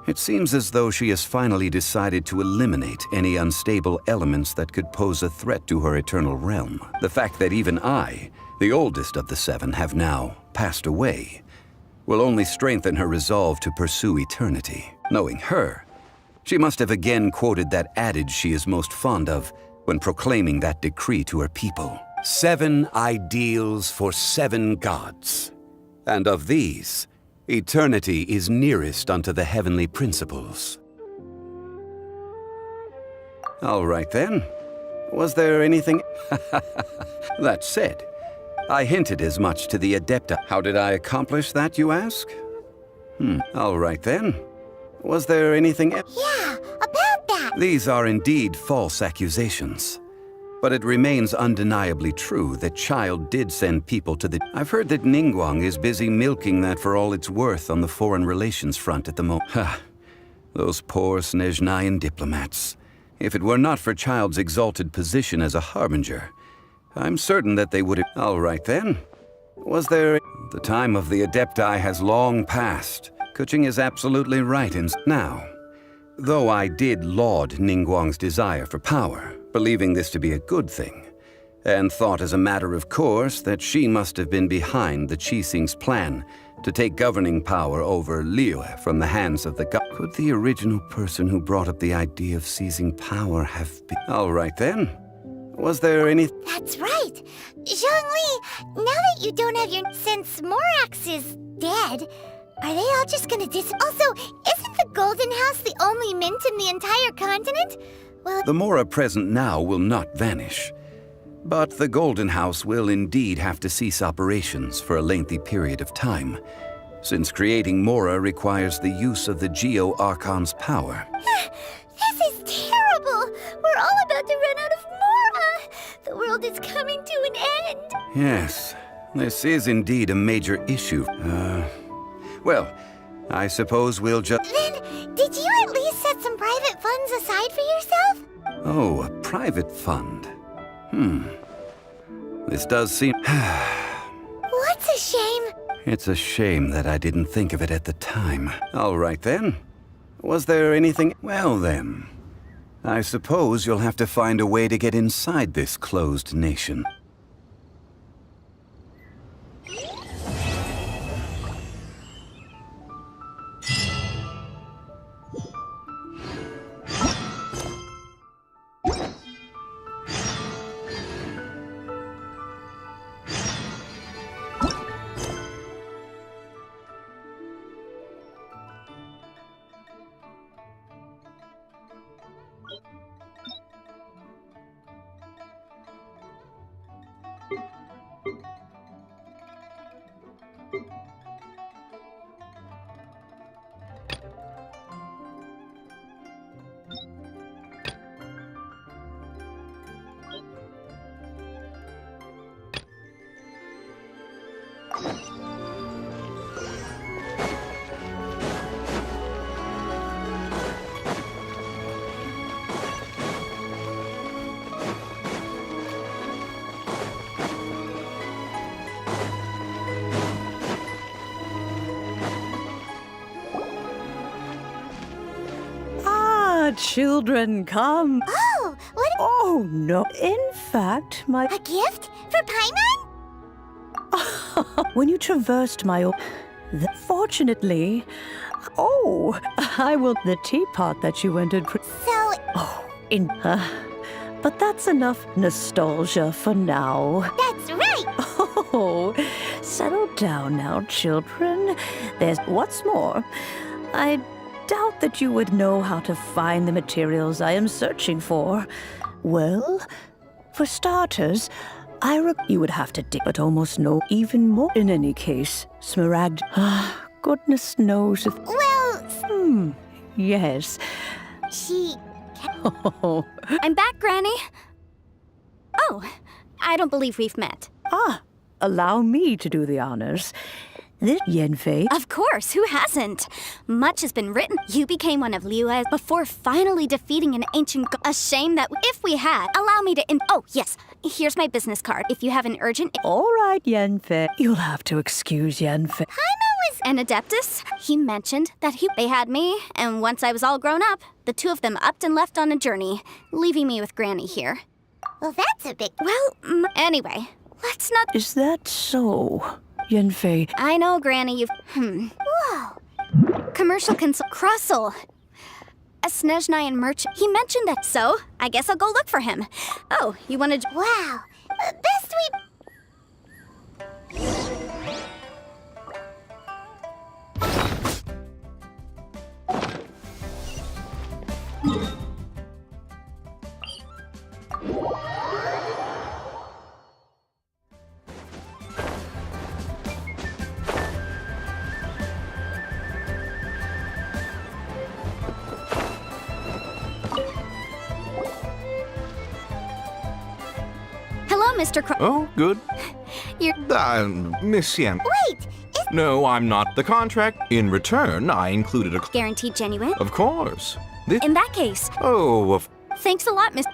It seems as though she has finally decided to eliminate any unstable elements that could pose a threat to her eternal realm. The fact that even I, the oldest of the seven, have now passed away, will only strengthen her resolve to pursue eternity. Knowing her, she must have again quoted that adage she is most fond of when proclaiming that decree to her people. 7 ideals for 7 gods. And of these, eternity is nearest unto the heavenly principles. All right then. Was there anything... That said, I hinted as much to the Adepta. How did I accomplish that, you ask? All right then. Was there anything...
Yeah, about that!
These are indeed false accusations. But it remains undeniably true that Child did send people to the... I've heard that Ningguang is busy milking that for all it's worth on the foreign relations front at the moment. Ha! Those poor Snezhnayan diplomats. If it were not for Child's exalted position as a harbinger, I'm certain that they would have... All right then. Was there... The time of the Adepti has long passed. Kuching is absolutely right in... Now, though I did laud Ningguang's desire for power, believing this to be a good thing, and thought as a matter of course that she must have been behind the Qixing's plan to take governing power over Liyue from the hands of the god. Could the original person who brought up the idea of seizing power have been... All right then. Was there any...
That's right! Zhongli, now that you don't have your... Since Morax is dead, are they all just gonna Also, isn't the Golden House the only mint in the entire continent? Well...
The Mora present now will not vanish. But the Golden House will indeed have to cease operations for a lengthy period of time, since creating Mora requires the use of the Geo Archon's power.
This is terrible! We're all about to run out of Mora! The world is coming to an end!
Yes, this is indeed a major issue. Well, I suppose we'll just...
Then, did you at least set some private funds aside for yourself?
Oh, a private fund. This does seem...
What's a shame?
It's a shame that I didn't think of it at the time. All right then. Was there anything... Well then, I suppose you'll have to find a way to get inside this closed nation.
children, come.
Oh, what?
Oh, no. In fact, my...
A gift? For Paimon?
When you traversed my... Fortunately... Oh, I will... The teapot that you entered...
So...
Oh, but that's enough nostalgia for now.
That's right!
Oh, settle down now, children. What's more, I doubt that you would know how to find the materials I am searching for. Well, for starters, you would have to dig, but almost no even more. In any case, Smaragd... goodness knows if...
Well...
Yes.
She...
Oh.
I'm back, Granny. Oh, I don't believe we've met.
Allow me to do the honors. This Yenfei...
Of course, who hasn't? Much has been written. You became one of Liyue before finally defeating an ancient A shame that if we had, allow me to Oh, yes, here's my business card. If you have an urgent...
All right, Yenfei. You'll have to excuse Yenfei.
Paimon was an adeptus. He mentioned that they had me, and once I was all grown up, the two of them upped and left on a journey, leaving me with Granny here.
Well, that's a bit...
Well, anyway, let's not...
Is that so, Yenfei?
I know, Granny, you've...
Whoa!
Commercial Crossel. A Snezhnayan merchant. He mentioned that, so I guess I'll go look for him. Oh, you wanted...
Wow! Best we...
Hello, Mr.
Oh, good.
You're...
Miss Yen.
Wait!
No, I'm not. The contract. In return, I included a...
Guaranteed genuine?
Of course.
In that case...
Oh,
Thanks a lot, Miss...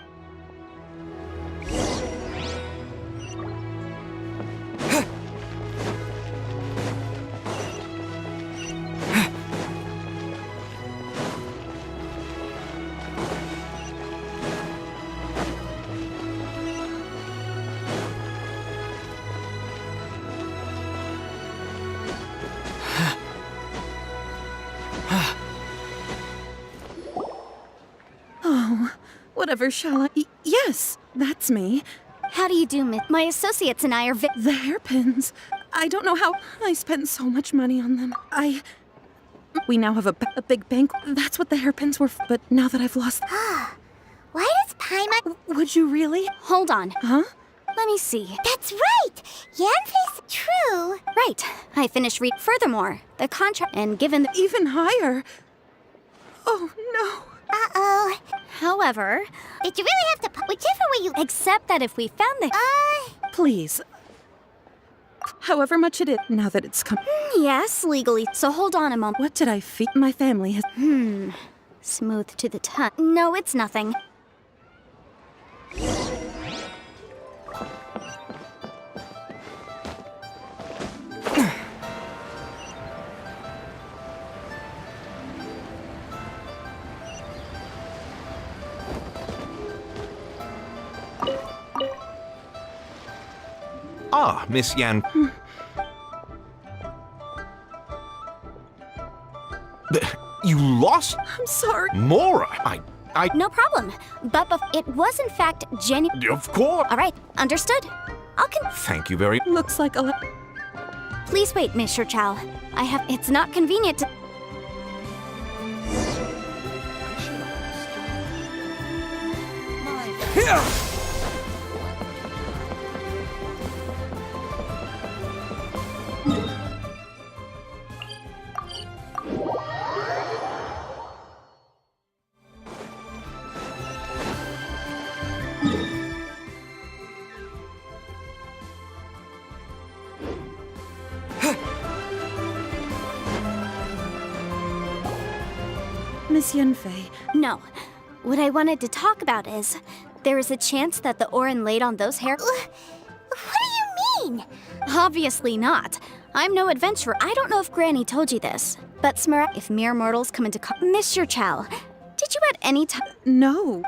Whatever shall I... Yes, that's me.
How do you do, Miss? My associates and I are
The hairpins. I don't know how I spent so much money on them. We now have a big bank. That's what the hairpins were for. But now that I've lost...
Why does Paimon...
Would you really?
Hold on.
Huh?
Let me see.
That's right! Yanfei's true!
Right. I finished Furthermore, the contract... And given
Even higher. Oh, no.
Uh-oh.
However...
Did you really have to... Whichever way you...
Except that if we found the...
Please. However much it is, now that it's come...
Yes, legally. So hold on a moment.
What did I feed? My family has...
Smooth to the touch. No, it's nothing.
Ah, Miss Yan. You lost?
I'm sorry.
Mora, I...
No problem. But it was in fact genuine.
Of course.
All right, understood.
Thank you very...
Looks like a...
Please wait, Mr. Chow. It's not convenient to...
Here!
Miss Yanfei.
No. What I wanted to talk about is, there is a chance that the Orin laid on those hair...
What do you mean?
Obviously not. I'm no adventurer. I don't know if Granny told you this, but if mere mortals come into... Mr. Chow, did Did you at any time?
No.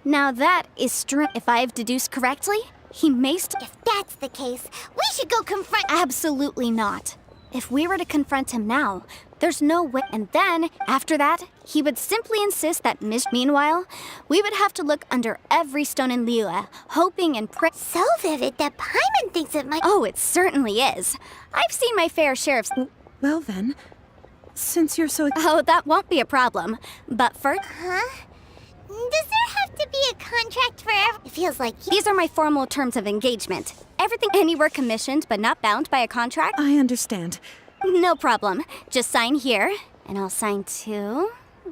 Now that is strange. If I've deduced correctly, he may
If that's the case, we should go confront.
Absolutely not. If we were to confront him now, there's no way. And then, after that, he would simply insist that Meanwhile, we would have to look under every stone in Liyue, hoping and praying.
So vivid that Paimon thinks it might.
Oh, it certainly is. I've seen my fair share of.
Well then, since you're so.
Oh, that won't be a problem. But first.
Huh? Does there have to be a contract for It feels like.
These are my formal terms of engagement. Everything anywhere commissioned but not bound by a contract.
I understand.
No problem. Just sign here, and I'll sign too.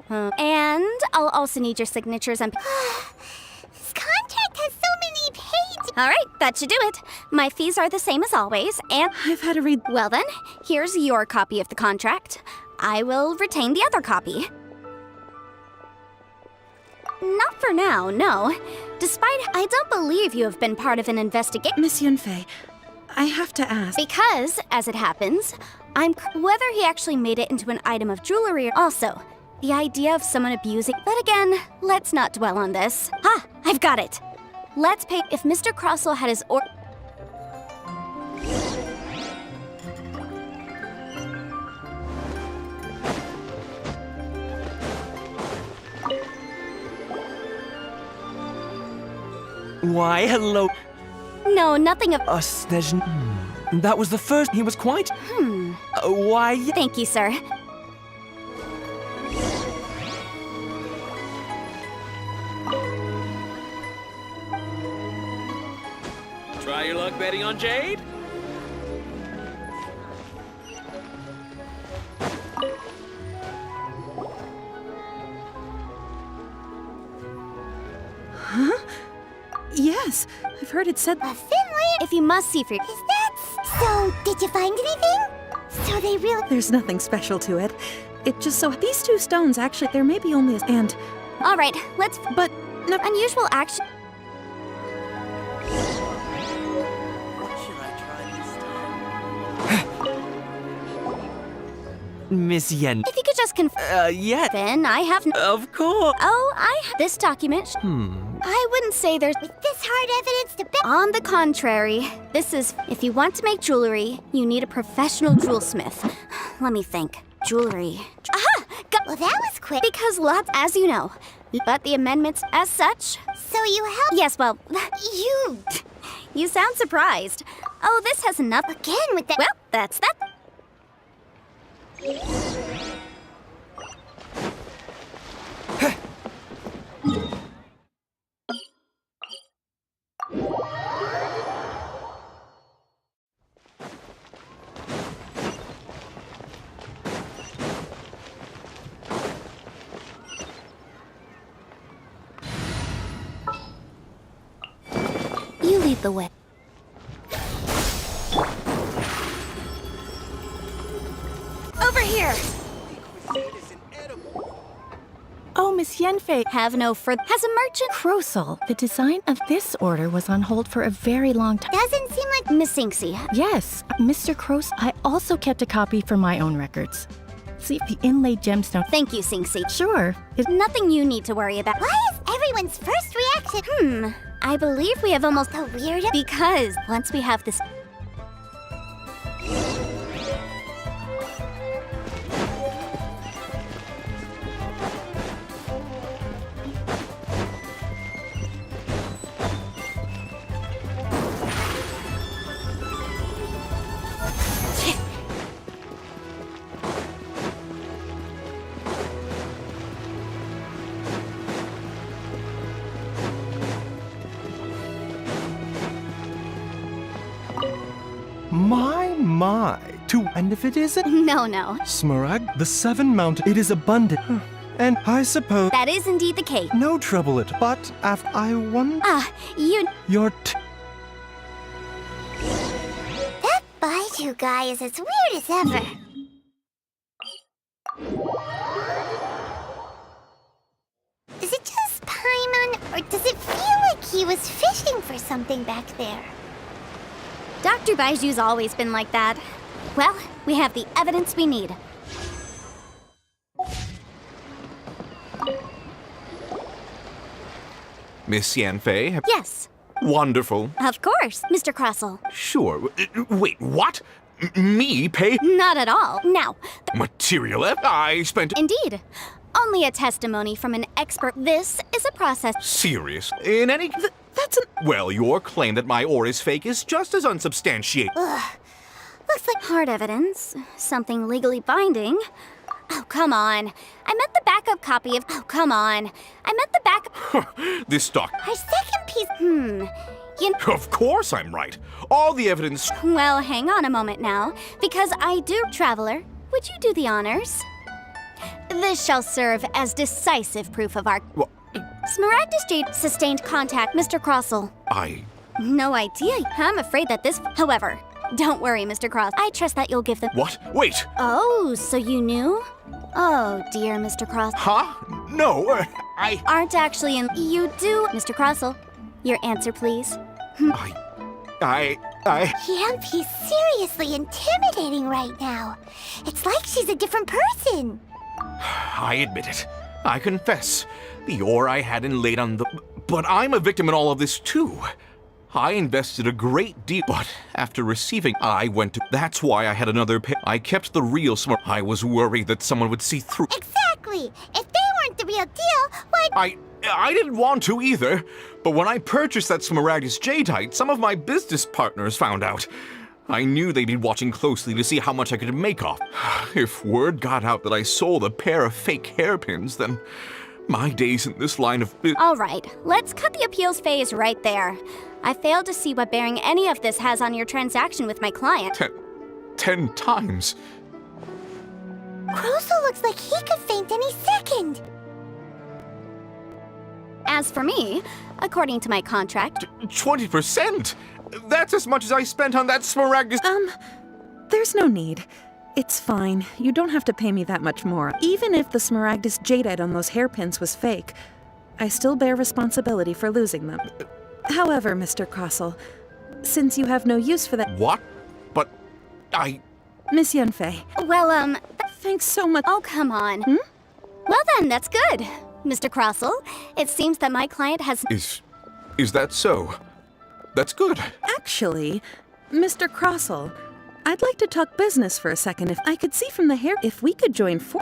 And I'll also need your signatures on.
This contract has so many pages.
All right, that should do it. My fees are the same as always, and
I've had to read.
Well then, here's your copy of the contract. I will retain the other copy. Not for now, no. Despite, I don't believe you have been part of an investigation.
Miss Yunfei, I have to ask.
Because, as it happens, whether he actually made it into an item of jewelry. Also, the idea of someone abusing. But again, let's not dwell on this. Ah, I've got it. Let's pay. If Mr. Crossell had his
Why, hello.
No, nothing of.
Snezhn. That was the first. He was quite. Why?
Thank you, sir.
Try your luck betting on Jade?
Huh? Yes, I've heard it said.
A thin layer.
If you must see for.
Is that so? Did you find anything? So they really.
There's nothing special to it. It just so these two stones actually there may be only a and.
All right, let's.
But no
unusual action.
Miss Yen.
If you could just confirm.
Yeah.
Then I have.
Of course.
Oh, this document. I wouldn't say there's.
With this hard evidence to bet.
On the contrary, this is. If you want to make jewelry, you need a professional jewelsmith. Let me think. Jewelry. Aha!
Well, that was quick.
Because lots, as you know. But the amendments, as such.
So you help.
Yes, well.
You.
You sound surprised. Oh, this has enough.
Again with that.
Well, that's that. You lead the way.
Over here.
Oh, Miss Yenfei.
Have no further. Has a merchant.
Crossell, the design of this order was on hold for a very long time.
Doesn't seem like
Miss Sinksy.
Yes, Mr. Cross. I also kept a copy for my own records. See the inlaid gemstone.
Thank you, Sinksy.
Sure.
Nothing you need to worry about.
Why is everyone's first reaction?
I believe we have almost
the weird.
Because once we have this.
My. And if it isn't?
No.
Smaragd, the Seven Mountain, it is abundant. And I suppose.
That is indeed the case.
No trouble it. But after I wonder.
You.
Your.
That Baiju guy is as weird as ever. Is it just Paimon, or does it feel like he was fishing for something back there?
Dr. Baiju's always been like that. Well, we have the evidence we need.
Miss Yanfei?
Yes,
Wonderful.
of course, Mr. Crossell.
Sure. Wait, what? Me pay?
Not at all. Now,
Material I spent...
indeed, only a testimony from an expert. This is a process.
Serious? In any...
That's an...
Well, your claim that my ore is fake is just as unsubstantiated.
Ugh. Looks like hard evidence. Something legally binding. Oh, come on. I meant the backup copy of... Oh, come on. I meant the backup...
This doc...
Our second piece...
Of course I'm right. All the evidence...
Well, hang on a moment now, because I do... Traveler, would you do the honors? This shall serve as decisive proof of our...
What?
Smaragdus Jade sustained contact, Mr. Crossell. No idea. I'm afraid that this... However, don't worry, Mr. Cross. I trust that you'll give them...
What? Wait!
Oh, so you knew? Oh, dear, Mr. Cross.
Huh? No, I...
Aren't actually in... You do... Mr. Crossell, your answer, please.
Yanfei's seriously intimidating right now. It's like she's a different person.
I admit it. I confess. The ore I had inlaid on the... But I'm a victim in all of this, too. I invested a great deal, but after receiving, I went to... That's why I had another pay. I kept the real smart. I was worried that someone would see through...
Exactly. If they weren't the real deal, why...
I didn't want to either, but when I purchased that Smaragdus Jadeite, some of my business partners found out. I knew they'd be watching closely to see how much I could make off. If word got out that I sold a pair of fake hairpins, then my days in this line of business...
All right, let's cut the appeals phase right there. I failed to see what bearing any of this has on your transaction with my client.
10 times.
Crossell looks like he could faint any second.
As for me, according to my contract...
20%? That's as much as I spent on that Smaragdus...
There's no need. It's fine. You don't have to pay me that much more. Even if the Smaragdus Jadeite on those hairpins was fake, I still bear responsibility for losing them. However, Mr. Crossell, since you have no use for that...
What? But
Miss Yanfei.
Well,
Thanks so much.
Oh, come on. Well then, that's good. Mr. Crossell, it seems that my client has...
Is that so? That's good.
Actually, Mr. Crossell, I'd like to talk business for a second. If I could see from the hair, if we could join for...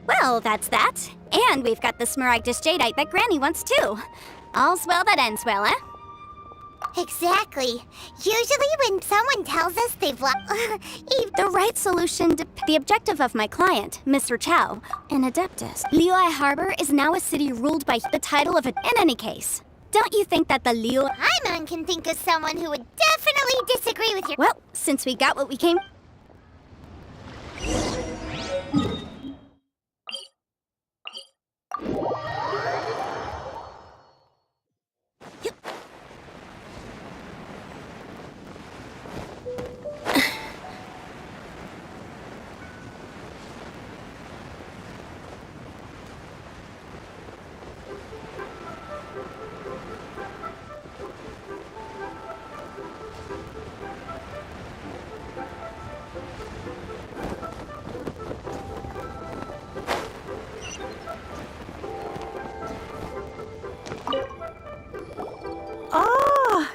Well, that's that. And we've got the Smaragdus Jadeite that Granny wants too. All's well that ends well, eh?
Exactly. Usually when someone tells us they've lost...
The right solution to the objective of my client, Mr. Chow, an Adeptus. Liyue Harbor is now a city ruled by the title of a... In any case, don't you think that the Liyue...
Paimon can think of someone who would definitely disagree with your...
Well, since we got what we came...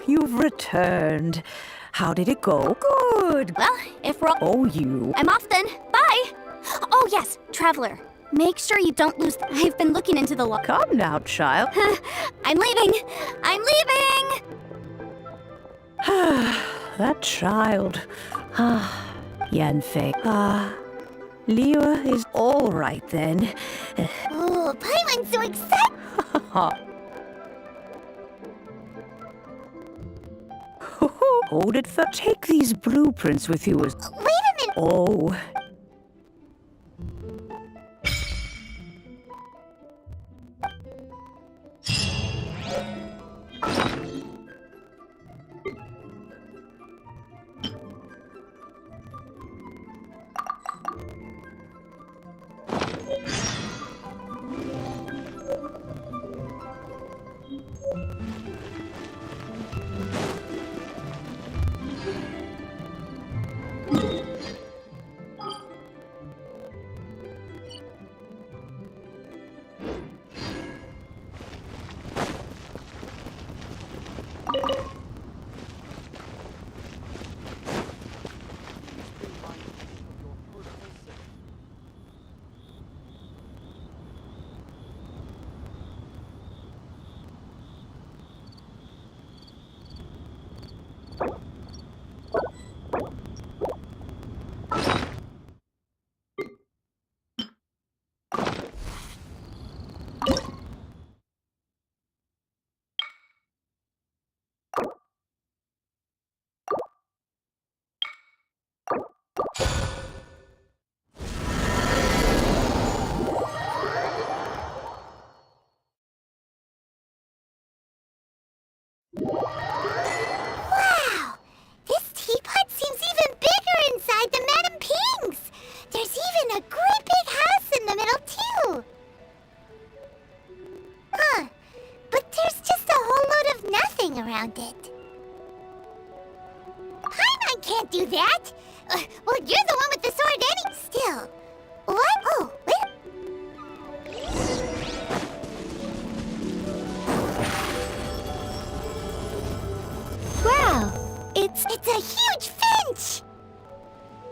You've returned. How did it go? Good.
Well, if we're...
Oh, you.
I'm off then. Bye. Oh, yes, Traveler. Make sure you don't lose... I've been looking into the law.
Come now, child.
I'm leaving. I'm leaving!
That child. Yanfei. Liyue is all right then.
Oh, Paimon's so excited!
Hold it for... Take these blueprints with you as...
Wait a minute!
Oh.
can't do that! Well, you're the one with the sword Still. What? Oh, wait.
Wow, it's
a huge finch!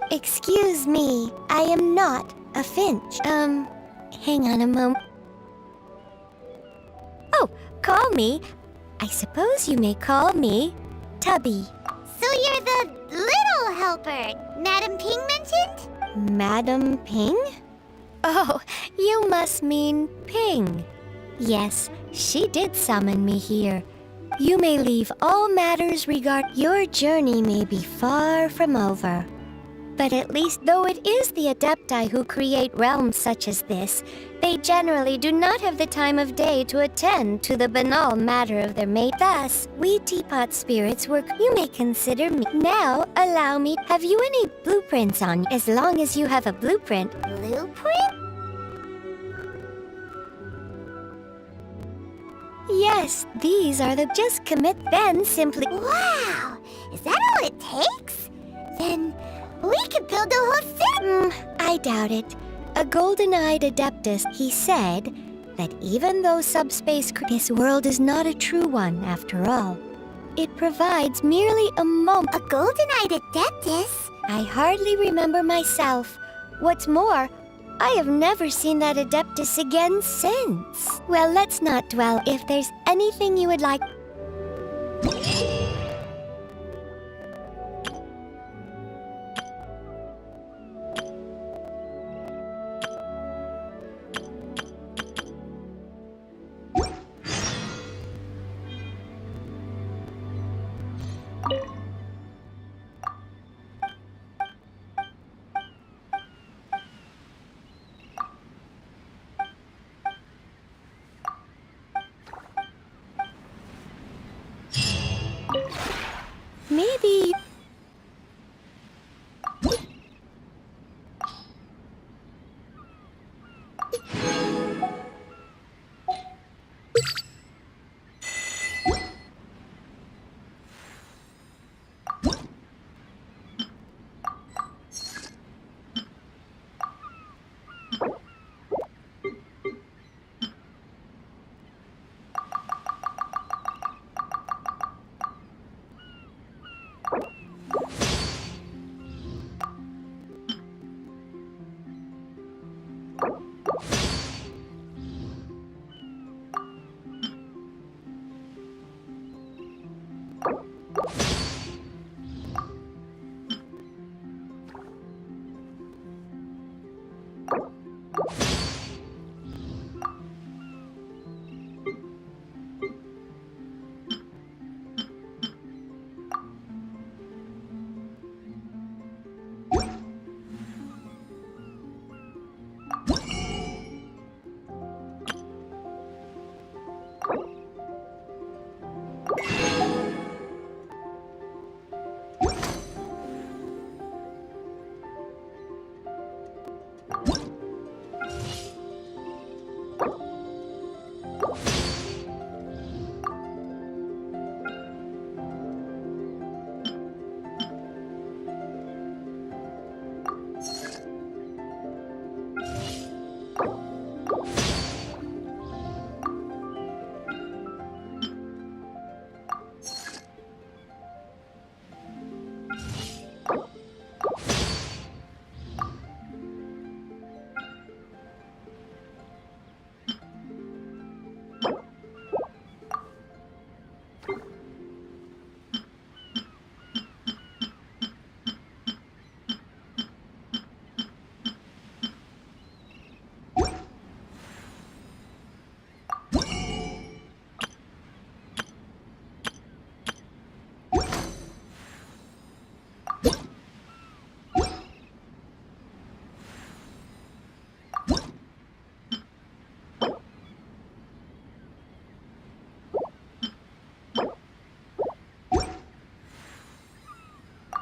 Excuse me, I am not a finch. Hang on a moment. Oh, call me. I suppose you may call me Tubby.
So you're the little helper Madam Ping mentioned?
Madam Ping? Oh, you must mean Ping. Yes, she did summon me here. You may leave all matters your journey may be far from over. But at least though it is the Adepti who create realms such as this, they generally do not have the time of day to attend to the banal matter of their mate. Thus, we teapot spirits work. You may consider me. Now, allow me. Have you any blueprints on you? As long as you have a blueprint.
Blueprint?
Yes, these are the. Just commit, then simply.
Wow! Is that all it takes? Then we could build a whole city!
I doubt it. A golden-eyed Adeptus, he said that even though subspace, this world is not a true one after all. It provides merely a moment.
A golden-eyed Adeptus?
I hardly remember myself. What's more, I have never seen that Adeptus again since. Well, let's not dwell. If there's anything you would like... Maybe...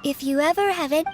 If you ever have it...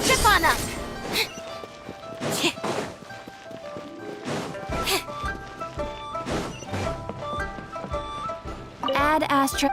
Ship on up! Add Astra.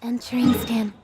Entering stand.